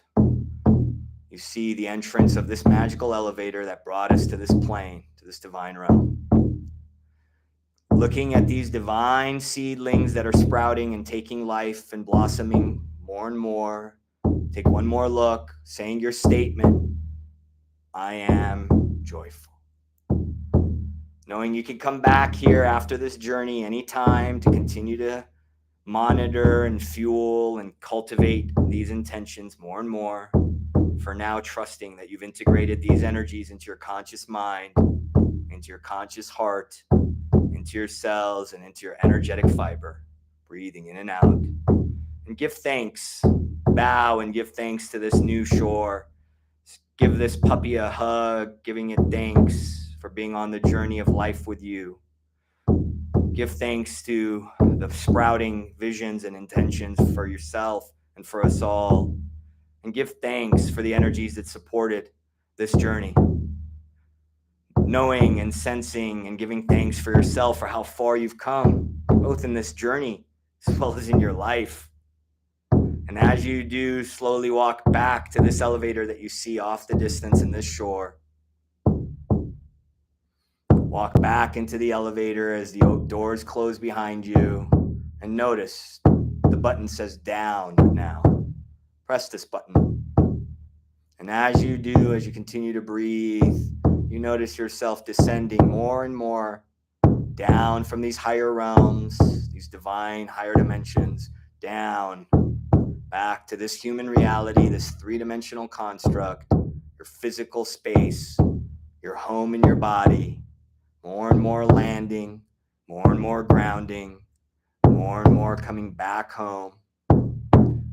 you see the entrance of this magical elevator that brought us to this plane, to this divine realm. Looking at these divine seedlings that are sprouting and taking life and blossoming more and more. Take one more look, saying your statement, I am joyful. Knowing you can come back here after this journey anytime to continue to monitor and fuel and cultivate these intentions more and more. For now, trusting that you've integrated these energies into your conscious mind, into your conscious heart, into your cells, and into your energetic fiber, breathing in and out. And give thanks, bow and give thanks to this new shore. Give this puppy a hug, giving it thanks for being on the journey of life with you. Give thanks to the sprouting visions and intentions for yourself and for us all. And give thanks for the energies that supported this journey. Knowing and sensing and giving thanks for yourself for how far you've come, both in this journey as well as in your life. And as you do, slowly walk back to this elevator that you see off the distance in this shore. Walk back into the elevator as the doors close behind you. And notice the button says down now. Press this button. And as you do, as you continue to breathe, you notice yourself descending more and more down from these higher realms, these divine higher dimensions, down back to this human reality, this three-dimensional construct, your physical space, your home in your body, more and more landing, more and more grounding, more and more coming back home.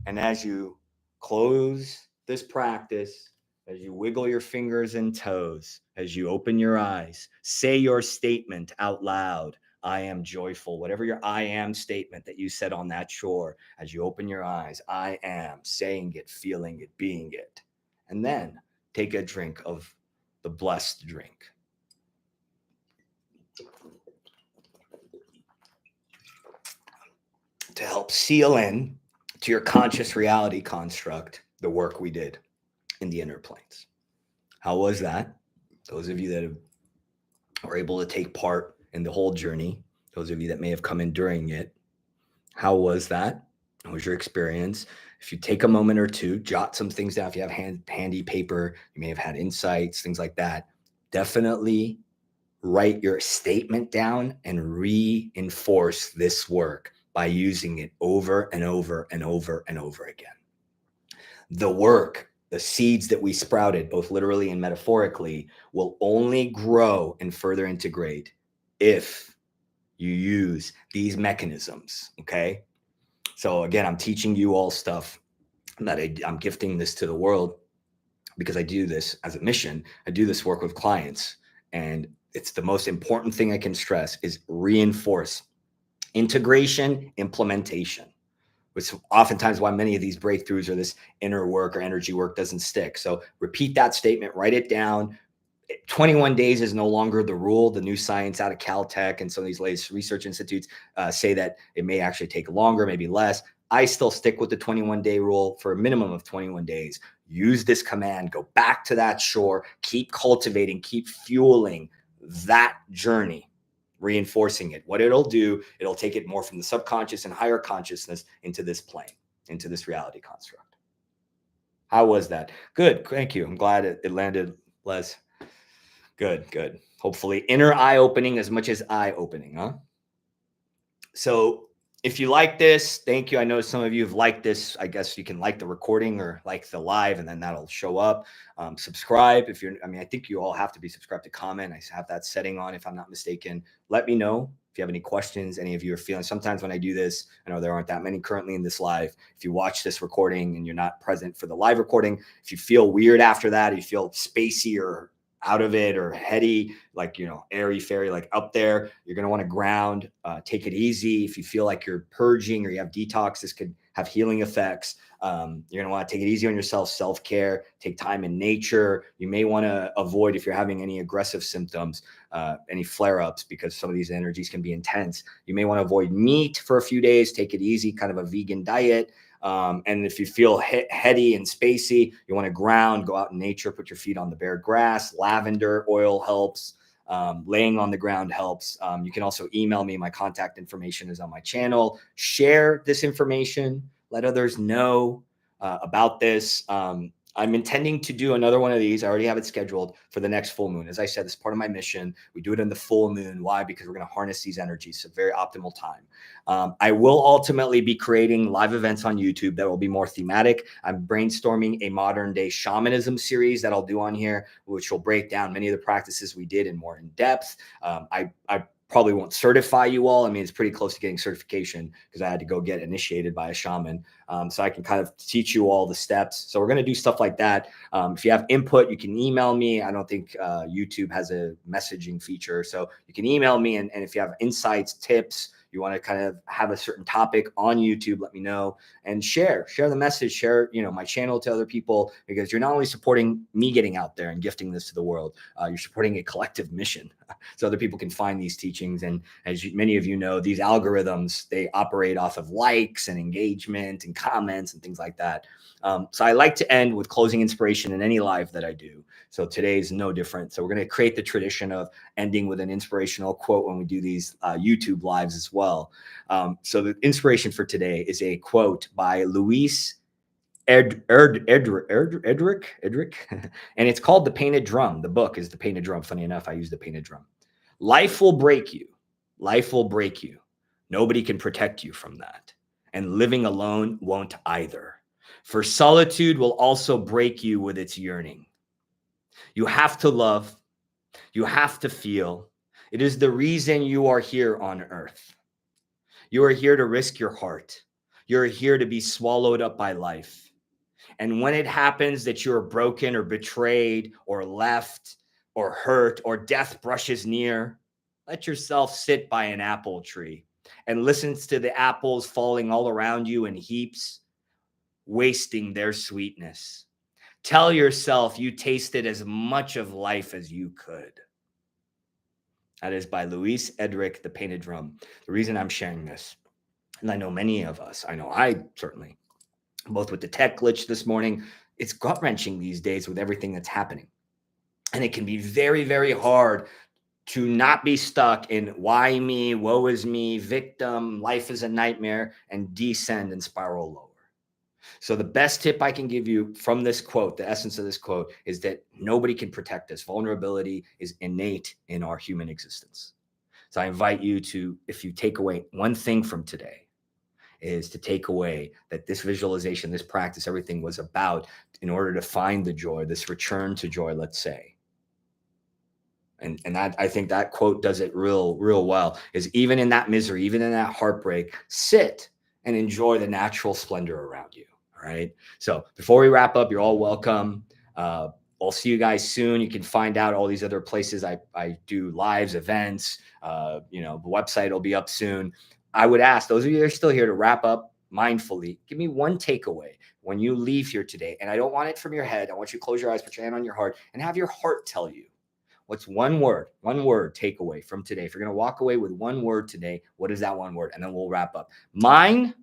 And as you close this practice, as you wiggle your fingers and toes, as you open your eyes, say your statement out loud. I am joyful. Whatever your I am statement that you said on that shore, as you open your eyes, I am, saying it, feeling it, being it. And then take a drink of the blessed drink. To help seal in to your conscious reality construct the work we did in the inner planes. How was that? Those of you that were able to take part in the whole journey, those of you that may have come in during it, how was that? What was your experience? If you take a moment or two, jot some things down. If you have handy paper, you may have had insights, things like that. Definitely write your statement down and reinforce this work by using it over and over and over and over again. The work, the seeds that we sprouted, both literally and metaphorically, will only grow and further integrate if you use these mechanisms, okay? So again, I'm teaching you all stuff that I'm gifting this to the world because I do this as a mission. I do this work with clients, and it's the most important thing I can stress, is reinforce integration, implementation, which is oftentimes why many of these breakthroughs or this inner work or energy work doesn't stick. So repeat that statement, write it down. 21 days is no longer the rule. The new science out of Caltech and some of these latest research institutes say that it may actually take longer, maybe less. I still stick with the 21-day rule for a minimum of 21 days. Use this command, go back to that shore, keep cultivating, keep fueling that journey, reinforcing it. What it'll do, it'll take it more from the subconscious and higher consciousness into this plane, into this reality construct. How was that? Good. Thank you. I'm glad it landed, Les. Good, good. Hopefully inner eye-opening as much as eye-opening, huh? So if you like this, thank you. I know some of you have liked this. I guess you can like the recording or like the live, and then that'll show up. Subscribe if you're, I think you all have to be subscribed to comment. I have that setting on if I'm not mistaken. Let me know if you have any questions, any of you are feeling. Sometimes when I do this, I know there aren't that many currently in this live. If you watch this recording and you're not present for the live recording, if you feel weird after that, you feel spacey or out of it or heady, like, airy fairy, like up there, you're going to want to ground, take it easy. If you feel like you're purging or you have detox, this could have healing effects. You're going to want to take it easy on yourself, self-care, take time in nature. You may want to avoid, if you're having any aggressive symptoms, any flare-ups, because some of these energies can be intense. You may want to avoid meat for a few days, take it easy, kind of a vegan diet. And if you feel heady and spacey, you want to ground, go out in nature, put your feet on the bare grass. Lavender oil helps. Laying on the ground helps. You can also email me. My contact information is on my channel. Share this information. Let others know about this. I'm intending to do another one of these. I already have it scheduled for the next full moon. As I said, this is part of my mission. We do it in the full moon. Why? Because we're going to harness these energies. So very optimal time. I will ultimately be creating live events on YouTube that will be more thematic. I'm brainstorming a modern day shamanism series that I'll do on here, which will break down many of the practices we did in more in depth. I probably won't certify you all. It's pretty close to getting certification because I had to go get initiated by a shaman. So I can kind of teach you all the steps. So we're going to do stuff like that. If you have input, you can email me. I don't think YouTube has a messaging feature. So you can email me. And if you have insights, tips, you want to kind of have a certain topic on YouTube, let me know, and share the message, share, my channel to other people, because you're not only supporting me getting out there and gifting this to the world, you're supporting a collective mission so other people can find these teachings. And as many of you know, these algorithms, they operate off of likes and engagement and comments and things like that. So I like to end with closing inspiration in any live that I do. So today's no different. So we're going to create the tradition of ending with an inspirational quote when we do these YouTube lives as well. So the inspiration for today is a quote by Luis Edric, and it's called The Painted Drum. The book is The Painted Drum. Funny enough, I use the painted drum. Life will break you. Life will break you. Nobody can protect you from that. And living alone won't either. For solitude will also break you with its yearning. You have to love. You have to feel. It is the reason you are here on earth. You are here to risk your heart. You're here to be swallowed up by life. And when it happens that you're broken or betrayed or left or hurt or death brushes near, let yourself sit by an apple tree and listen to the apples falling all around you in heaps, wasting their sweetness. Tell yourself you tasted as much of life as you could. That is by Luis Edric, The Painted Drum. The reason I'm sharing this, and I know many of us, I certainly, both with the tech glitch this morning, it's gut-wrenching these days with everything that's happening. And it can be very, very hard to not be stuck in why me, woe is me, victim, life is a nightmare, and descend and spiral lower. So the best tip I can give you from this quote, the essence of this quote, is that nobody can protect us. Vulnerability is innate in our human existence. So I invite you to, if you take away one thing from today, is to take away that this visualization, this practice, everything was about, in order to find the joy, this return to joy, let's say. And that, I think that quote does it real well, is even in that misery, even in that heartbreak, sit and enjoy the natural splendor around you. All right. So before we wrap up, you're all welcome. I'll see you guys soon. You can find out all these other places I do lives, events. The website will be up soon. I would ask those of you that are still here to wrap up mindfully. Give me one takeaway when you leave here today. And I don't want it from your head. I want you to close your eyes, put your hand on your heart, and have your heart tell you. What's one word takeaway from today? If you're going to walk away with one word today, what is that one word? And then we'll wrap up. Mine,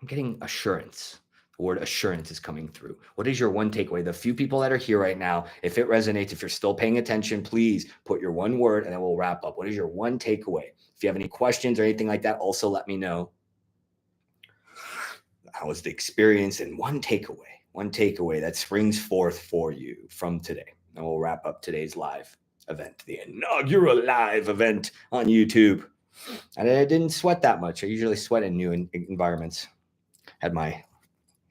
I'm getting assurance. The word assurance is coming through. What is your one takeaway? The few people that are here right now, if it resonates, if you're still paying attention, please put your one word and then we'll wrap up. What is your one takeaway? If you have any questions or anything like that, also let me know. How was the experience? And one takeaway that springs forth for you from today. And we'll wrap up today's live event, the inaugural live event on YouTube. And I didn't sweat that much. I usually sweat in new environments. Had my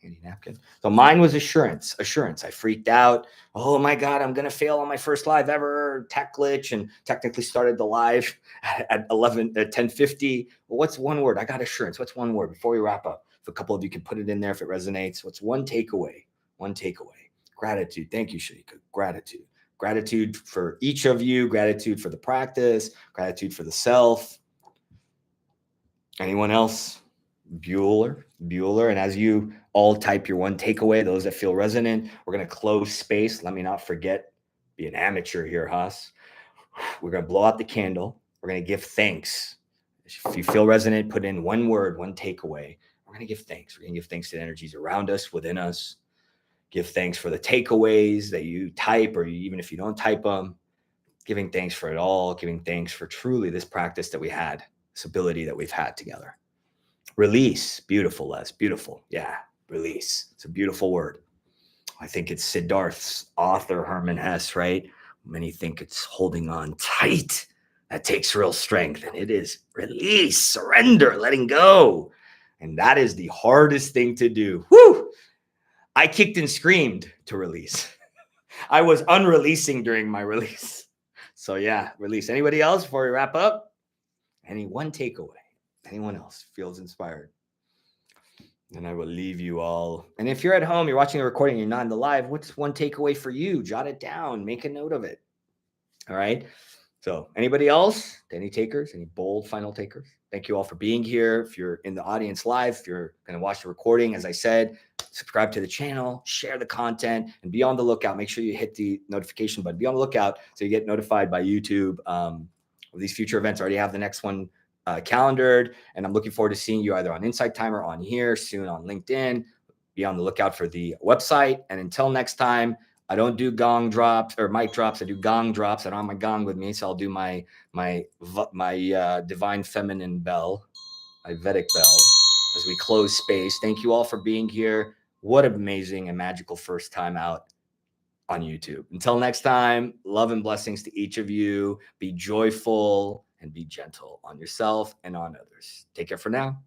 handy napkin. So mine was assurance. I freaked out. Oh my God, I'm going to fail on my first live ever. Tech glitch, and technically started the live at 10:50. Well, what's one word? I got assurance. What's one word before we wrap up? If a couple of you can put it in there if it resonates. What's one takeaway? Gratitude. Thank you, Sharika. Gratitude for each of you. Gratitude for the practice. Gratitude for the self. Anyone else? Bueller. And as you all type your one takeaway, those that feel resonant, we're going to close space. Let me not forget, be an amateur here, Haas. We're going to blow out the candle. We're going to give thanks. If you feel resonant, put in one word, one takeaway. We're going to give thanks. We're going to give thanks to the energies around us, within us. Give thanks for the takeaways that you type, or even if you don't type them, giving thanks for it all, giving thanks for truly this practice that we had, this ability that we've had together. Release. Beautiful, Les. Beautiful. Yeah, release. It's a beautiful word. I think it's Siddharth's author, Herman Hesse, right? Many think it's holding on tight. That takes real strength. And it is release, surrender, letting go. And that is the hardest thing to do. Woo! I kicked and screamed to release. I was unreleasing during my release. So yeah, release. Anybody else before we wrap up? Any one takeaway? Anyone else feels inspired? And I will leave you all. And if you're at home, you're watching the recording, you're not in the live, what's one takeaway for you? Jot it down, make a note of it. All right. So anybody else? Any takers? Any bold final takers? Thank you all for being here. If you're in the audience live, if you're going to watch the recording, as I said, subscribe to the channel, share the content, and be on the lookout. Make sure you hit the notification button. Be on the lookout so you get notified by YouTube of these future events. I already have the next one calendared, and I'm looking forward to seeing you either on Insight Timer, on here, soon on LinkedIn. Be on the lookout for the website. And until next time, I don't do gong drops or mic drops. I do gong drops. I don't have my gong with me, so I'll do my divine feminine bell, my Vedic bell, as we close space. Thank you all for being here. What an amazing and magical first time out on YouTube. Until next time, love and blessings to each of you. Be joyful and be gentle on yourself and on others. Take care for now.